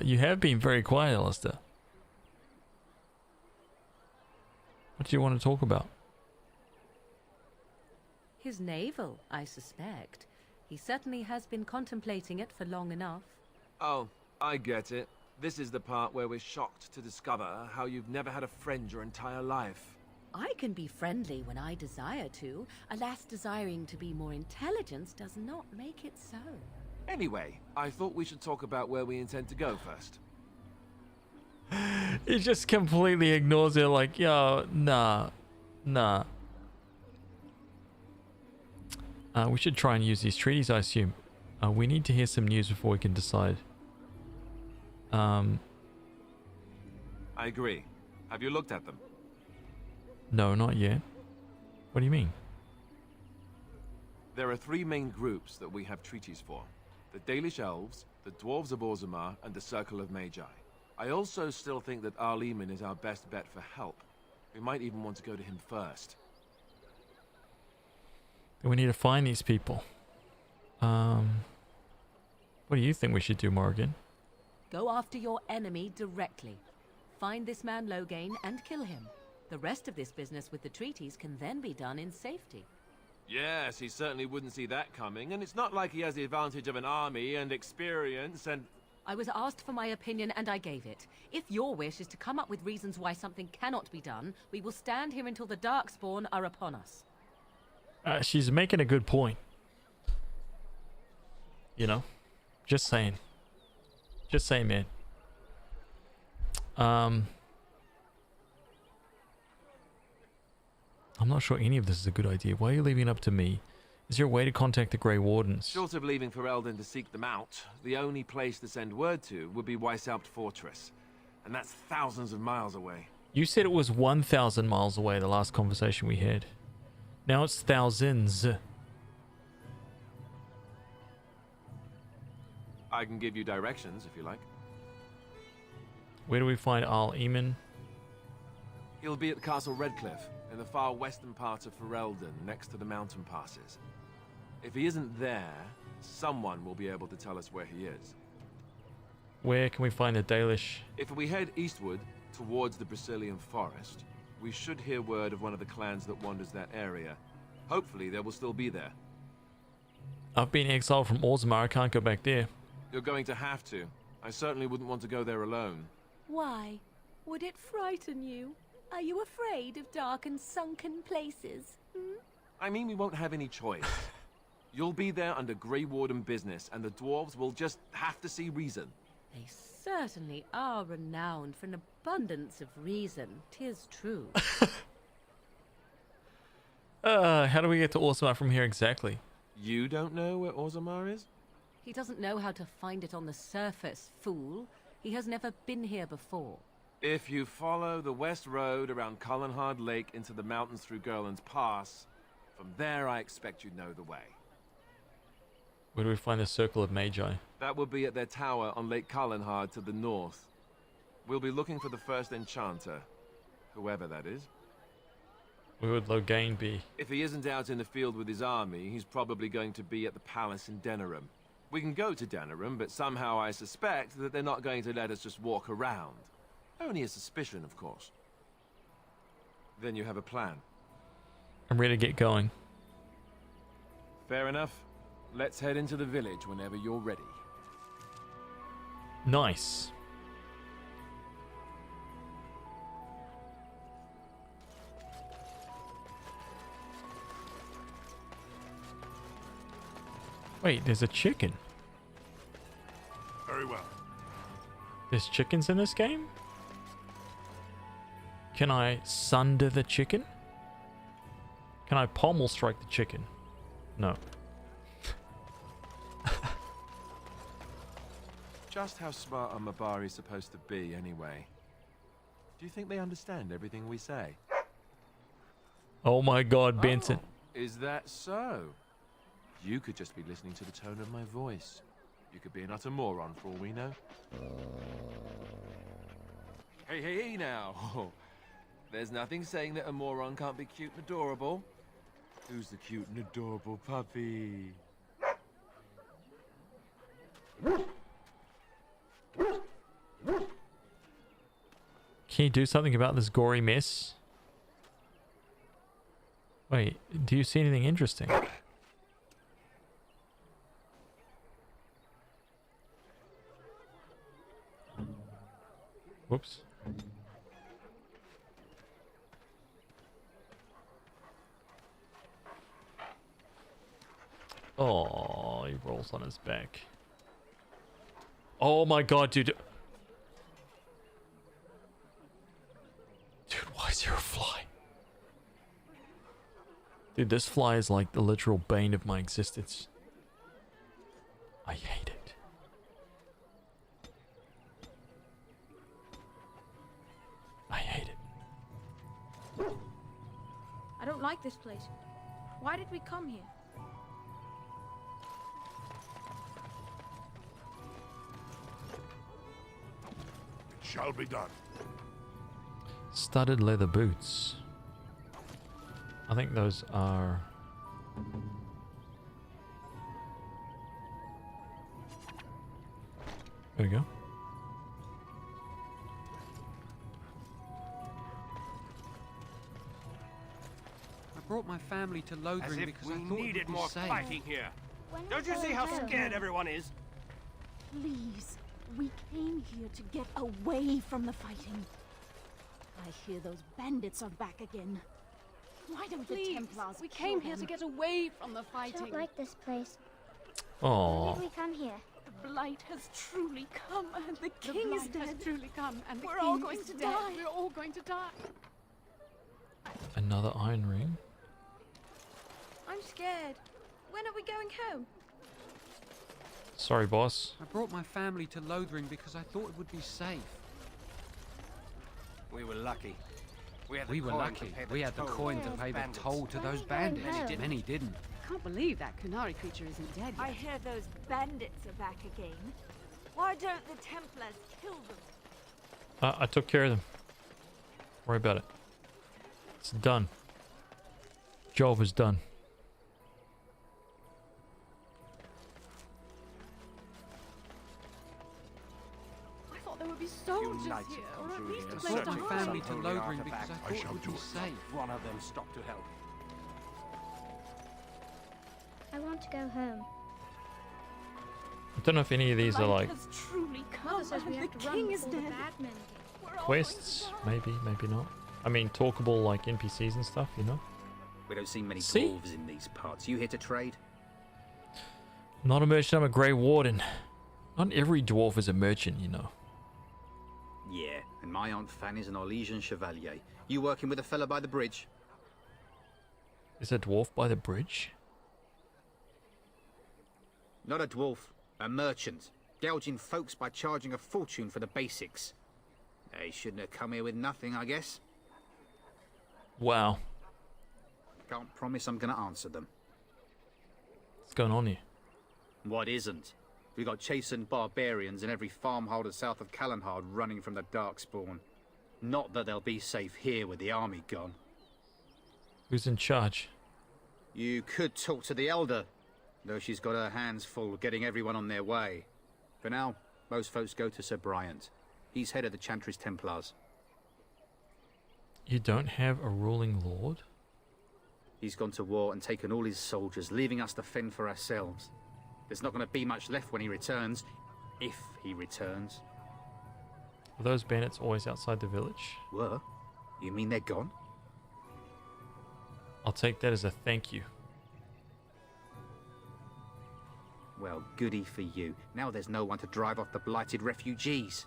You have been very quiet, Alistair. What do you want to talk about? His navel, I suspect. He certainly has been contemplating it for long enough. Oh, I get it. This is the part where we're shocked to discover how you've never had a friend your entire life. I can be friendly when I desire to. Alas, desiring to be more intelligent does not make it so. Anyway, I thought we should talk about where we intend to go first. He just completely ignores it like, yo, nah. We should try and use these treaties, I assume. We need to hear some news before we can decide. I agree. Have you looked at them? No, not yet. What do you mean? There are three main groups that we have treaties for. The Dalish Elves, the Dwarves of Orzammar, and the Circle of Magi. I also still think that Arleman is our best bet for help. We might even want to go to him first. We need to find these people. What do you think we should do, Morgan? Go after your enemy directly. Find this man Loghain and kill him. The rest of this business with the treaties can then be done in safety. Yes, he certainly wouldn't see that coming, and it's not like he has the advantage of an army and experience and... I was asked for my opinion and I gave it. If your wish is to come up with reasons why something cannot be done, we will stand here until the Darkspawn are upon us. She's making a good point. You know? Just saying. Just saying, man. I'm not sure any of this is a good idea. Why are you leaving it up to me? Is there a way to contact the Grey Wardens? Short of leaving Ferelden to seek them out, the only place to send word to would be Weishaupt Fortress. And that's thousands of miles away. You said it was 1,000 miles away the last conversation we had. Now it's thousands. I can give you directions if you like. Where do we find Arleman? He'll be at Castle Redcliffe, in the far western part of Ferelden, next to the mountain passes. If he isn't there, someone will be able to tell us where he is. Where can we find the Dalish? If we head eastward, towards the Brazilian forest, we should hear word of one of the clans that wanders that area. Hopefully they will still be there. I've been exiled from Orzammar. I can't go back there. You're going to have to. I certainly wouldn't want to go there alone. Why? Would it frighten you? Are you afraid of dark and sunken places? Hmm? I mean, we won't have any choice. You'll be there under Grey Warden business, and the dwarves will just have to see reason. They certainly are renowned for an abundance of reason, 'tis true. How do we get to Orzammar from here exactly? You don't know where Orzammar is? He doesn't know how to find it on the surface, fool. He has never been here before. If you follow the west road around Cullenhard Lake into the mountains through Gerland's Pass, from there I expect you'd know the way. Where do we find the Circle of Magi? That will be at their tower on Lake Cullenhard to the north. We'll be looking for the first enchanter, whoever that is. Where would Loghain be? If he isn't out in the field with his army, he's probably going to be at the palace in Denerim. We can go to Denerim, but somehow I suspect that they're not going to let us just walk around. Only a suspicion, of course. Then you have a plan. I'm ready to get going. Fair enough. Let's head into the village whenever you're ready. Nice. Wait, there's a chicken. Very well. There's chickens in this game? Can I sunder the chicken? Can I pommel strike the chicken? No. Just how smart are Mabari supposed to be, anyway? Do you think they understand everything we say? Oh my god, Benson. Oh, is that so? You could just be listening to the tone of my voice. You could be an utter moron for all we know. Hey now. There's nothing saying that a moron can't be cute and adorable. Who's the cute and adorable puppy? Can you do something about this gory mess? Wait, do you see anything interesting? Whoops. Oh, he rolls on his back. Oh my god, dude. Dude, why is there a fly? Dude, this fly is like the literal bane of my existence. I hate it. I hate it. I don't like this place. Why did we come here? It shall be done. Studded leather boots. I think those are... There we go. I brought my family to Lothering As if because we I thought it needed would be more safe. fighting here. Don't you see how scared everyone is? Please, we came here to get away from the fighting. I hear those bandits are back again. Why don't the Templars we kill came here to them? get away from the I fighting. don't like this place. Oh. Why did we come here? The blight has truly come, and the The king is blight has dead. truly come, and the We're king all going is to dead. die. We're all going to die. Another iron ring. I'm scared. When are we going home? Sorry, boss. I brought my family to Lothering because I thought it would be safe. We were lucky. We had the We were coin to lucky. pay the We had the toll coin to to those pay the bandits. toll to Where are those we going bandits. home? Many didn't. I can't believe that Kunari creature isn't dead yet. I hear those bandits are back again. Why don't the Templars kill them? I took care of them. Don't worry about it. It's done. Job is done. I thought thought there would be soldiers knights here, have or come at through least here, a I place brought to my hide. family to Holy Lothering because artifact. I thought it would be safe. One of them stopped to help. I want to go home. I don't know if any of these are like has truly come, Mother says we and have the to run king is before the dead. bad men get. We're all quests, going to die. maybe not. I mean, talkable like NPCs and stuff, you know? We don't see many See? dwarves in these parts. You here to trade? Not a merchant, I'm a Grey Warden. Not every dwarf is a merchant, you know. Yeah, and my Aunt Fanny's an Orlesian chevalier. You working with a fella by the bridge? Is a dwarf by the bridge? Not a dwarf, a merchant. Gouging folks by charging a fortune for the basics. They shouldn't have come here with nothing, I guess. Wow. Can't promise I'm gonna answer them. What's going on here? What isn't? We got chastened barbarians in every farmholder south of Callanhard running from the Darkspawn. Not that they'll be safe here with the army gone. Who's in charge? You could talk to the Elder, though she's got her hands full getting everyone on their way. For now, most folks go to Sir Bryant. He's head of the Chantry's Templars. You don't have a ruling lord? He's gone to war and taken all his soldiers, leaving us to fend for ourselves. There's not going to be much left when he returns, if he returns. Are those bandits always outside the village? Were? You mean they're gone? I'll take that as a thank you. Well, goody for you. Now there's no one to drive off the blighted refugees.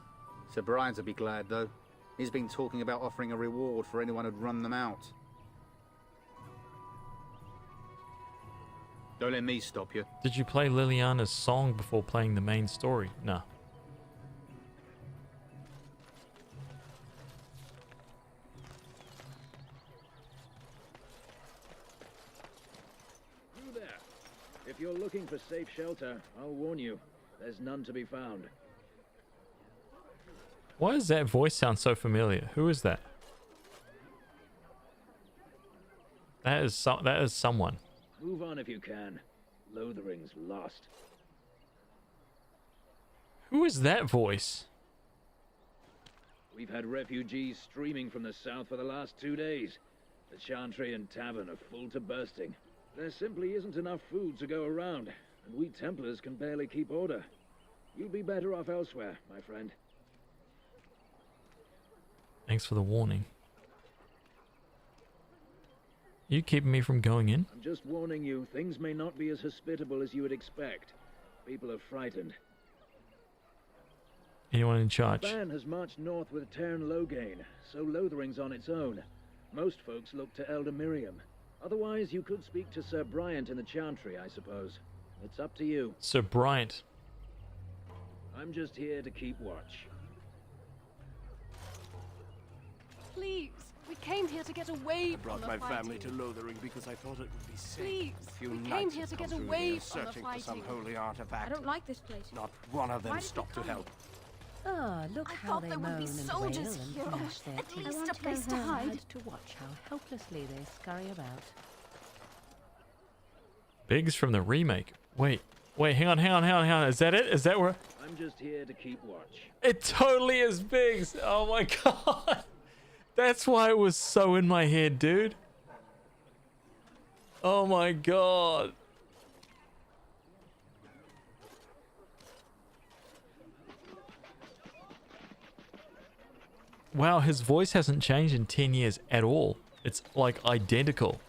Sir Brian'll be glad, though. He's been talking about offering a reward for anyone who'd run them out. Don't let me stop you. Did you play Liliana's song before playing the main story? No. You there. If you're looking for safe shelter, I'll warn you, there's none to be found. Why does that voice sound so familiar? Who is that? That is someone. Move on if you can. Lothering's lost. Who is that voice? We've had refugees streaming from the south for the last 2 days. The Chantry and Tavern are full to bursting. There simply isn't enough food to go around, and we Templars can barely keep order. You'll be better off elsewhere, my friend. Thanks for the warning. You keeping me from going in? I'm just warning you, things may not be as hospitable as you would expect. People are frightened. Anyone in charge? The band has marched north with Tairn Loghain, so Lothering's on its own. Most folks look to Elder Miriam. Otherwise, you could speak to Sir Bryant in the Chantry, I suppose. It's up to you. Sir Bryant. I'm just here to keep watch. Please, we came here to get away I brought from my the family fighting. to Lothering because I thought it would be safe. Please, A few we came knights here have to come get through away here from the searching for some fighting. holy artifact. I don't like this place. Not one of them Why did we stopped to come? help. Ah, look I how thought they there would moan be and soldiers wail here, and or gnash their at teeth. least want a to place go to home. hide. Hard to watch how helplessly they scurry about. Biggs from the remake. Wait, hang on. Is that it? Is that where? I'm just here to keep watch. It totally is Biggs. Oh my god. That's why it was so in my head, dude. Oh my god. Wow, his voice hasn't changed in 10 years at all. It's like identical.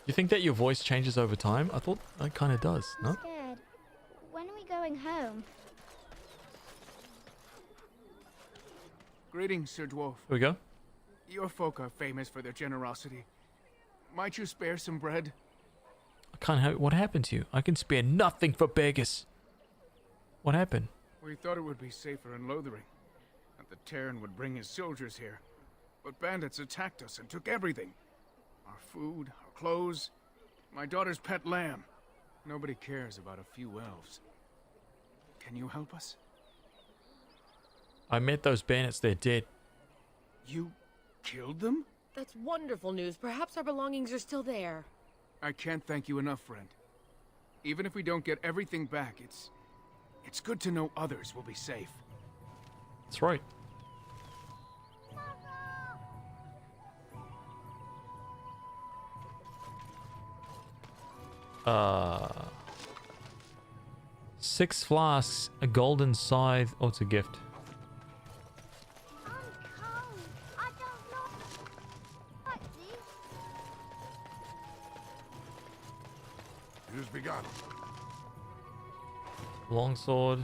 You think that your voice changes over time? I thought that kind of does, no? I'm scared. When are we going home? Greetings, Sir Dwarf. Here we go. Your folk are famous for their generosity. Might you spare some bread? I can't have. What happened to you? I can spare nothing for beggars. What happened? We thought it would be safer in Lothering, that the Terran would bring his soldiers here. But bandits attacked us and took everything. Our food, our clothes, my daughter's pet lamb. Nobody cares about a few elves. Can you help us? I met those bandits. They're dead. You killed them? That's wonderful news. Perhaps our belongings are still there. I can't thank you enough, friend. Even if we don't get everything back, it's It's good to know others will be safe. That's right. Six flasks, a golden scythe. Oh, it's a gift. It has begun. Longsword.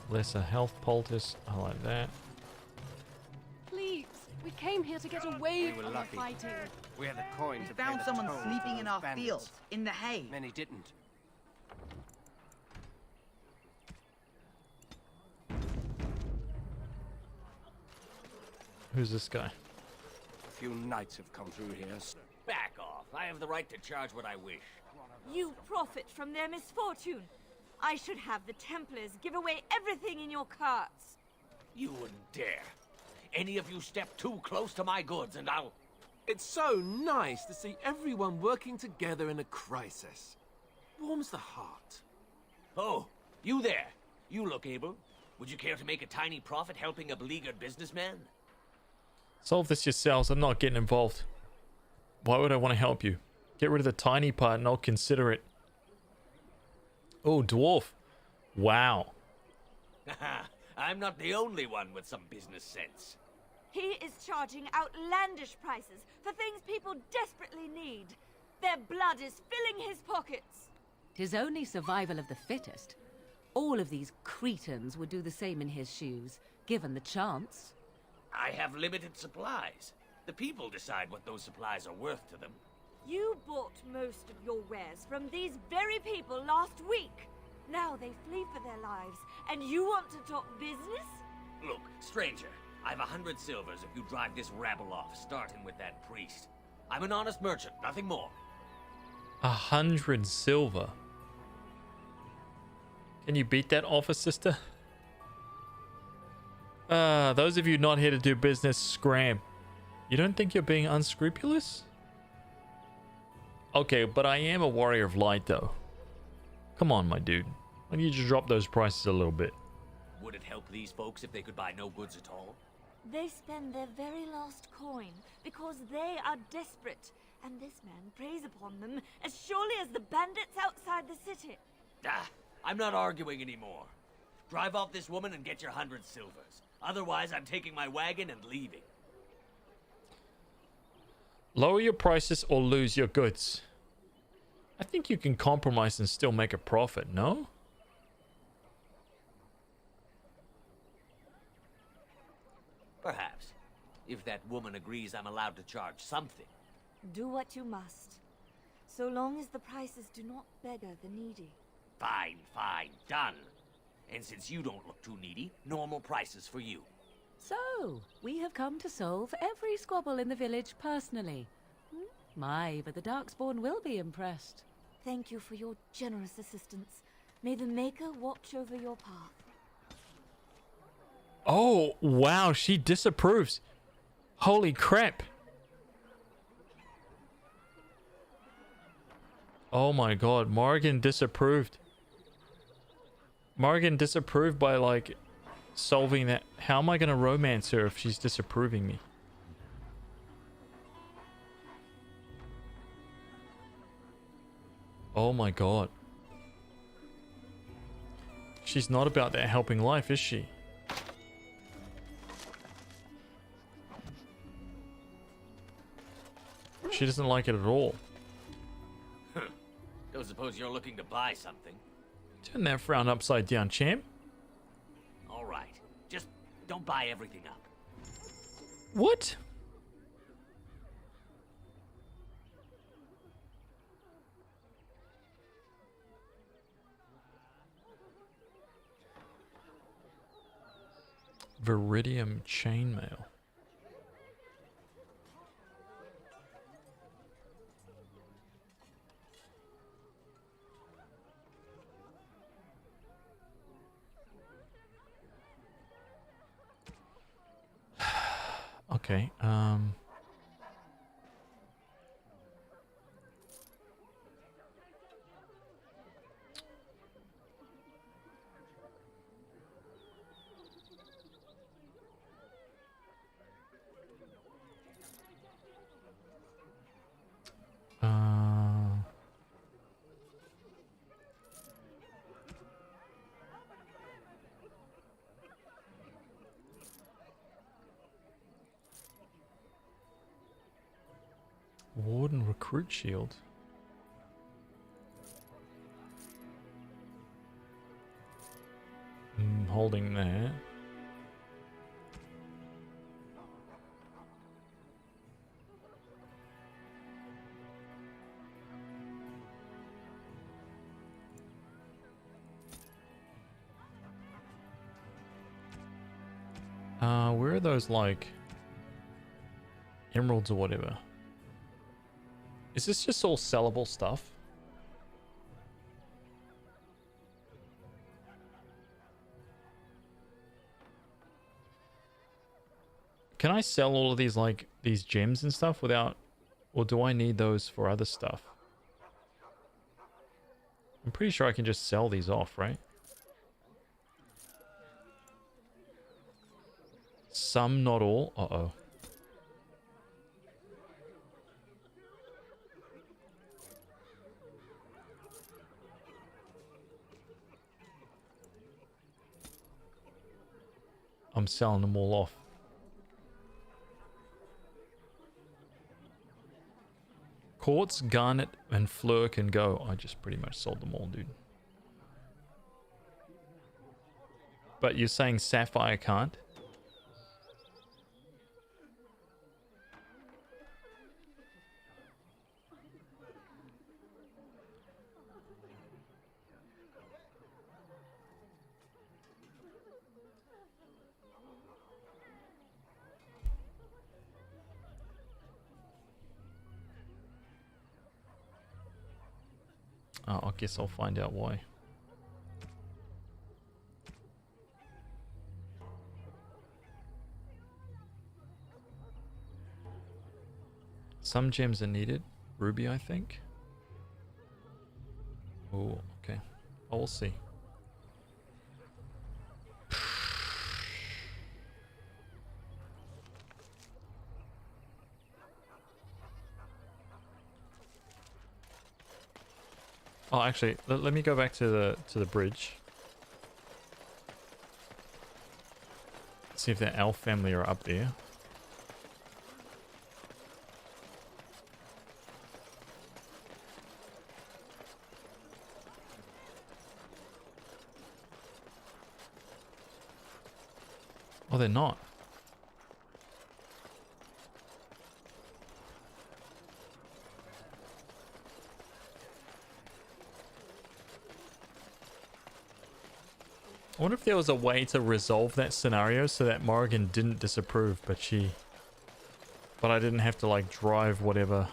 Lesser health poultice. I like that. Please, we came here to get away from the fighting. We had the coin We to found pay the someone toll sleeping for in those our bandits. fields, in the hay. Many didn't. Who's this guy? A few knights have come through here. Back off. I have the right to charge what I wish. You profit from their misfortune. I should have the Templars give away everything in your carts. You wouldn't dare. Any of you step too close to my goods and I'll... It's so nice to see everyone working together in a crisis. Warms the heart. Oh, you there. You look able. Would you care to make a tiny profit helping a beleaguered businessman? Solve this yourselves. I'm not getting involved. Why would I want to help you? Get rid of the tiny part and I'll consider it. Oh, dwarf. Wow. I'm not the only one with some business sense. He is charging outlandish prices for things people desperately need. Their blood is filling his pockets. 'Tis only survival of the fittest. All of these cretins would do the same in his shoes, given the chance. I have limited supplies. The people decide what those supplies are worth to them. You bought most of your wares from these very people last week. Now they flee for their lives, and you want to talk business? Look, stranger, I've 100 silvers if you drive this rabble off, starting with that priest. I'm an honest merchant, nothing more. 100 silver. Can you beat that offer, sister? Those of you not here to do business, scram. You don't think you're being unscrupulous? Okay, but I am a warrior of light, though. Come on, my dude. Why don't you just drop those prices a little bit? Would it help these folks if they could buy no goods at all? They spend their very last coin because they are desperate, and this man preys upon them as surely as the bandits outside the city. Ah, I'm not arguing anymore. Drive off this woman and get your 100 silvers. Otherwise, I'm taking my wagon and leaving. Lower your prices or lose your goods. I think you can compromise and still make a profit, no? Perhaps. If that woman agrees I'm allowed to charge something. Do what you must, so long as the prices do not beggar the needy. Fine, fine, done. And since you don't look too needy, normal prices for you. So, we have come to solve every squabble in the village personally. My, but the Darkspawn will be impressed. Thank you for your generous assistance. May the Maker watch over your path. Oh, wow, she disapproves. Holy crap. Oh my god, Morgan disapproved. Morgan disapproved by, like, solving that. How am I going to romance her if she's disapproving me? Oh my god. She's not about that helping life, is she? She doesn't like it at all. Don't suppose you're looking to buy something? Turn that frown upside down, champ. All right. Just don't buy everything up. What? Viridium chainmail. Okay, Warden recruit shield. Holding that. Where are those, like, emeralds or whatever? Is this just all sellable stuff? Can I sell all of these, like, these gems and stuff without, or do I need those for other stuff? I'm pretty sure I can just sell these off, right? Some, not all. Uh-oh. I'm selling them all off. Quartz, garnet, and fleur can go. I just pretty much sold them all, dude. But you're saying sapphire can't? Oh, I guess I'll find out why. Some gems are needed. Ruby, I think. Oh, okay. I will see. Oh, actually, let me go back to the bridge. See if the elf family are up there. Oh, they're not. I wonder if there was a way to resolve that scenario so that Morrigan didn't disapprove, but I didn't have to, like, drive whatever.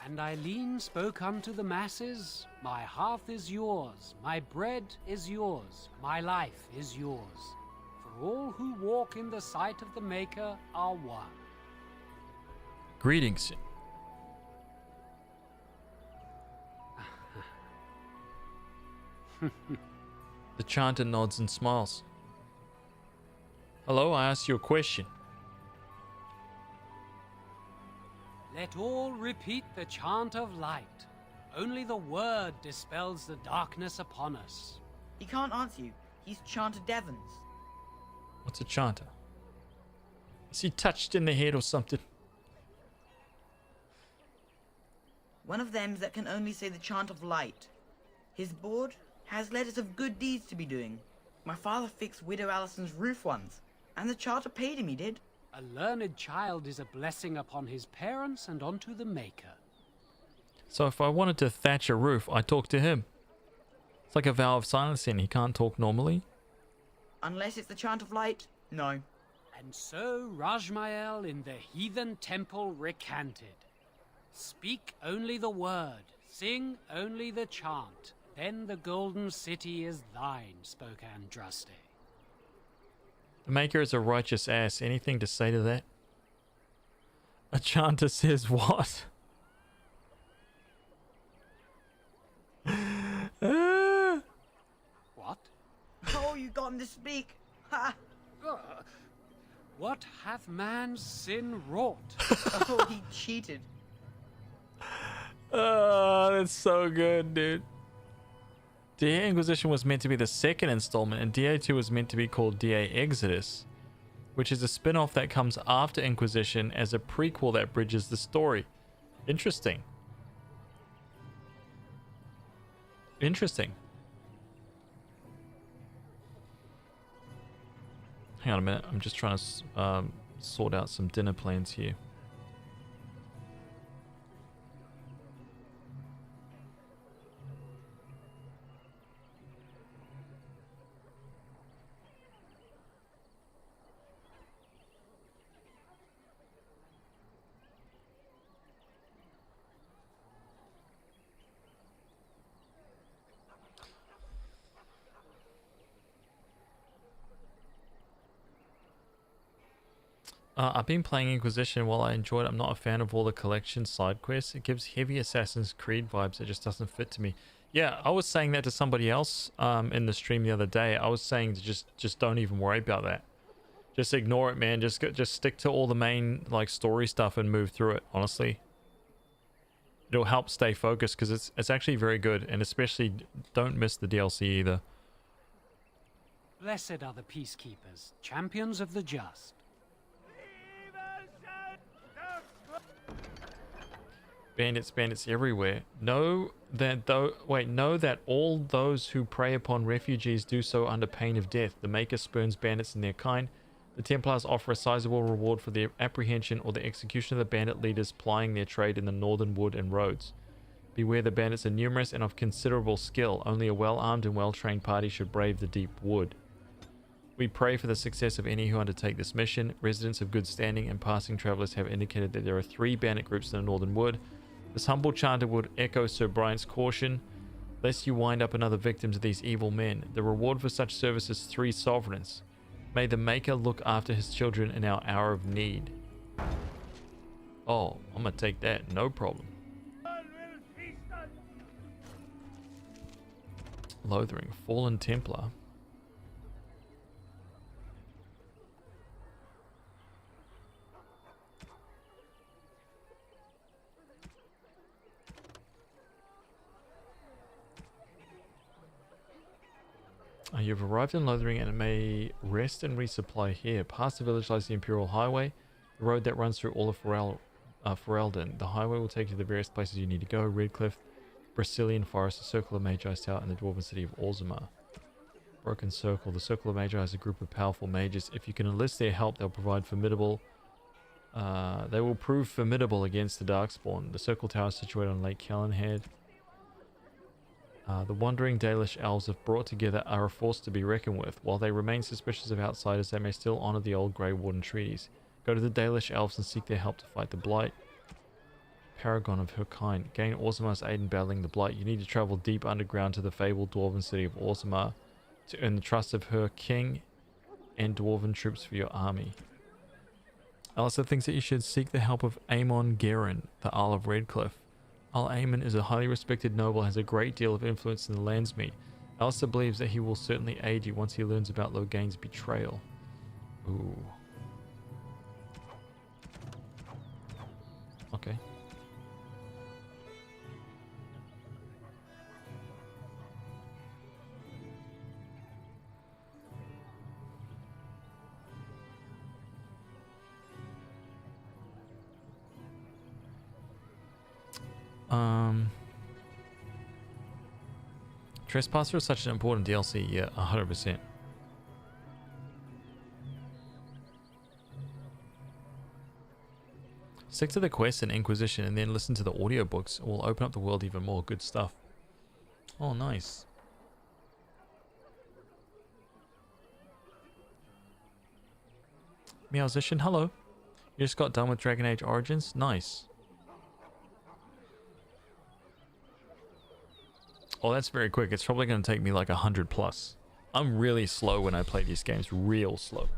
And Eileen spoke unto the masses, my hearth is yours, my bread is yours, my life is yours. For all who walk in the sight of the Maker are one. Greetings. The chanter nods and smiles. Hello, I asked you a question. Let all repeat the chant of light. Only the word dispels the darkness upon us. He can't answer you. He's Chanter Devons. What's a chanter? Is he touched in the head or something? One of them that can only say the chant of light. His board has letters of good deeds to be doing. My father fixed Widow Allison's roof once, and the charter paid him, he did. A learned child is a blessing upon his parents and onto the Maker. So if I wanted to thatch a roof, I talk to him. It's like a vow of silence then. He can't talk normally. Unless it's the chant of light, no. And so Rajmael in the heathen temple recanted. Speak only the word, sing only the chant, then the golden city is thine, spoke Andraste. The Maker is a righteous ass. Anything to say to that? A chanter says what? What? Oh, you got him to speak. Ha! What hath man's sin wrought? Oh, he cheated. Oh, that's so good, dude. DA Inquisition was meant to be the second installment, and DA2 was meant to be called DA Exodus, which is a spin-off that comes after Inquisition as a prequel that bridges the story. Interesting. Interesting. Hang on a minute. I'm just trying to sort out some dinner plans here. I've been playing Inquisition. While I enjoyed it, I'm not a fan of all the collection side quests. It gives heavy Assassin's Creed vibes. It just doesn't fit to me. Yeah, I was saying that to somebody else in the stream the other day. I was saying to just don't even worry about that. Just ignore it, man. Just stick to all the main like story stuff and move through it. Honestly, it'll help stay focused because it's actually very good, and especially don't miss the DLC either. Blessed are the peacekeepers, champions of the just. Bandits everywhere. Know that all those who prey upon refugees do so under pain of death. The Maker spurns bandits and their kind. The Templars offer a sizable reward for the apprehension or the execution of the bandit leaders plying their trade in the northern wood and roads. Beware, the bandits are numerous and of considerable skill. Only a well-armed and well-trained party should brave the deep wood. We pray for the success of any who undertake this mission. Residents of good standing and passing travelers have indicated that there are 3 bandit groups in the northern wood. This humble chanter would echo Sir Bryant's caution, lest you wind up another victim to these evil men. The reward for such service is 3 sovereigns. May the Maker look after his children in our hour of need. Oh, I'm gonna take that, no problem. Lothering, Fallen Templar. You've arrived in Lothering and may rest and resupply here. Past the village lies the Imperial Highway, the road that runs through all of Ferelden. The highway will take you to the various places you need to go. Redcliffe, Brazilian Forest, the Circle of Magi's Tower, and the Dwarven City of Orzammar. Broken Circle. The Circle of Magi is a group of powerful mages. If you can enlist their help, they'll provide formidable... they will prove formidable against the Darkspawn. The Circle Tower is situated on Lake Callanhead. The wandering Dalish elves, if brought together, are a force to be reckoned with. While they remain suspicious of outsiders, they may still honour the old Grey Warden treaties. Go to the Dalish elves and seek their help to fight the Blight. Paragon of her kind. Gain Orzammar's aid in battling the Blight. You need to travel deep underground to the fabled Dwarven city of Orzammar to earn the trust of her king and Dwarven troops for your army. Alistair thinks that you should seek the help of Aemon Gerin, the Earl of Redcliffe. Earl Aemon is a highly respected noble and has a great deal of influence in the Landsmeet. Alistair believes that he will certainly aid you once he learns about Loghain's betrayal. Ooh. Okay. Trespasser is such an important DLC, yeah, 100%. Stick to the quest and Inquisition and then listen to the audiobooks. It will open up the world even more. Good stuff. Oh, nice. Meowsician, hello. You just got done with Dragon Age Origins? Nice. Oh, that's very quick. It's probably going to take me like 100 plus. I'm really slow when I play these games. Real slow.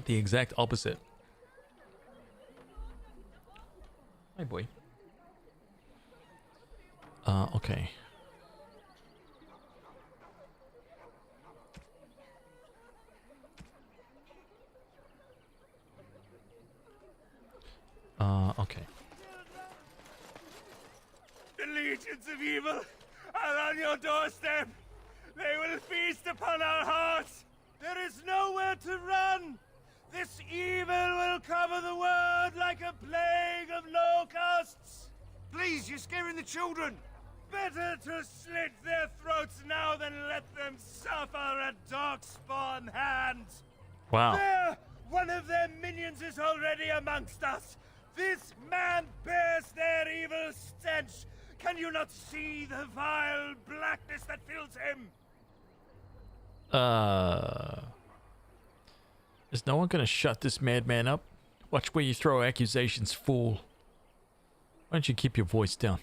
The exact opposite. Hi, boy. Okay. Okay. The legions of evil are on your doorstep. They will feast upon our hearts. There is nowhere to run. This evil will cover the world like a plague of locusts. Please, you're scaring the children. Better to slit their throats now than let them suffer at Darkspawn hands. Wow. There! One of their minions is already amongst us. This man bears their evil stench. Can you not see the vile blackness that fills him? Is no one gonna shut this madman up? Watch where you throw accusations, fool. Why don't you keep your voice down?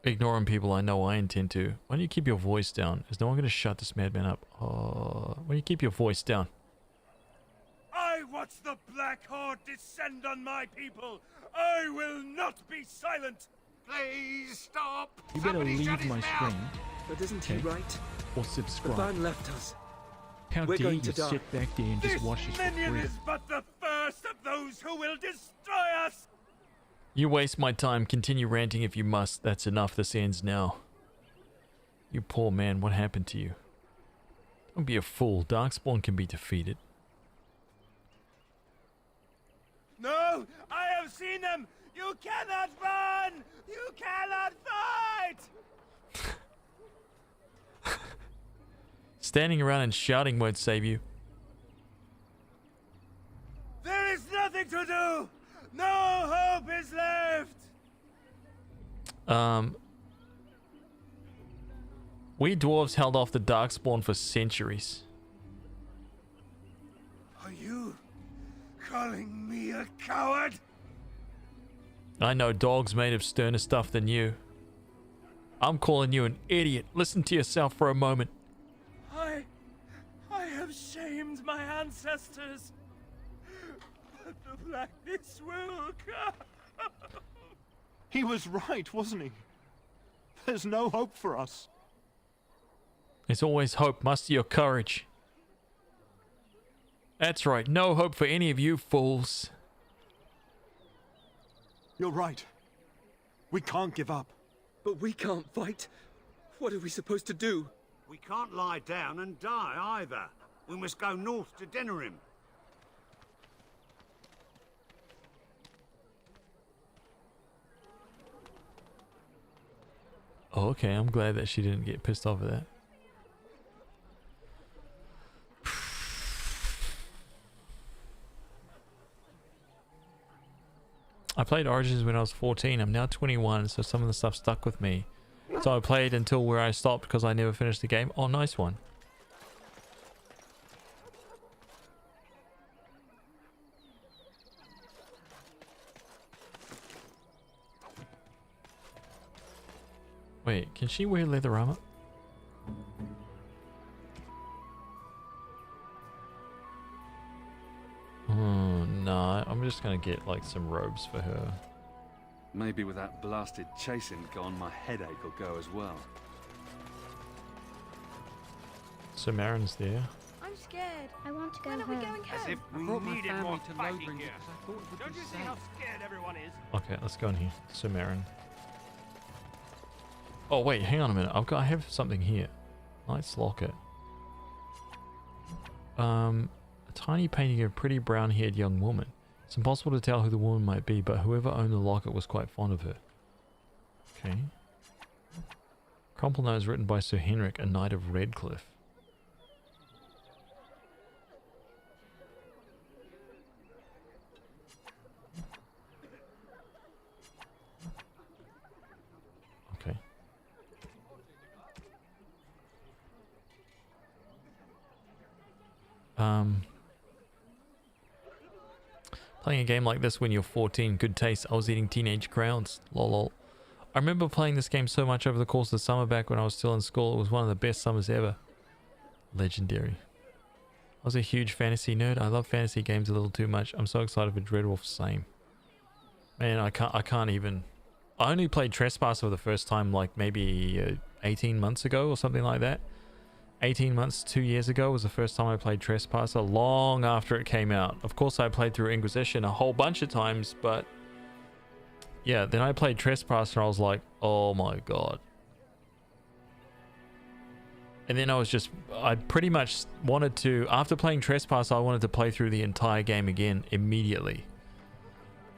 Ignoring people I know I intend to. Why don't you keep your voice down? Is no one gonna shut this madman up? Why don't you keep your voice down? I watch the Black Horde descend on my people. I will not be silent. Please stop. You better Somebody shut leave his my mouth. stream. But isn't he right? Or The subscribe. ban left us. How We're dare going you to die. sit back there and This just watch us for minion free? is but the first of those who will destroy us. You waste my time. Continue ranting if you must. That's enough. This ends now. You poor man, what happened to you? Don't be a fool. Darkspawn can be defeated. No, I have seen them. You cannot run. You cannot fight. Standing around and shouting won't save you. There is nothing to do. No hope is left. We dwarves held off the Darkspawn for centuries. Are you calling me a coward? I know dogs made of sterner stuff than you. I'm calling you an idiot. Listen to yourself for a moment. I have shamed my ancestors. But the blackness will come. He was right, wasn't he? There's no hope for us. There's always hope. Muster your courage. That's right. No hope for any of you fools. You're right. We can't give up. But we can't fight. What are we supposed to do? We can't lie down and die either. We must go north to Denerim. Oh, okay. I'm glad that she didn't get pissed off at that. I played Origins when I was 14. I'm now 21, so some of the stuff stuck with me. So I played until where I stopped because I never finished the game. Oh, nice one. Wait, can she wear leather armor? No, I'm just gonna get like some robes for her. Maybe with that blasted chasing gone, my headache will go as well. So Marin's there. I'm scared. I want to go When are we home. going home? As if I we brought my needed family more to fighting Lothering here. because I thought it would Don't be you see safe. how scared everyone is? Okay, let's go in here. So Marin. Oh wait, hang on a minute. I have something here. Knight's locket. A tiny painting of a pretty brown-haired young woman. It's impossible to tell who the woman might be, but whoever owned the locket was quite fond of her. Okay. Crumple Nose written by Sir Henrik, a knight of Redcliffe. Okay. Playing a game like this when you're 14, good taste. I was eating teenage crowns. Lol. I remember playing this game so much over the course of the summer back when I was still in school. It was one of the best summers ever. Legendary. I was a huge fantasy nerd. I love fantasy games a little too much. I'm so excited for Dreadwolf. Same. Man, I can't even. I only played Trespasser for the first time like maybe 18 months ago or something like that. 18 months, 2 years ago was the first time I played Trespasser, long after it came out. Of course, I played through Inquisition a whole bunch of times, but yeah, then I played Trespasser and I was like, oh my god. And then I pretty much wanted to, after playing Trespasser, I wanted to play through the entire game again immediately.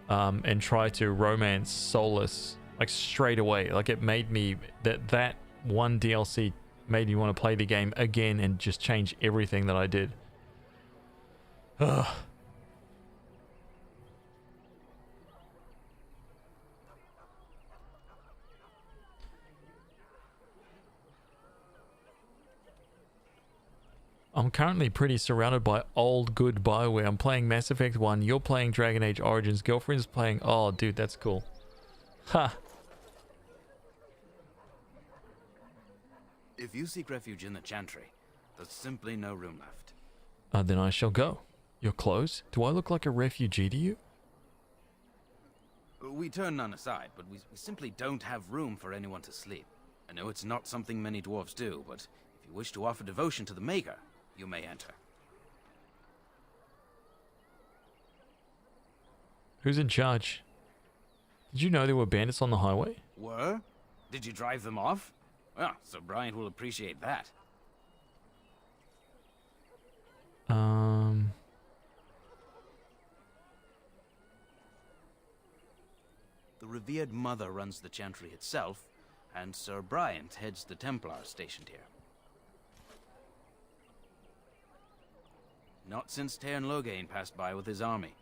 And try to romance Solus like straight away. Like it made me, that one DLC made me want to play the game again and just change everything that I did. Ugh. I'm currently pretty surrounded by old good Bioware. I'm playing Mass Effect 1, you're playing Dragon Age Origins, girlfriend's playing... Oh, dude, that's cool. Ha! If you seek refuge in the Chantry, there's simply no room left. Then I shall go. Your clothes? Do I look like a refugee to you? We turn none aside, but we simply don't have room for anyone to sleep. I know it's not something many dwarves do, but if you wish to offer devotion to the Maker, you may enter. Who's in charge? Did you know there were bandits on the highway? Were? Did you drive them off? Well, Sir Brian will appreciate that. The revered mother runs the Chantry itself, and Sir Brian heads the Templars stationed here. Not since Tairn Loghain passed by with his army.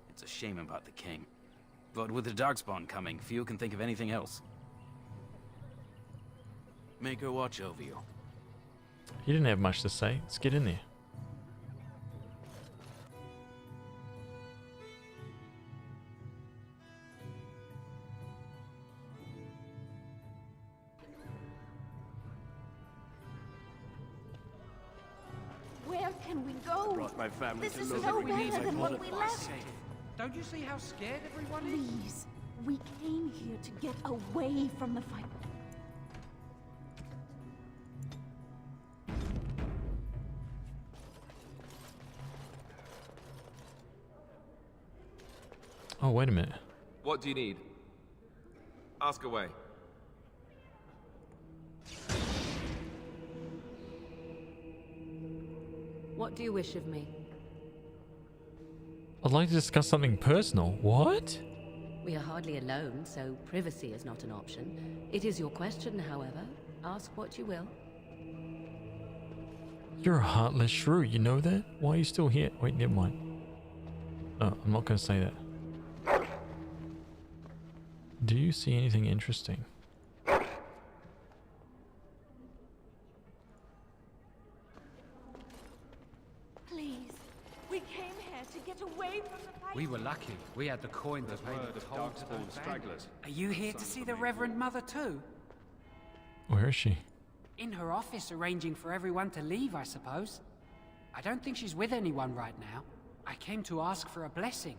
It's a shame about the king. But with the Darkspawn coming, few can think of anything else. Make her watch over you. You didn't have much to say. Let's get in there. Where can we go? Brought my family This to is Lothering. no better than what we left. Safe. Don't you see how scared everyone is? Please, we came here to get away from the fight. Oh, wait a minute. What do you need? Ask away. What do you wish of me? I'd like to discuss something personal. What? We are hardly alone, so privacy is not an option. It is your question, however. Ask what you will. You're a heartless shrew, you know that? Why are you still here? Wait, never mind. No, I'm not going to say that. Do you see anything interesting? Please, we came here to get away from the fight. We were lucky. We had the coin that paid word the of toll to Darkspawn those stragglers. Are you here to see the Reverend Mother too? Where is she? In her office arranging for everyone to leave, I suppose. I don't think she's with anyone right now. I came to ask for a blessing.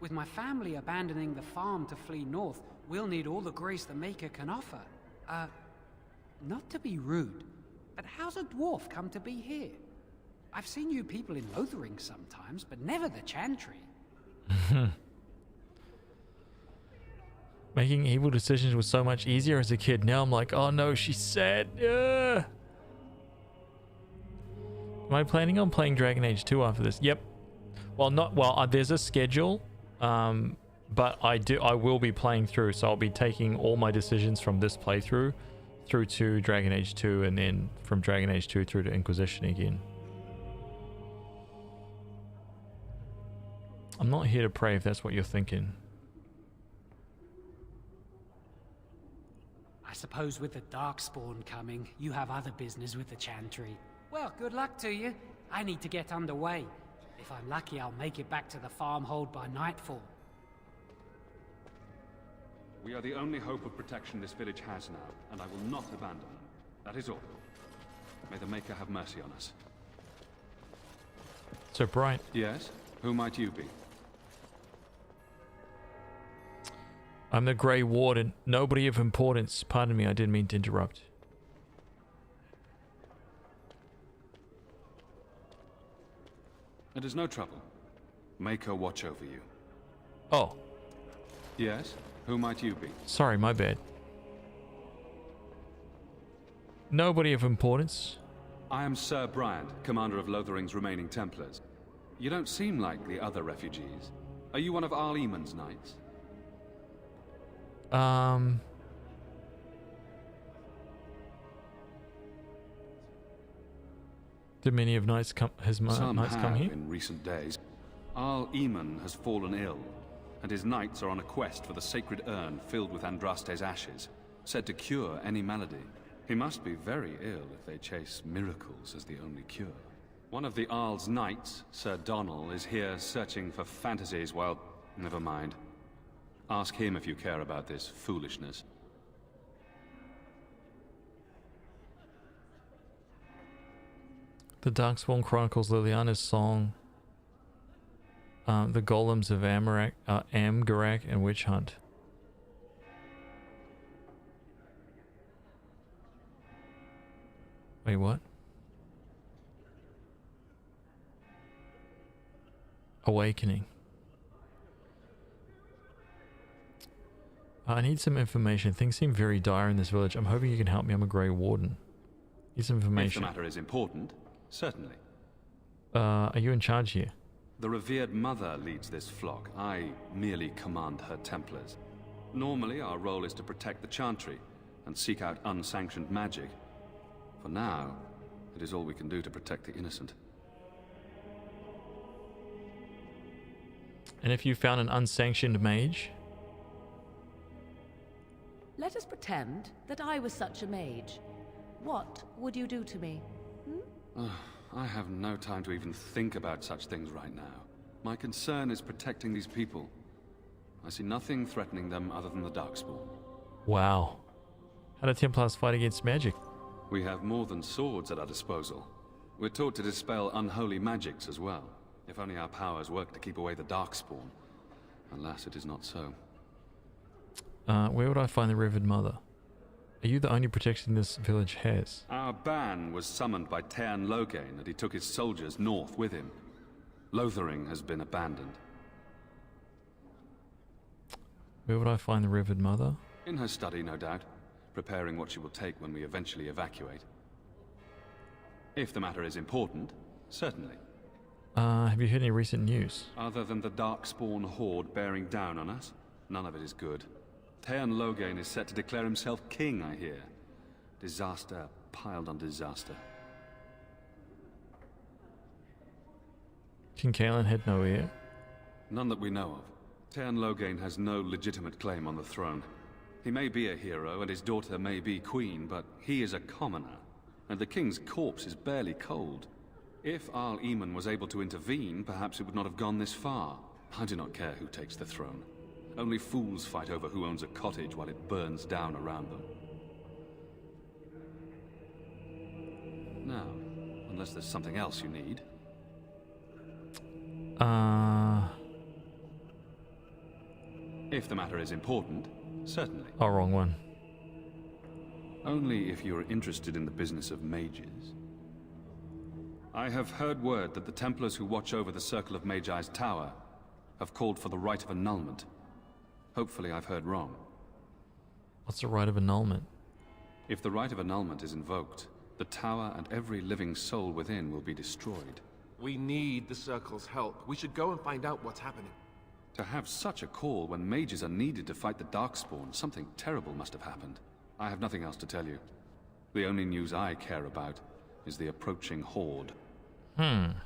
With my family abandoning the farm to flee north, we'll need all the grace the Maker can offer. Not to be rude, but how's a dwarf come to be here? I've seen you people in Lothering sometimes, but never the Chantry. Making evil decisions was so much easier as a kid. Now I'm like, oh no, she's sad. Am I planning on playing Dragon Age 2 after this? Yep. Well, there's a schedule, but I will be playing through, so I'll be taking all my decisions from this playthrough through to Dragon Age 2, and then from Dragon Age 2 through to Inquisition again. I'm not here to pray if that's what you're thinking. I suppose with the Darkspawn coming, you have other business with the Chantry. Well, good luck to you. I need to get underway. If I'm lucky, I'll make it back to the farmhold by nightfall. We are the only hope of protection this village has now, and I will not abandon them. That is all. May the Maker have mercy on us. So Brian. Yes? Who might you be? I'm the Grey Warden. Nobody of importance. Pardon me, I didn't mean to interrupt. It is no trouble. Make her watch over you. Oh. Yes? Who might you be? Sorry, my bad. Nobody of importance. I am Sir Bryant, commander of Lothering's remaining Templars. You don't seem like the other refugees. Are you one of Arl Eamon's knights? Do many of knights come? Some knights have come here? in recent days. Arl Eamon has fallen ill, and his knights are on a quest for the sacred urn filled with Andraste's ashes, said to cure any malady. He must be very ill if they chase miracles as the only cure. One of the Arl's knights, Sir Donnell, is here searching for fantasies while... Never mind. Ask him if you care about this foolishness. The Darkspawn chronicles Liliana's song, the golems of Amgarak and Witch Hunt. Wait, what? Awakening. I need some information. Things seem very dire in this village. I'm hoping you can help me. I'm a Grey Warden. Need some information. If the matter is important, certainly. Are you in charge here? The revered mother leads this flock. I merely command her Templars. Normally, our role is to protect the Chantry and seek out unsanctioned magic. For now, it is all we can do to protect the innocent. And if you found an unsanctioned mage? Let us pretend that I was such a mage. What would you do to me? I have no time to even think about such things right now. My concern is protecting these people. I see nothing threatening them other than the Darkspawn. Wow. How do Templars fight against magic? We have more than swords at our disposal. We're taught to dispel unholy magics as well. If only our powers work to keep away the Darkspawn. Alas, it is not so. Where would I find the Revered Mother? Are you the only protection this village has? Our ban was summoned by Tairn Loghain, and he took his soldiers north with him. Lothering has been abandoned. Where would I find the Revered Mother? In her study, no doubt, preparing what she will take when we eventually evacuate. If the matter is important, certainly. Have you heard any recent news? Other than the Darkspawn horde bearing down on us, none of it is good. Tairn Loghain is set to declare himself king, I hear. Disaster piled on disaster. King Kaelin had no heir? None that we know of. Tairn Loghain has no legitimate claim on the throne. He may be a hero, and his daughter may be queen, but he is a commoner, and the king's corpse is barely cold. If Arl Eamon was able to intervene, perhaps it would not have gone this far. I do not care who takes the throne. Only fools fight over who owns a cottage while it burns down around them. Now, unless there's something else you need. If the matter is important, certainly. Oh, wrong one. Only if you're interested in the business of mages. I have heard word that the Templars who watch over the Circle of Magi's tower have called for the rite of annulment. Hopefully I've heard wrong. What's the rite of annulment? If the rite of annulment is invoked, the tower and every living soul within will be destroyed. We need the Circle's help. We should go and find out what's happening. To have such a call when mages are needed to fight the Darkspawn, something terrible must have happened. I have nothing else to tell you. The only news I care about is the approaching horde. Now,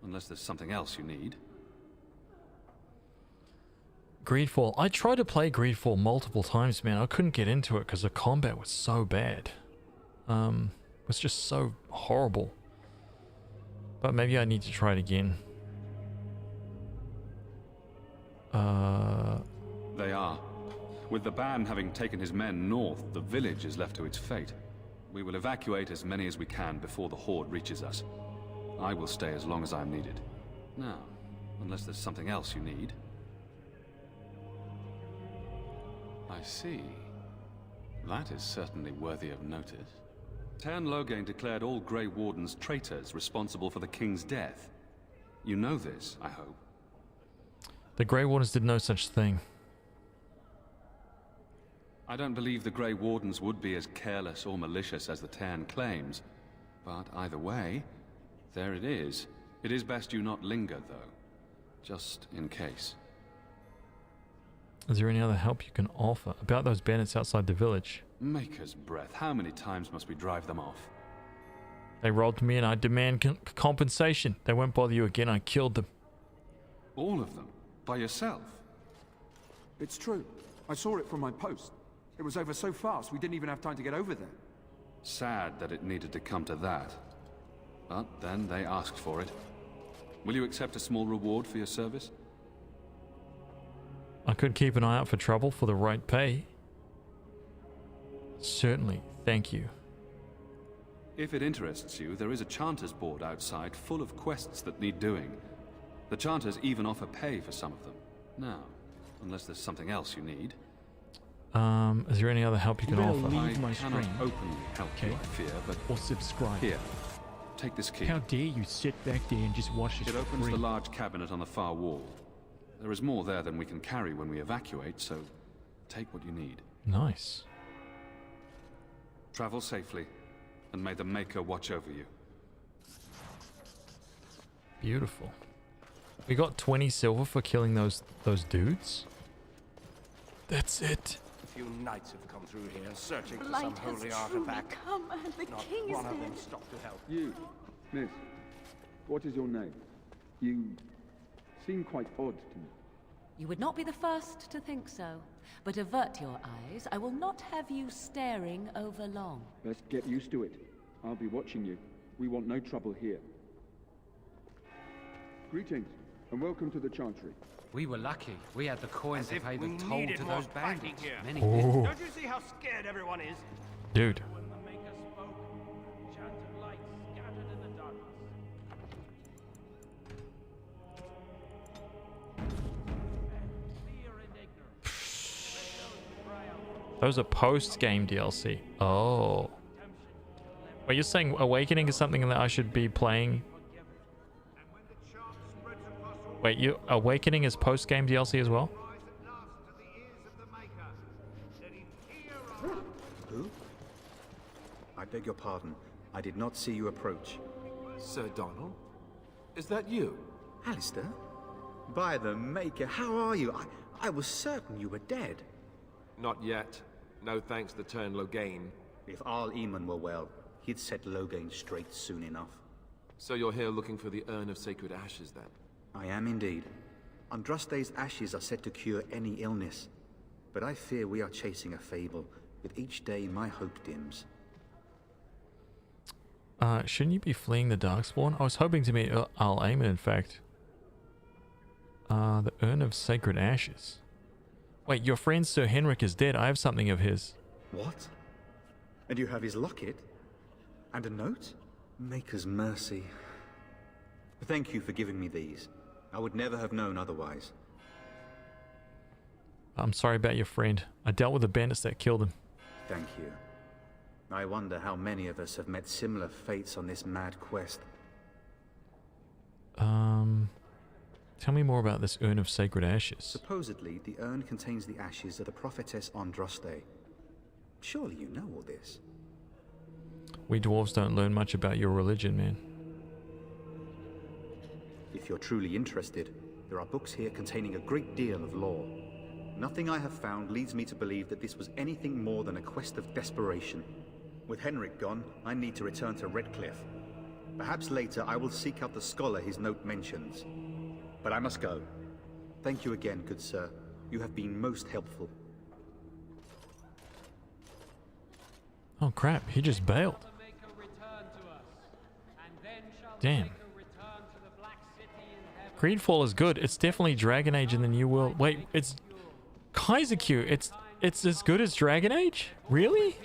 unless there's something else you need. Greedfall. I tried to play Greedfall multiple times, man. I couldn't get into it because the combat was so bad. It was just so horrible. But maybe I need to try it again. They are. With the ban having taken his men north, the village is left to its fate. We will evacuate as many as we can before the horde reaches us. I will stay as long as I am needed. Now, unless there's something else you need. I see. That is certainly worthy of notice. Tairn Loghain declared all Grey Wardens traitors responsible for the king's death. You know this, I hope. The Grey Wardens did no such thing. I don't believe the Grey Wardens would be as careless or malicious as the Tairn claims. But either way, there it is. It is best you not linger, though. Just in case. Is there any other help you can offer? About those bandits outside the village. Maker's breath. How many times must we drive them off? They robbed me and I demand compensation. They won't bother you again. I killed them. All of them? By yourself? It's true. I saw it from my post. It was over so fast we didn't even have time to get over there. Sad that it needed to come to that. But then they asked for it. Will you accept a small reward for your service? I could keep an eye out for trouble for the right pay. Certainly, thank you. If it interests you, there is a Chanters board outside full of quests that need doing. The Chanters even offer pay for some of them. Now, unless there's something else you need. Is there any other help you can offer? I cannot openly help you, I fear, but... Or subscribe. Here, take this key. How dare you sit back there and just watch this? It opens the large cabinet on the far wall. There is more there than we can carry when we evacuate, so take what you need. Nice. Travel safely, and may the Maker watch over you. Beautiful. We got 20 silver for killing those dudes. That's it. A few knights have come through here, searching for Blight some has holy truly artifact. come, and the Not king is one of them dead. stopped to help. You, miss, what is your name? You seem quite odd to me. You would not be the first to think so. But avert your eyes. I will not have you staring over long. Best get used to it. I'll be watching you. We want no trouble here. Greetings, and welcome to the Chantry. We were lucky. We had the coin As to if pay the we toll needed to more those fighting bandits. here. Many Oh. did. Don't you see how scared everyone is? Dude. When the Maker spoke, chant of light scattered in the darkness. Fear and ignorance. Those are post-game DLC. Oh. Wait, you're saying Awakening is something that I should be playing? Wait, Awakening is post-game DLC as well? Who? I beg your pardon. I did not see you approach. Sir Donald? Is that you? Alistair? By the Maker, how are you? I was certain you were dead. Not yet. No thanks to Tairn Loghain. If Arl Eamon were well, he'd set Loghain straight soon enough. So you're here looking for the Urn of Sacred Ashes, then? I am indeed. Andraste's ashes are said to cure any illness. But I fear we are chasing a fable. With each day, my hope dims. Shouldn't you be fleeing the Darkspawn? I was hoping to meet Arl Eamon, in fact. The Urn of Sacred Ashes. Wait, your friend Sir Henrik is dead. I have something of his. What? And you have his locket? And a note? Maker's mercy. Thank you for giving me these. I would never have known otherwise. I'm sorry about your friend. I dealt with the bandits that killed him. Thank you. I wonder how many of us have met similar fates on this mad quest. Tell me more about this Urn of Sacred Ashes. Supposedly, the urn contains the ashes of the prophetess Andraste. Surely you know all this. We dwarves don't learn much about your religion, man. If you're truly interested, there are books here containing a great deal of lore. Nothing I have found leads me to believe that this was anything more than a quest of desperation. With Henrik gone, I need to return to Redcliffe. Perhaps later I will seek out the scholar his note mentions. But I must go. Thank you again, good sir. You have been most helpful. Oh crap, he just bailed. Damn. Creedfall is good. It's definitely Dragon Age in the New World. Wait, it's Kaiser Q. It's as good as Dragon Age? Really?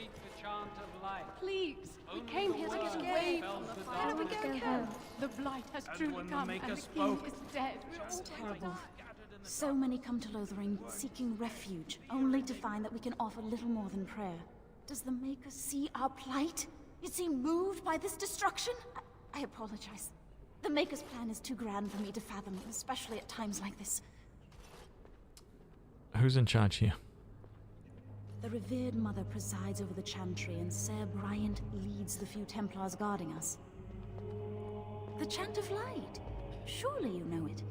Please, we came here to get away from the fire. Where are we going home? The blight has truly come, and the king is dead. It's terrible. So many come to Lothering seeking refuge, only to find that we can offer little more than prayer. Does the Maker see our plight? Is he moved by this destruction? I apologize. The Maker's plan is too grand for me to fathom, especially at times like this. Who's in charge here? The revered mother presides over the chantry, and Sir Bryant leads the few Templars guarding us. The Chant of Light. Surely you know it.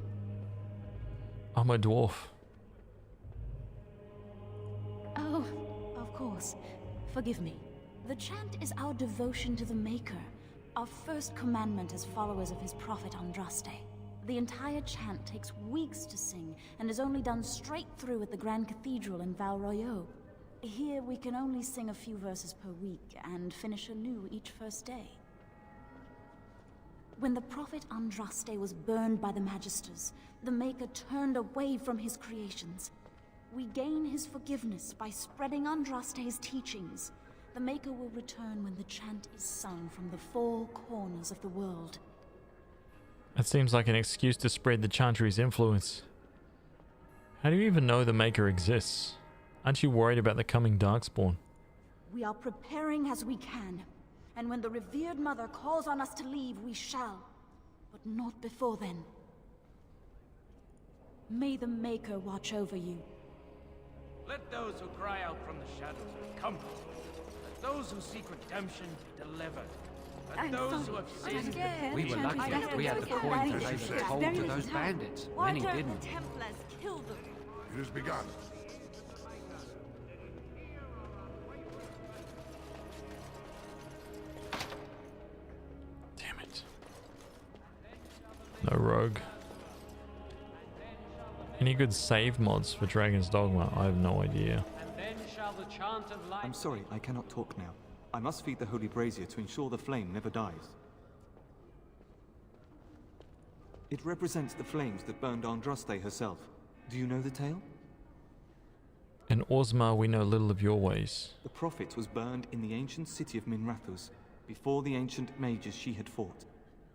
I'm a dwarf. Oh, of course. Forgive me. The chant is our devotion to the Maker, our first commandment as followers of his prophet Andraste. The entire chant takes weeks to sing, and is only done straight through at the Grand Cathedral in Val Royeaux. Here we can only sing a few verses per week, and finish anew each first day. When the prophet Andraste was burned by the Magisters, the Maker turned away from his creations. We gain his forgiveness by spreading Andraste's teachings. The Maker will return when the chant is sung from the four corners of the world. That seems like an excuse to spread the Chantry's influence. How do you even know the Maker exists? Aren't you worried about the coming Darkspawn? We are preparing as we can, and when the revered mother calls on us to leave, we shall. But not before then. May the Maker watch over you. Let those who cry out from the shadows be comforted. Let those who seek redemption be delivered. Let those who have sinned... We were lucky. We had the coin that they were told to those bandits. Many didn't. The Templars kill them? It has begun. Damn it. No rogue. Any good save mods for Dragon's Dogma? I have no idea. And then shall the chant of light... I'm sorry, I cannot talk now. I must feed the holy brazier to ensure the flame never dies. It represents the flames that burned Andraste herself. Do you know the tale? In Orzammar we know little of your ways. The prophet was burned in the ancient city of Minrathous, before the ancient mages she had fought.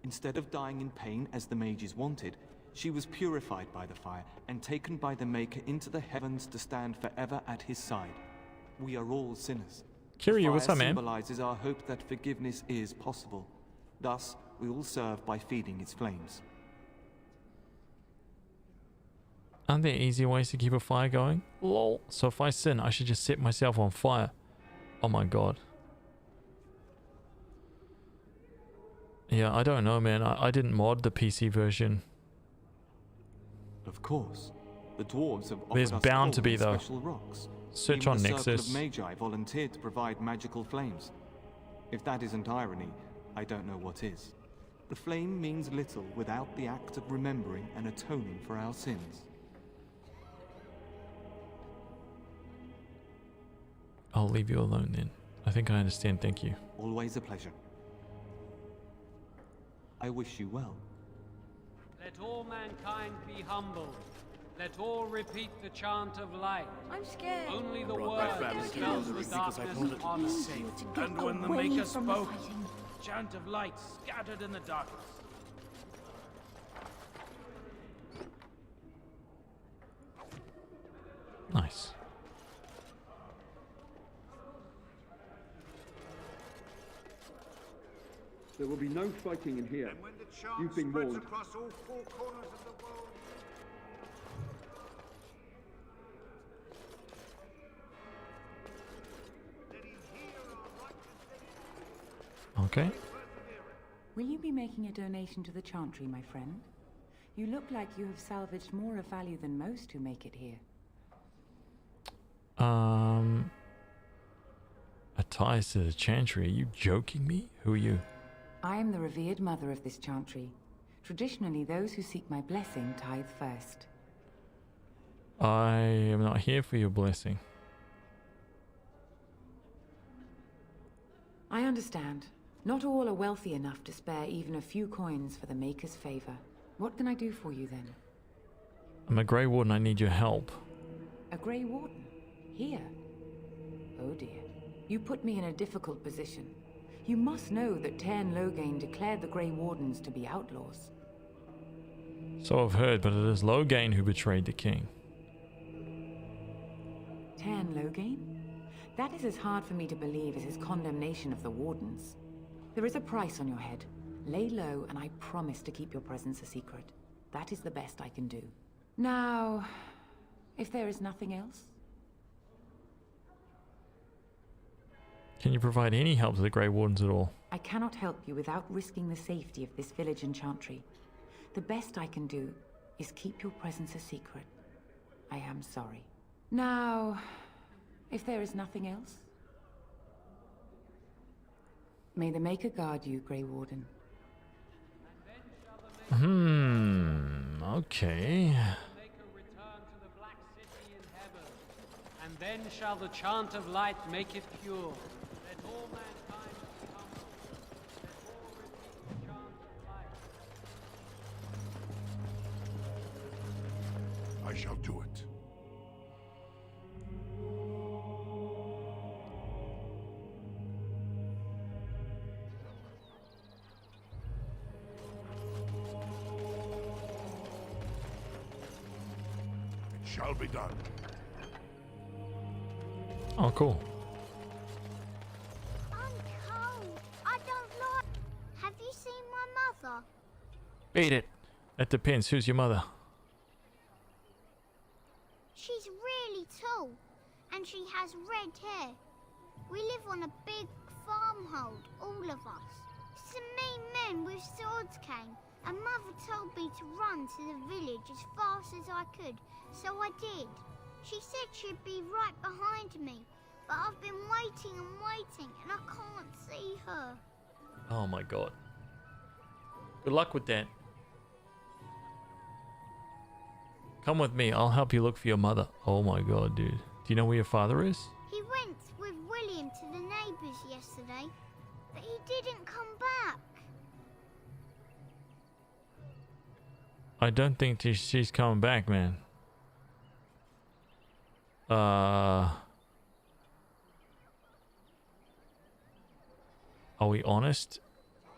Instead of dying in pain as the mages wanted, she was purified by the fire and taken by the Maker into the heavens to stand forever at his side. We are all sinners. Kiryu, what's up, man? Symbolizes our hope that forgiveness is possible. Thus, we all serve by feeding its flames. Aren't there easy ways to keep a fire going? Lol. So if I sin, I should just set myself on fire. Oh my god. Yeah, I don't know, man. I didn't mod the PC version. Of course. The dwarves have offered There's us bound to gold be, and though. special rocks. Search Even on the Circle Nexus. of Magi volunteered to provide magical flames. If that isn't irony, I don't know what is. The flame means little without the act of remembering and atoning for our sins. I'll leave you alone then. I think I understand, thank you. Always a pleasure. I wish you well. Let all mankind be humble. Let all repeat the chant of light. I'm scared. Only the Brought my word family dispels together the because I darkness pulled it. upon us. And when the away Maker from the spoke, fighting. chant of light scattered in the darkness. Nice. There will be no fighting in here. You've been warned. Across all four corners of the world. Okay. Will you be making a donation to the Chantry, my friend? You look like you have salvaged more of value than most who make it here. A ties to the Chantry? Are you joking me? Who are you? I am the revered mother of this Chantry. Traditionally, those who seek my blessing tithe first. I am not here for your blessing. I understand. Not all are wealthy enough to spare even a few coins for the Maker's favor. What can I do for you then? I'm a Grey Warden, I need your help. A Grey Warden? Here? Oh dear. You put me in a difficult position. You must know that Tairn Logain declared the Grey Wardens to be outlaws. So I've heard, but it is Loghain who betrayed the king. Tan Loghain? That is as hard for me to believe as his condemnation of the Wardens. There is a price on your head. Lay low, and I promise to keep your presence a secret. That is the best I can do. Now, if there is nothing else... Can you provide any help to the Grey Wardens at all? I cannot help you without risking the safety of this village and chantry. The best I can do is keep your presence a secret. I am sorry. Now, if there is nothing else... May the Maker guard you, Grey Warden. Okay. And then shall the chant of light make it pure. Let all mankind become. Let all repeat the chant of light. I shall do it. Shall be done. Oh, cool. I'm cold. I don't like. Have you seen my mother? Beat it. That depends. Who's your mother? She's really tall, and she has red hair. We live on a big farmhold, all of us. Some mean men with swords came, and Mother told me to run to the village as fast as I could, so I did. She said she'd be right behind me, but I've been waiting and waiting, and I can't see her. Oh my god. Good luck with that. Come with me. I'll help you look for your mother. Oh my god, dude. Do you know where your father is? He went with William to the neighbours yesterday, but he didn't come back. I don't think she's coming back, man. Are we honest?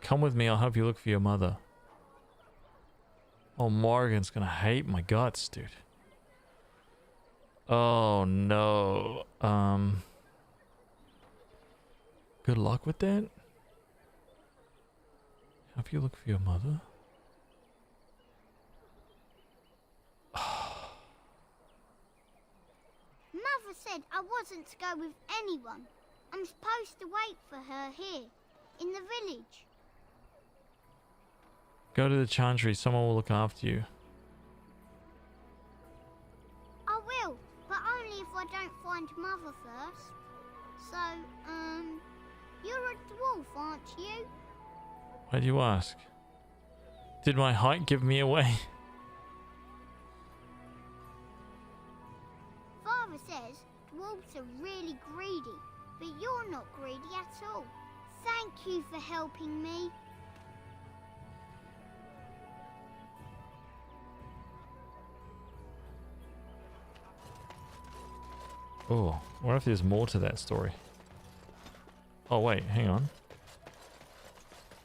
Come with me, I'll help you look for your mother. Oh, Morgan's gonna hate my guts, dude. Oh no. Good luck with that. Help you look for your mother. Mother said I wasn't to go with anyone. I'm supposed to wait for her here, in the village. Go to the chantry, someone will look after you. I will, but only if I don't find Mother first. So, you're a dwarf, aren't you? Why do you ask? Did my height give me away? Father says dwarves are really greedy, but you're not greedy at all. Thank you for helping me. Oh, what if there's more to that story? Oh wait, hang on.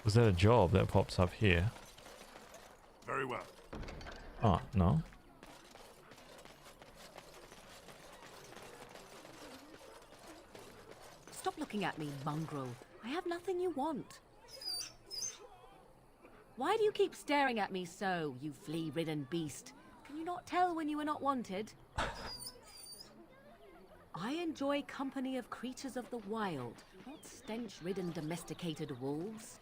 Was that a job that pops up here? Very well. Oh, no. Stop looking at me, mongrel. I have nothing you want. Why do you keep staring at me so, you flea-ridden beast? Can you not tell when you are not wanted? I enjoy company of creatures of the wild, not stench-ridden domesticated wolves.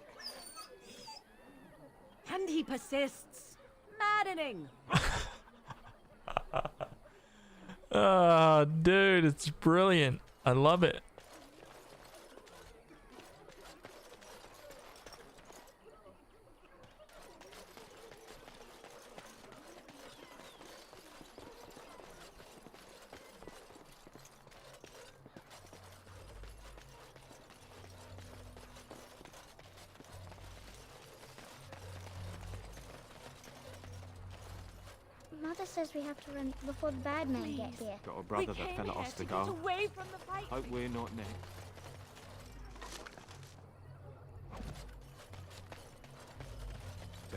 And he persists. Maddening! Ah, dude, it's brilliant. I love it. Mother says we have to run before the bad men get here. Got a brother that fell at Ostergar. Away from the fight. Hope we're not next.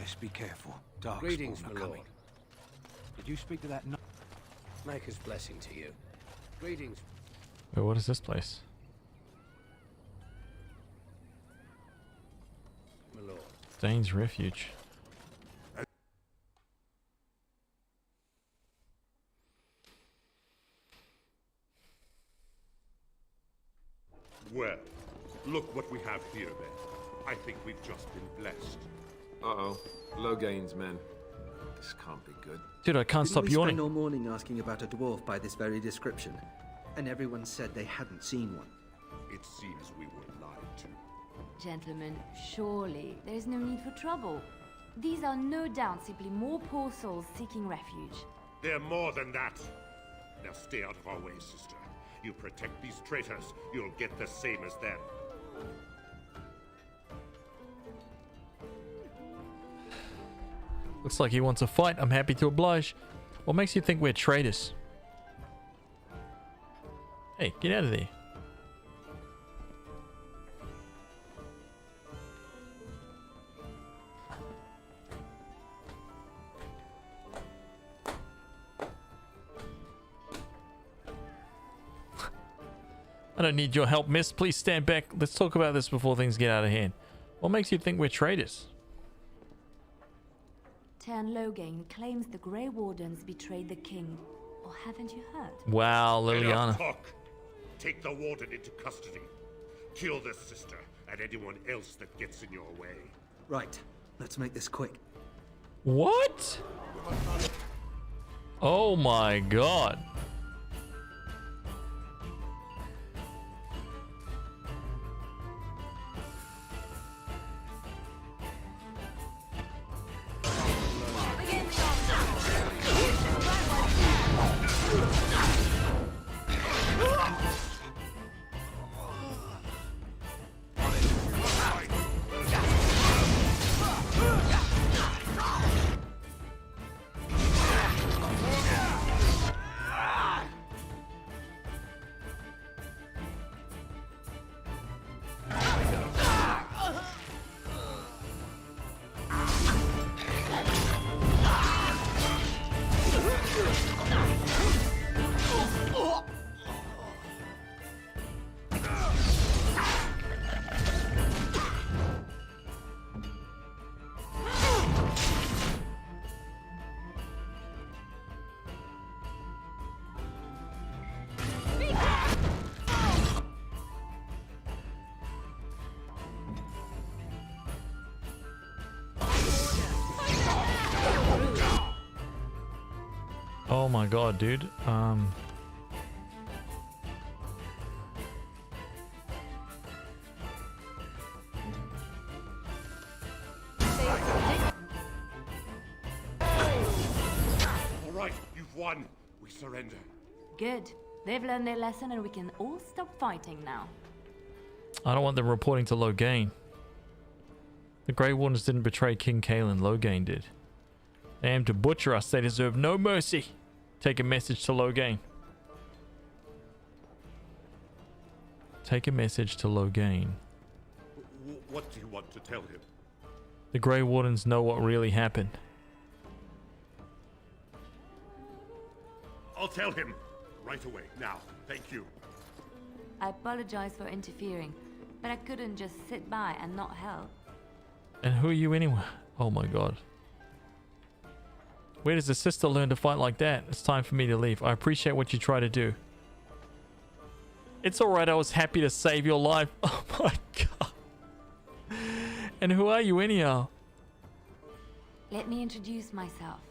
Best be careful. Darkspawn Greetings, are my lord. coming. Did you speak to that Maker's blessing to you. Greetings. Wait, what is this place? My lord. Dane's Refuge. Well, look what we have here, then. I think we've just been blessed. Uh-oh. Loghain's men. This can't be good. Dude, I can't stop Didn't we yawning. spend all morning asking about a dwarf by this very description, and everyone said they hadn't seen one. It seems we were lied to. Gentlemen, surely there is no need for trouble. These are no doubt simply more poor souls seeking refuge. They're more than that. Now stay out of our way, sister. You protect these traitors, you'll get the same as them. Looks like he wants a fight. I'm happy to oblige. What makes you think we're traitors? Hey, get out of there. I don't need your help, miss. Please stand back. Let's talk about this before things get out of hand. What makes you think we're traitors? Tern Loghain claims the Grey Wardens betrayed the king. Or haven't you heard? Wow, Liliana. Enough talk. Take the warden into custody. Kill this sister and anyone else that gets in your way. Right. Let's make this quick. What? Oh my god. Oh my god, dude. All right, you've won. We surrender. Good. They've learned their lesson and we can all stop fighting now. I don't want them reporting to Loghain. The Grey Wardens didn't betray King Kaelin. Loghain did. They aim to butcher us. They deserve no mercy. Take a message to Loghain. Take a message to Loghain. What do you want to tell him? The Grey Wardens know what really happened. I'll tell him. Right away, now. Thank you. I apologize for interfering, but I couldn't just sit by and not help. And who are you anyway? Oh my god. Where does a sister learn to fight like that? It's time for me to leave. I appreciate what you try to do. It's alright, I was happy to save your life. Oh my god. And who are you anyhow? Let me introduce myself.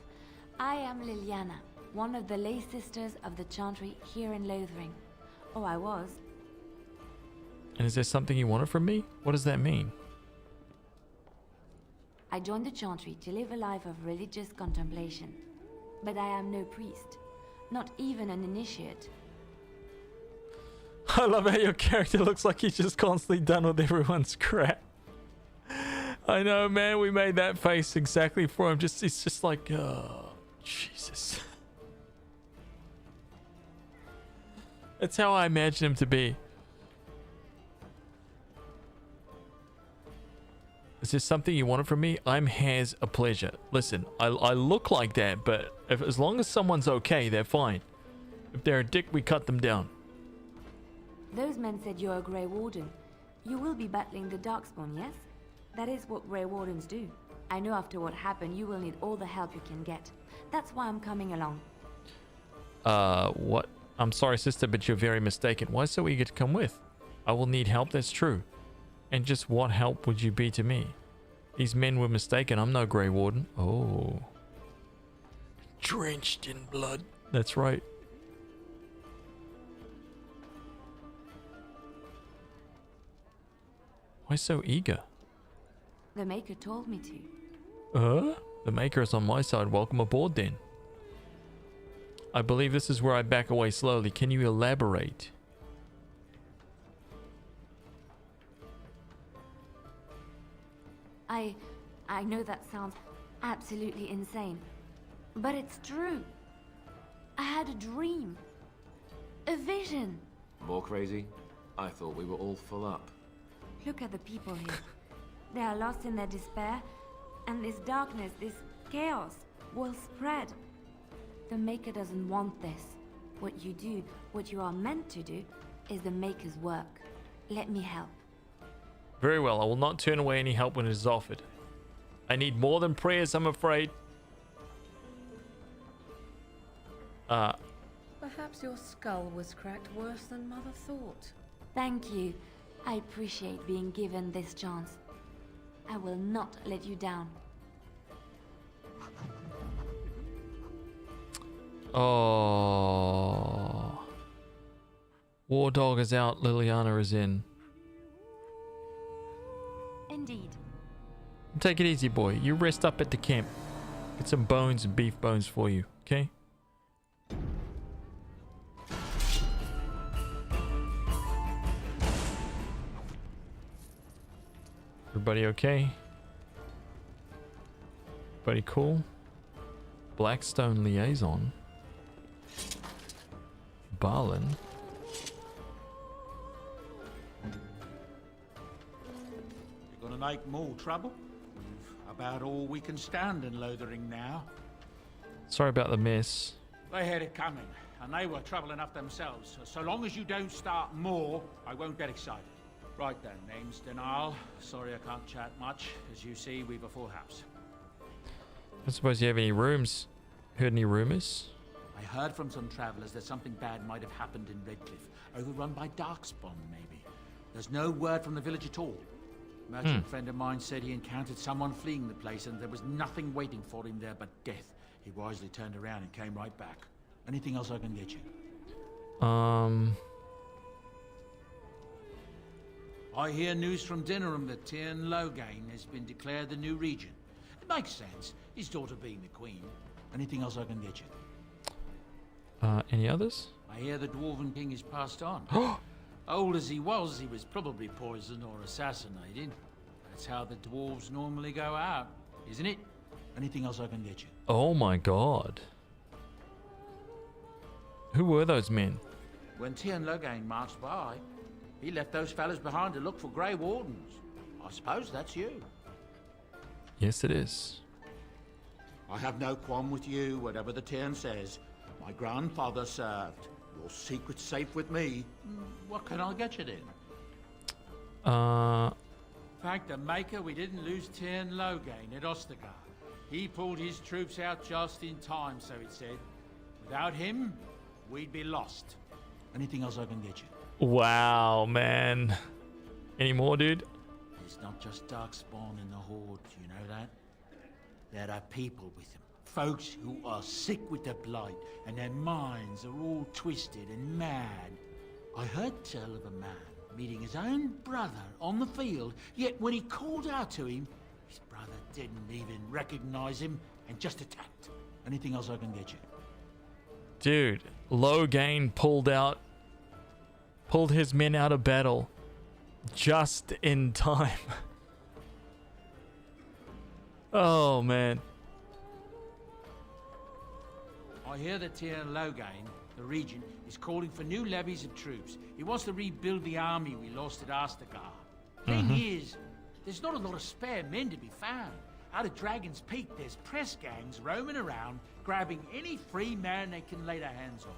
I am Liliana, one of the lay sisters of the Chantry here in Lothering. Oh, I was. And is there something you wanted from me? What does that mean? I joined the Chantry to live a life of religious contemplation. But I am no priest, not even an initiate. I love how your character looks like he's just constantly done with everyone's crap. I know, man, we made that face exactly for him. It's just like, oh, Jesus. That's how I imagine him to be. Is this something you wanted from me? I'm has a pleasure. Listen, I look like that, but as long as someone's okay, they're fine. If they're a dick, we cut them down. Those men said you're a Grey Warden. You will be battling the Darkspawn, yes? That is what Grey Wardens do. I know after what happened, you will need all the help you can get. That's why I'm coming along. What? I'm sorry, sister, but you're very mistaken. Why so eager to come with? I will need help, that's true. And just what help would you be to me? These men were mistaken. I'm no Grey Warden. Oh. Drenched in blood. That's right. Why so eager? The Maker told me to. The Maker is on my side. Welcome aboard then. I believe this is where I back away slowly. Can you elaborate? I know that sounds absolutely insane, but it's true. I had a dream. A vision. More crazy? I thought we were all full up. Look at the people here. They are lost in their despair, and this darkness, this chaos, will spread. The Maker doesn't want this. What you do, what you are meant to do, is the Maker's work. Let me help. Very well, I will not turn away any help when it is offered. I need more than prayers, I'm afraid. Perhaps your skull was cracked worse than Mother thought. Thank you. I appreciate being given this chance. I will not let you down. Oh. War Dog is out, Liliana is in. Indeed. Take it easy, boy. You rest up at the camp. Get some bones and beef bones for you, okay? Everybody okay? Everybody cool? Blackstone Liaison. Barlin. You're gonna make more trouble? We've about all we can stand in Lothering now. Sorry about the mess. They had it coming, and they were trouble enough themselves. So long as you don't start more, I won't get excited. Right then, name's Denal. Sorry I can't chat much. As you see, we've a full house. I suppose you have any rooms. Heard any rumors? I heard from some travelers that something bad might have happened in Redcliffe, overrun by Darkspawn, maybe. There's no word from the village at all. A merchant friend of mine said he encountered someone fleeing the place and there was nothing waiting for him there but death. He wisely turned around and came right back. Anything else I can get you? I hear news from Dinnerham that Tyrn Loghain has been declared the new regent. It makes sense, his daughter being the queen. Anything else I can get you? Any others? I hear the Dwarven King is passed on. Old as he was probably poisoned or assassinated. That's how the dwarves normally go out, isn't it? Anything else I can get you? Oh my god. Who were those men? When Tyrn Loghain marched by, he left those fellas behind to look for Grey Wardens. I suppose that's you. Yes, it is. I have no qualm with you, whatever the Tyrn says. My grandfather served. Your secret's safe with me. What can I get you then? Thank the Maker we didn't lose Tyrn Loghain at Ostergar. He pulled his troops out just in time, so it said. Without him, we'd be lost. Anything else I can get you? Wow, man. Any more, dude? It's not just Darkspawn in the Horde, you know that? There are people with them. Folks who are sick with the blight, and their minds are all twisted and mad. I heard tell of a man meeting his own brother on the field, yet when he called out to him, his brother didn't even recognize him and just attacked. Anything else I can get you? Dude, Loghain pulled his men out of battle just in time. Oh, man. I hear that Tyrn Loghain, the regent, is calling for new levies of troops. He wants to rebuild the army we lost at Ostergar. Thing is, There's not a lot of spare men to be found. Out of Dragon's Peak, there's press gangs roaming around, grabbing any free man they can lay their hands on.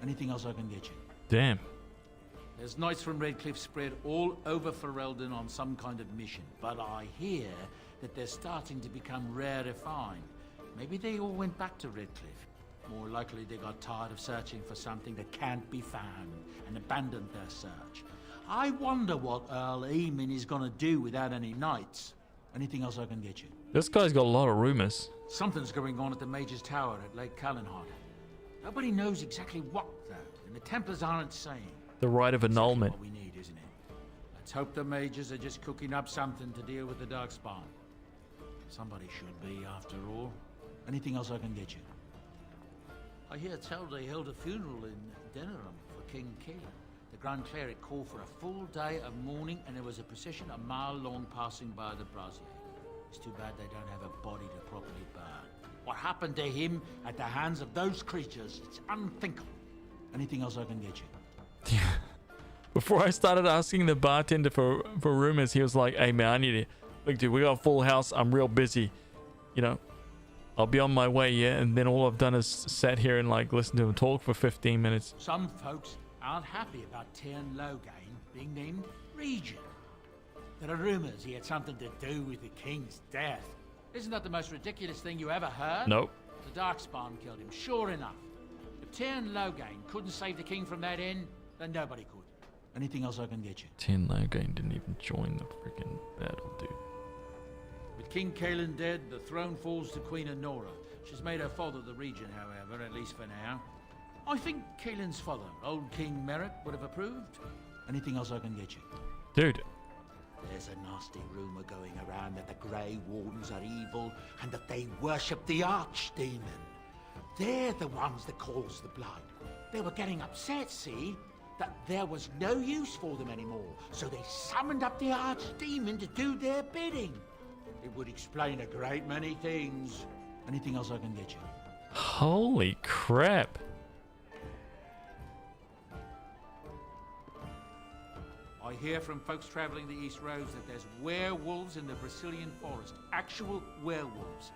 Anything else I can get you? Damn. There's knights from Redcliffe spread all over Ferelden on some kind of mission, but I hear that they're starting to become rare to find. Maybe they all went back to Redcliffe. More likely they got tired of searching for something that can't be found and abandoned their search. I wonder what Earl Eamon is gonna do without any knights. Anything else I can get you? This guy's got a lot of rumors. Something's going on at the Mage's Tower at Lake Callanheart. Nobody knows exactly what, though, and the Templars aren't saying. The right of annulment. What we need, isn't it? Let's hope the Mages are just cooking up something to deal with the Darkspawn. Somebody should be, after all. Anything else I can get you? I hear tell they held a funeral in Denerim for King Keelan. The Grand Cleric called for a full day of mourning, and there was a procession a mile long passing by the brazier. It's too bad they don't have a body to properly burn. What happened to him at the hands of those creatures, it's unthinkable. Anything else I can get you? Before I started asking the bartender for rumors, he was like, hey man, I need it. Look dude, we got a full house. I'm real busy. You know, I'll be on my way, yeah? And then all I've done is sat here and like listen to him talk for 15 minutes. Some folks aren't happy about Tyrn Loghain being named Regent. There are rumors he had something to do with the king's death. Isn't that the most ridiculous thing you ever heard? Nope. The Darkspawn killed him, sure enough. If Tyrn Loghain couldn't save the king from that end, then nobody could. Anything else I can get you? Tyrn Loghain didn't even join the freaking battle, dude. With King Keelan dead, the throne falls to Queen Honora. She's made her father the regent, however, at least for now. I think Keelan's father, old King Merritt, would have approved. Anything else I can get you? Dude. There's a nasty rumour going around that the Grey Wardens are evil and that they worship the Archdemon. They're the ones that cause the blood. They were getting upset, see? That there was no use for them anymore, so they summoned up the Archdemon to do their bidding. It would explain a great many things. Anything else I can get you? Holy crap. I hear from folks traveling the East Roads that there's werewolves in the Brazilian forest. Actual werewolves.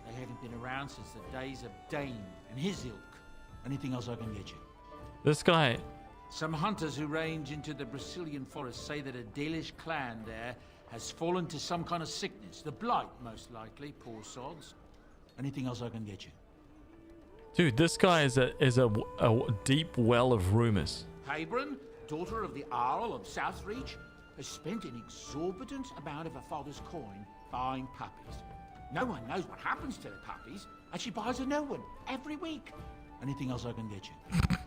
They haven't been around since the days of Dane and his ilk. Anything else I can get you? This guy. Some hunters who range into the Brazilian forest say that a Dalish clan there has fallen to some kind of sickness. The blight, most likely. Poor sods. Anything else I can get you? Dude, this guy is a deep well of rumors. Habron, daughter of the Earl of Southreach, has spent an exorbitant amount of her father's coin buying puppies. No one knows what happens to the puppies, and she buys a new one every week. Anything else I can get you?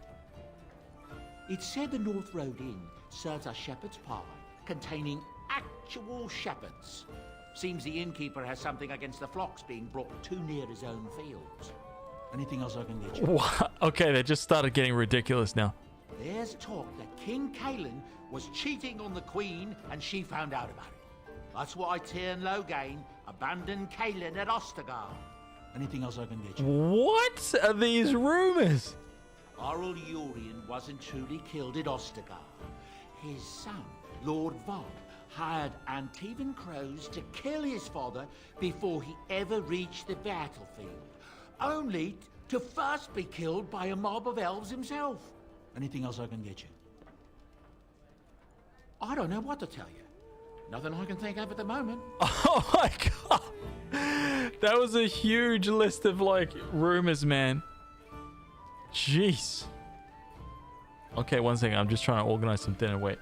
It's said the North Road Inn serves a shepherd's pie containing actual shepherds. Seems the innkeeper has something against the flocks being brought too near his own fields. Anything else I can get you? What? Okay, they just started getting ridiculous now. There's talk that King Keelan was cheating on the Queen and she found out about it. That's why Tyrn Loghain abandoned Keelan at Ostergard. Anything else I can get you? What are these rumors? Arl Urian wasn't truly killed at Ostergard. His son, Lord Von, hired Antivan crows to kill his father before he ever reached the battlefield, only to first be killed by a mob of elves himself. Anything else I can get you? I don't know what to tell you. Nothing I can think of at the moment. Oh my god. That was a huge list of like rumors, man. Jeez. Okay, one second. I'm just trying to organize some dinner. Wait.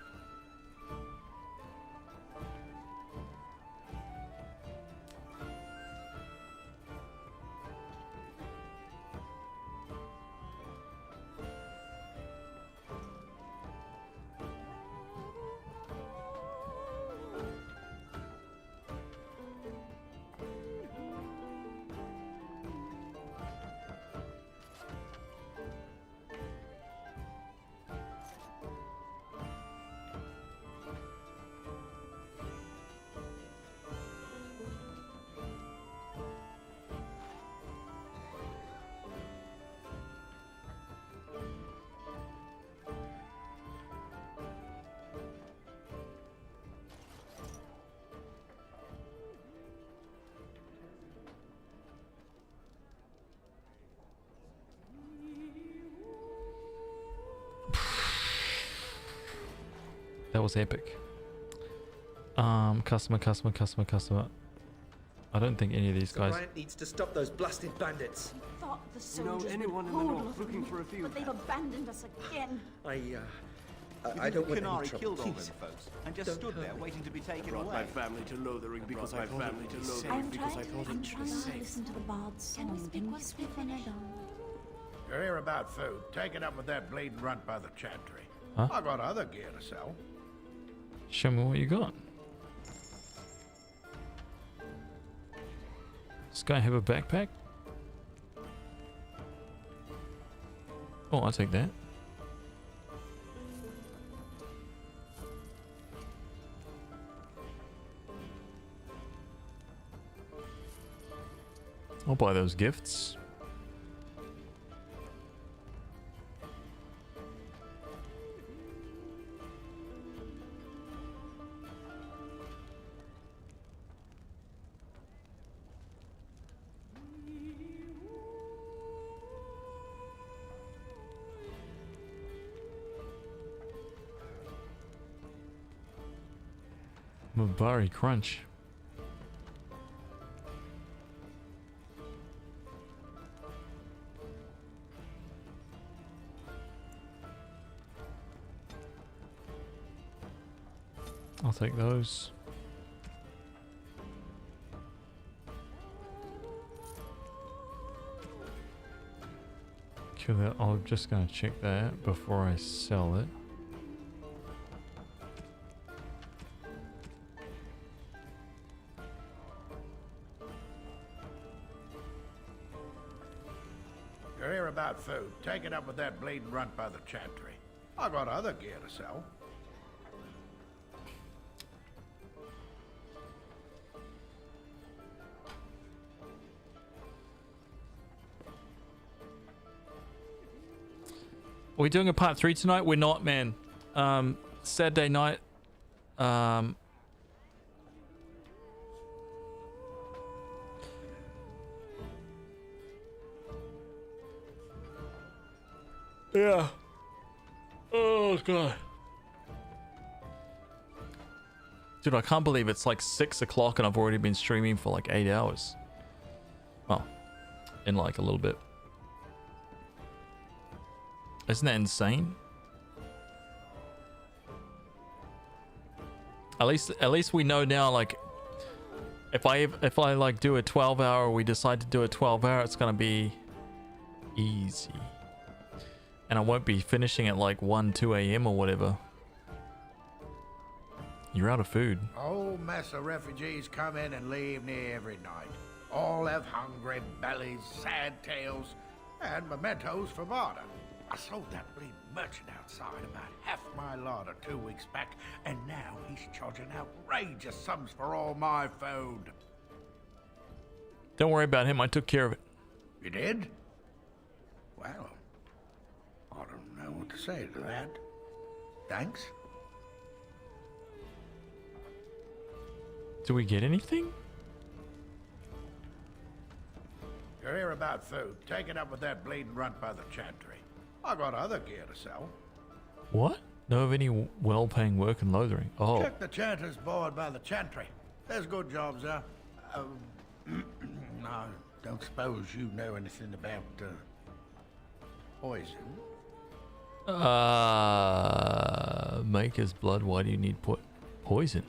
That was epic. Customer. I don't think any of these guys... Bryant needs to stop those blasted bandits. Thought the You know soldiers anyone in would the hold north Lothering, looking for a few? but they've abandoned us again. I don't want any Canary trouble, killed all please. them folks and just Don't stood hurt there me. waiting to be taken Brought away. my family to Lothering because my family to I Lothering am because I trying thought to, it I'm was trying to safe. listen to the bard's song. Can you speak when I don't? You're here about food. Take it up with that bleeding runt by the chantry. Huh? I got other gear to sell. Show me what you got. This guy have a backpack? Oh, I'll take that. I'll buy those gifts. Mabari Crunch. I'll take those. Kill that. I'm just gonna check that before I sell it. You're here about food. Take it up with that bleeding runt by the chantry. I got other gear to sell. Are we doing a part 3 tonight? We're not, man. Saturday night. Yeah. Oh, God. Dude, I can't believe it's like 6 o'clock and I've already been streaming for like 8 hours. Well, in like a little bit. Isn't that insane? At least we know now, like, if I like do a 12-hour, we decide to do a 12-hour, it's gonna be easy. And I won't be finishing at like 1, 2 a.m. or whatever. You're out of food. A whole mess of refugees come in and leave near every night. All have hungry bellies, sad tales, and mementos for barter. I sold that bleeding merchant outside about half my larder 2 weeks back, and now he's charging outrageous sums for all my food. Don't worry about him, I took care of it. You did? Well, I don't know what to say to that. Thanks. Do we get anything? You're here about food. Take it up with that bleeding runt by the chantry. I got other gear to sell. What? Know of any well-paying work in Lothering? Oh. Check the chanter's board by the chantry. There's good jobs there. I don't suppose you know anything about poison. Maker's blood. Why do you need poison?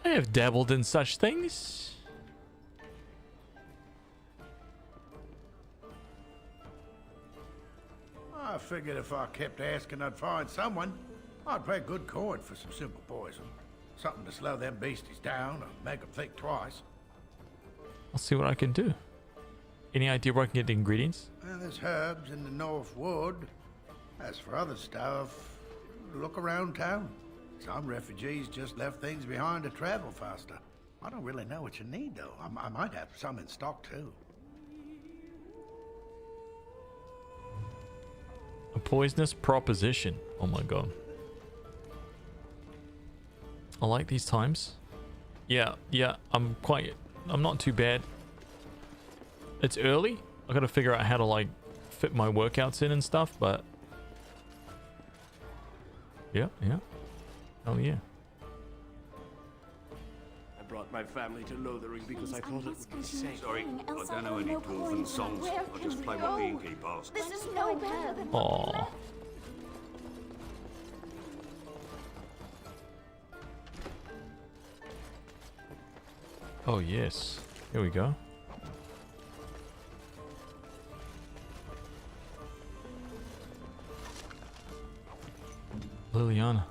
I have dabbled in such things. I figured if I kept asking, I'd find someone. I'd pay good coin for some simple poison. Something to slow them beasties down or make them think twice. I'll see what I can do. Any idea where I can get the ingredients? Well, there's herbs in the North Wood. As for other stuff, look around town. Some refugees just left things behind to travel faster. I don't really know what you need, though. I might have some in stock, too. A poisonous proposition. Oh my god. I like these times. Yeah, I'm not too bad. It's early. I gotta figure out how to like fit my workouts in and stuff, but Yeah, yeah. Oh yeah. I brought my family to Lothering because I thought it would be safe. Sorry, I don't know any dwarven songs. I just play what the innkeep asks. This is no better than Aww. Oh yes. Here we go. Liliana.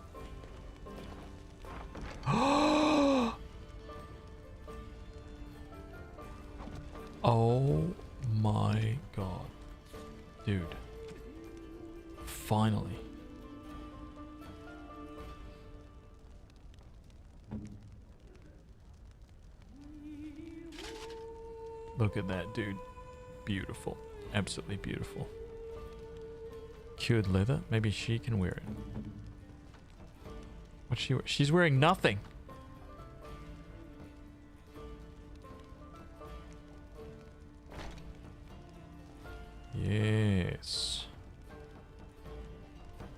Oh my god. Dude. Finally. Look at that, dude. Beautiful. Absolutely beautiful. Cured leather? Maybe she can wear it. What's she wearing? She's wearing nothing. Yes.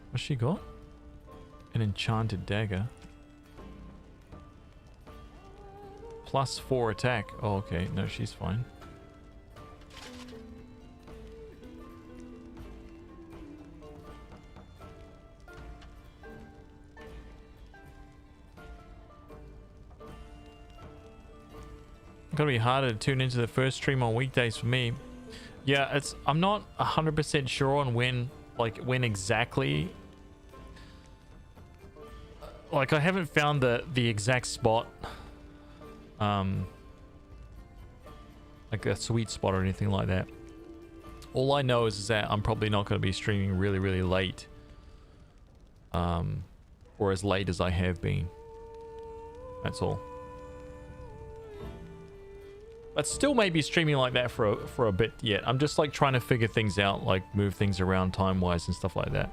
What's she got? An enchanted dagger. +4 attack. Oh, okay. No, she's fine. Gonna be harder to tune into the first stream on weekdays for me. Yeah, I'm not 100% sure on when exactly. Like, I haven't found the exact spot. Like a sweet spot or anything like that. All I know is that I'm probably not going to be streaming really, really late. Or as late as I have been. That's all. But still maybe streaming like that for a bit yet. I'm just like trying to figure things out, like move things around time-wise and stuff like that.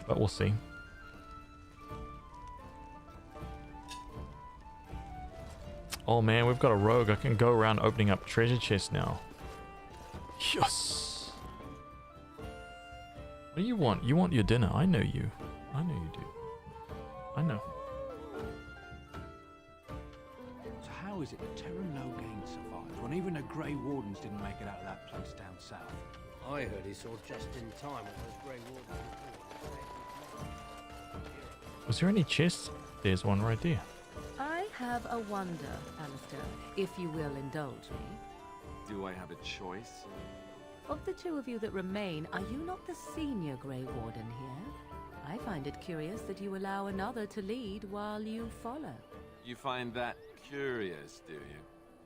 But we'll see. Oh man, we've got a rogue. I can go around opening up treasure chests now. Yes! What do you want? You want your dinner. I know you. I know you do. I know. So how is it that Terran Logain survived when even the Grey Wardens didn't make it out of that place down south? I heard he saw just in time when those Grey Wardens. Was there any chests? There's one right there. I have a wonder, Alistair, if you will indulge me. Do I have a choice? Of the two of you that remain, are you not the senior Grey Warden here? I find it curious that you allow another to lead while you follow. You find that curious, do you?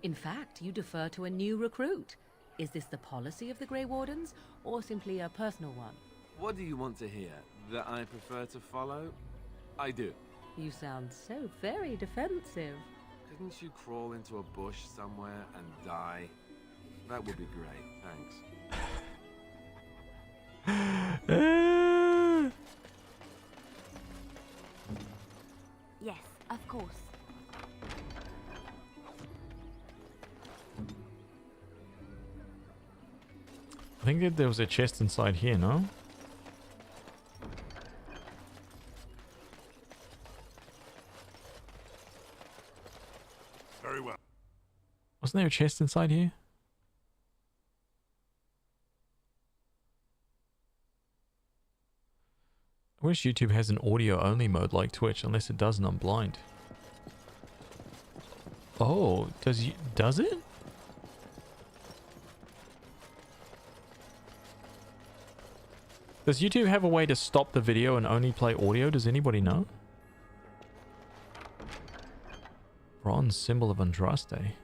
In fact, you defer to a new recruit. Is this the policy of the Grey Wardens, or simply a personal one? What do you want to hear? That I prefer to follow? I do. You sound so very defensive. Couldn't you crawl into a bush somewhere and die? That would be great, thanks. Yes, of course. I think that there was a chest inside here, no? Very well. Wasn't there a chest inside here? I wish YouTube has an audio only mode like Twitch, unless it doesn't, I'm blind. Oh, does it? Does YouTube have a way to stop the video and only play audio? Does anybody know? Bronze symbol of Andraste. It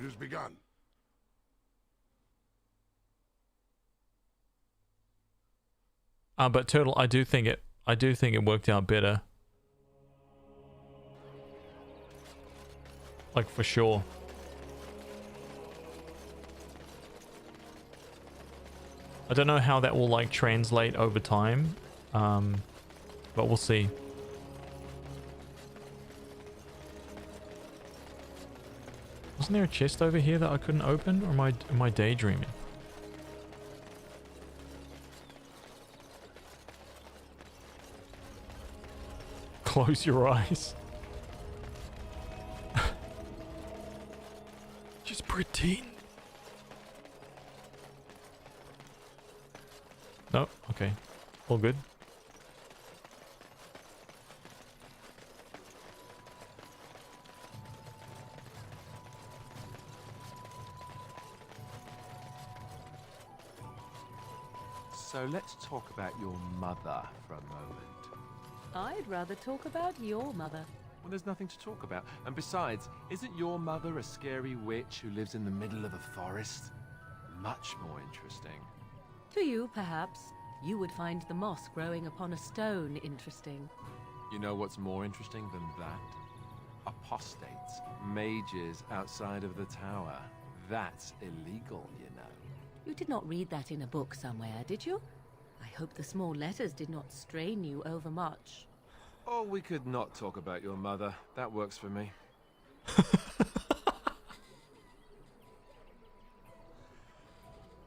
has begun. But Turtle, I do think it worked out better. Like, for sure. I don't know how that will like translate over time, but we'll see. Wasn't there a chest over here that I couldn't open, or am I daydreaming? Close your eyes. Just pretend. No, okay. All good. So let's talk about your mother for a moment. I'd rather talk about your mother. Well, there's nothing to talk about. And besides, isn't your mother a scary witch who lives in the middle of a forest? Much more interesting. To you, perhaps. You would find the moss growing upon a stone interesting. You know what's more interesting than that? Apostates, mages outside of the tower. That's illegal, you know. You did not read that in a book somewhere, did you? I hope the small letters did not strain you overmuch. Oh, we could not talk about your mother. That works for me.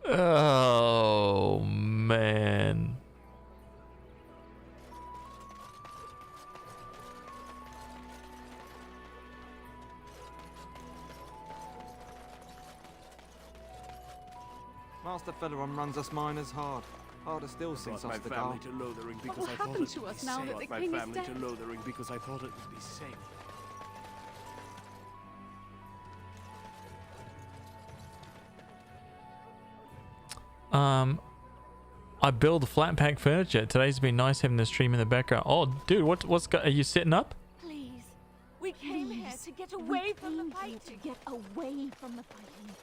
Oh, man. Master Feleron runs us miners hard. Harder still since My us the family guard. to Lothering because What I will thought happen it to would us be now safe. that the My king is family dead? to Lothering because I thought it would be safe. I build flat pack furniture. Today's been nice having the stream in the background. Oh, dude, are you setting up? Please. We came here to get away from the fighting. To get away from the fighting.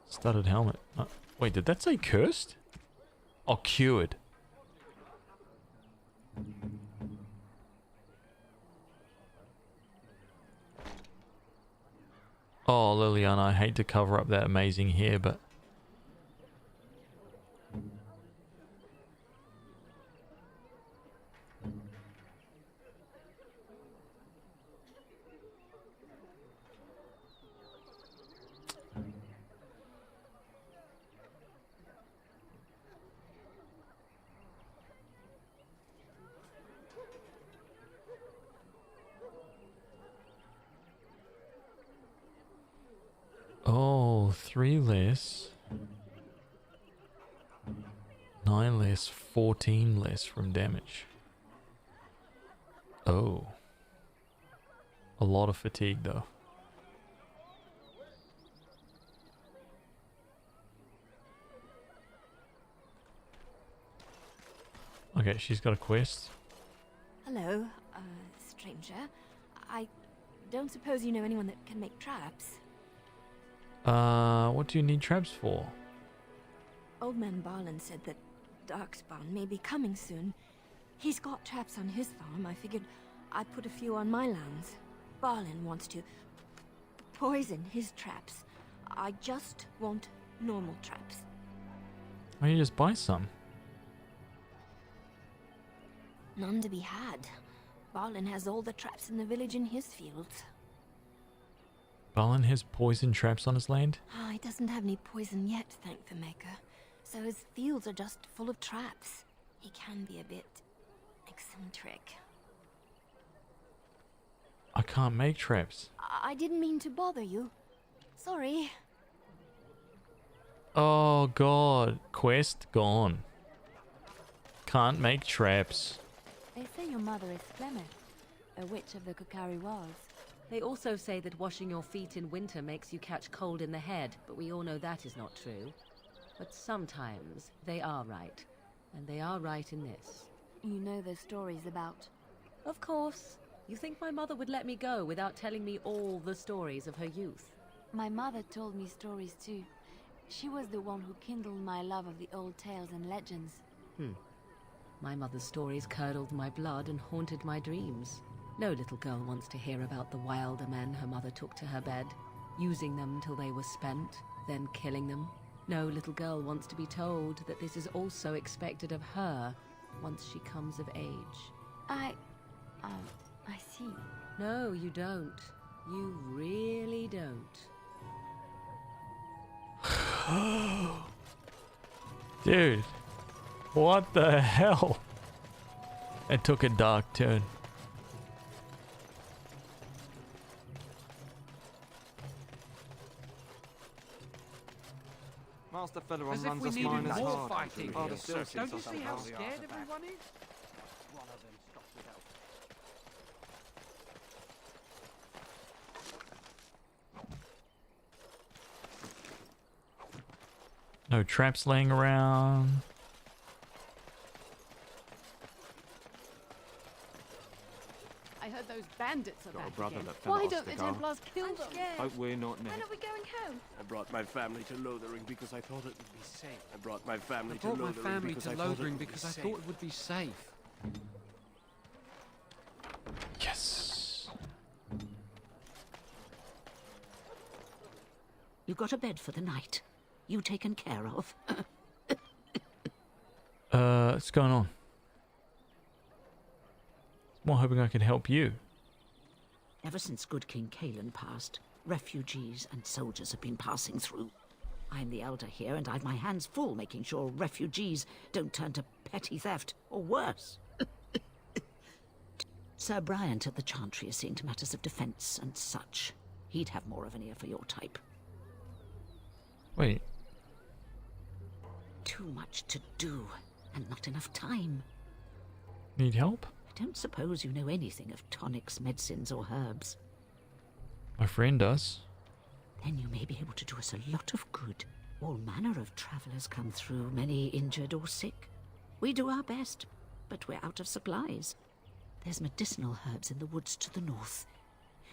Studded helmet. Wait, did that say cursed? Oh, cured. Oh, Liliana, I hate to cover up that amazing hair, but... Oh, 3 less. 9 less, 14 less from damage. Oh. A lot of fatigue though. Okay, she's got a quest. Hello, stranger. I don't suppose you know anyone that can make traps? What do you need traps for? Old man Barlin said that Darkspawn may be coming soon. He's got traps on his farm. I figured I'd put a few on my lands. Barlin wants to poison his traps. I just want normal traps. Why don't you just buy some? None to be had. Barlin has all the traps in the village in his fields. Balin has poison traps on his land? He doesn't have any poison yet, thank the Maker. So his fields are just full of traps. He can be a bit eccentric. I can't make traps. I didn't mean to bother you. Sorry. Oh god, quest gone. Can't make traps. They say your mother is Flemeth, a witch of the Kukari Wilds. They also say that washing your feet in winter makes you catch cold in the head, but we all know that is not true. But sometimes they are right, and they are right in this. You know those stories about... Of course. You think my mother would let me go without telling me all the stories of her youth? My mother told me stories too. She was the one who kindled my love of the old tales and legends. My mother's stories curdled my blood and haunted my dreams. No little girl wants to hear about the wilder men her mother took to her bed, using them till they were spent, then killing them. No little girl wants to be told that this is also expected of her once she comes of age. I see. No, you don't. You really don't. Dude, what the hell? It took a dark turn. Master Federer As if runs we us needed miners more hard. fighting Oh, here. the Silks Don't you are see how something scared else. everyone is? One of them stops without. No traps laying around. I heard those bandits are Got a back brother again. that fell Why off don't the the car. Templars kill them? Hope we're not next. When are we going home? I brought my family to Lothering because I thought it would be safe. I brought my family I to brought my Lothering family because to I thought it Lothering would be because I safe. thought it would be safe. Yes. You got a bed for the night. You taken care of. What's going on? More hoping I could help you. Ever since good King Kalen passed, refugees and soldiers have been passing through. I'm the elder here, and I've my hands full making sure refugees don't turn to petty theft, or worse. Sir Bryant at the Chantry is seeing to matters of defence and such. He'd have more of an ear for your type. Wait. Too much to do, and not enough time. Need help? I don't suppose you know anything of tonics, medicines, or herbs. My friend does. Then you may be able to do us a lot of good. All manner of travellers come through, many injured or sick. We do our best, but we're out of supplies. There's medicinal herbs in the woods to the north.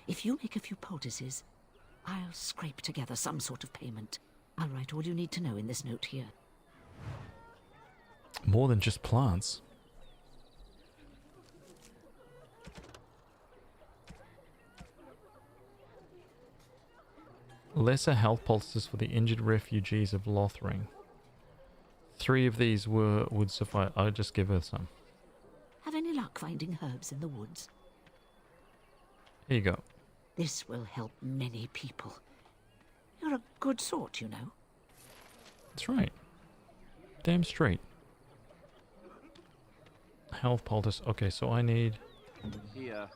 If you make a few poultices, I'll scrape together some sort of payment. I'll write all you need to know in this note here. More than just plants. Lesser health poultices for the injured refugees of Lothering. 3 of these would suffice. I'll just give her some. Have any luck finding herbs in the woods? Here you go. This will help many people. You're a good sort, you know. That's right. Damn straight. Health poultice. Okay, so I need... Here.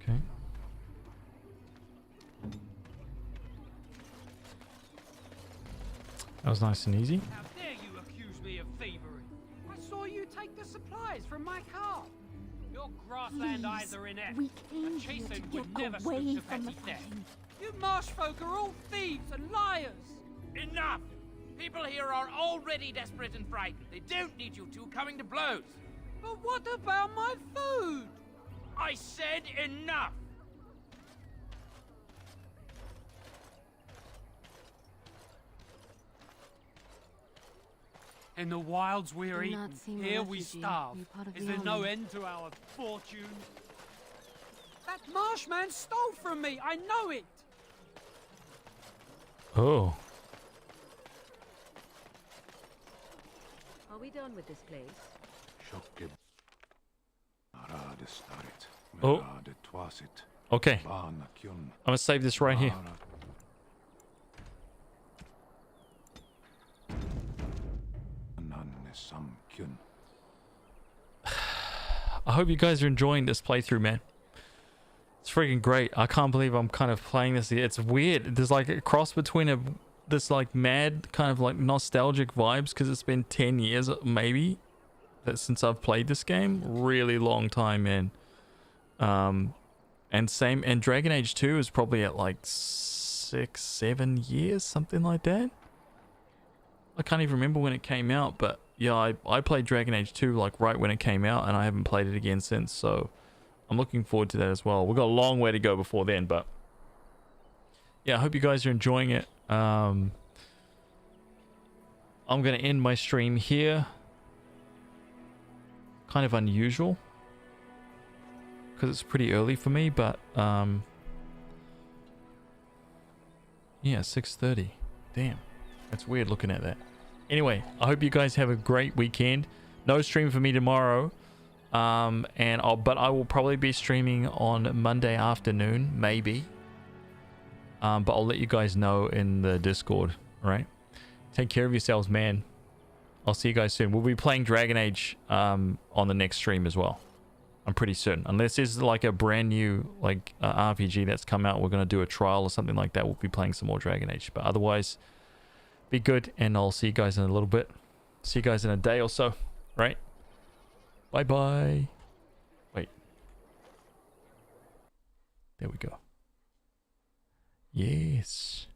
Okay. That was nice and easy. How dare you accuse me of thievery? I saw you take the supplies from my car. Your grassland eyes are inept. We came A here chasen to would get never stoop away to from the petty theft. fighting. You marsh folk are all thieves and liars. Enough! People here are already desperate and frightened. They don't need you two coming to blows. But what about my food? I said enough! In the wilds we're Do not eaten, seem a here we refugee. starve. You're part of Is the there no army. end to our fortune? That marshman stole from me, I know it! Oh. Are we done with this place? Oh. Okay. I'm gonna save this right here. I hope you guys are enjoying this playthrough, man. It's freaking great. I can't believe I'm kind of playing this. It's weird. There's like a cross between this like mad kind of like nostalgic vibes because it's been 10 years maybe since I've played this game. Really long time, man. And Dragon Age 2 is probably at like 6-7 years, something like that. I can't even remember when it came out, but yeah, I played Dragon Age 2 like right when it came out, and I haven't played it again since, so I'm looking forward to that as well. We've got a long way to go before then, but yeah, I hope you guys are enjoying it. I'm going to end my stream here. Kind of unusual. because it's pretty early for me, but yeah, 6:30. Damn, that's weird looking at that. Anyway, I hope you guys have a great weekend. No stream for me tomorrow, but I will probably be streaming on Monday afternoon, maybe. But I'll let you guys know in the Discord. All right, take care of yourselves, man. I'll see you guys soon. We'll be playing Dragon Age on the next stream as well. I'm pretty certain. Unless there's like a brand new like RPG that's come out, we're going to do a trial or something like that. We'll be playing some more Dragon Age. But otherwise, be good. And I'll see you guys in a little bit. See you guys in a day or so. Right? Bye-bye. Wait. There we go. Yes.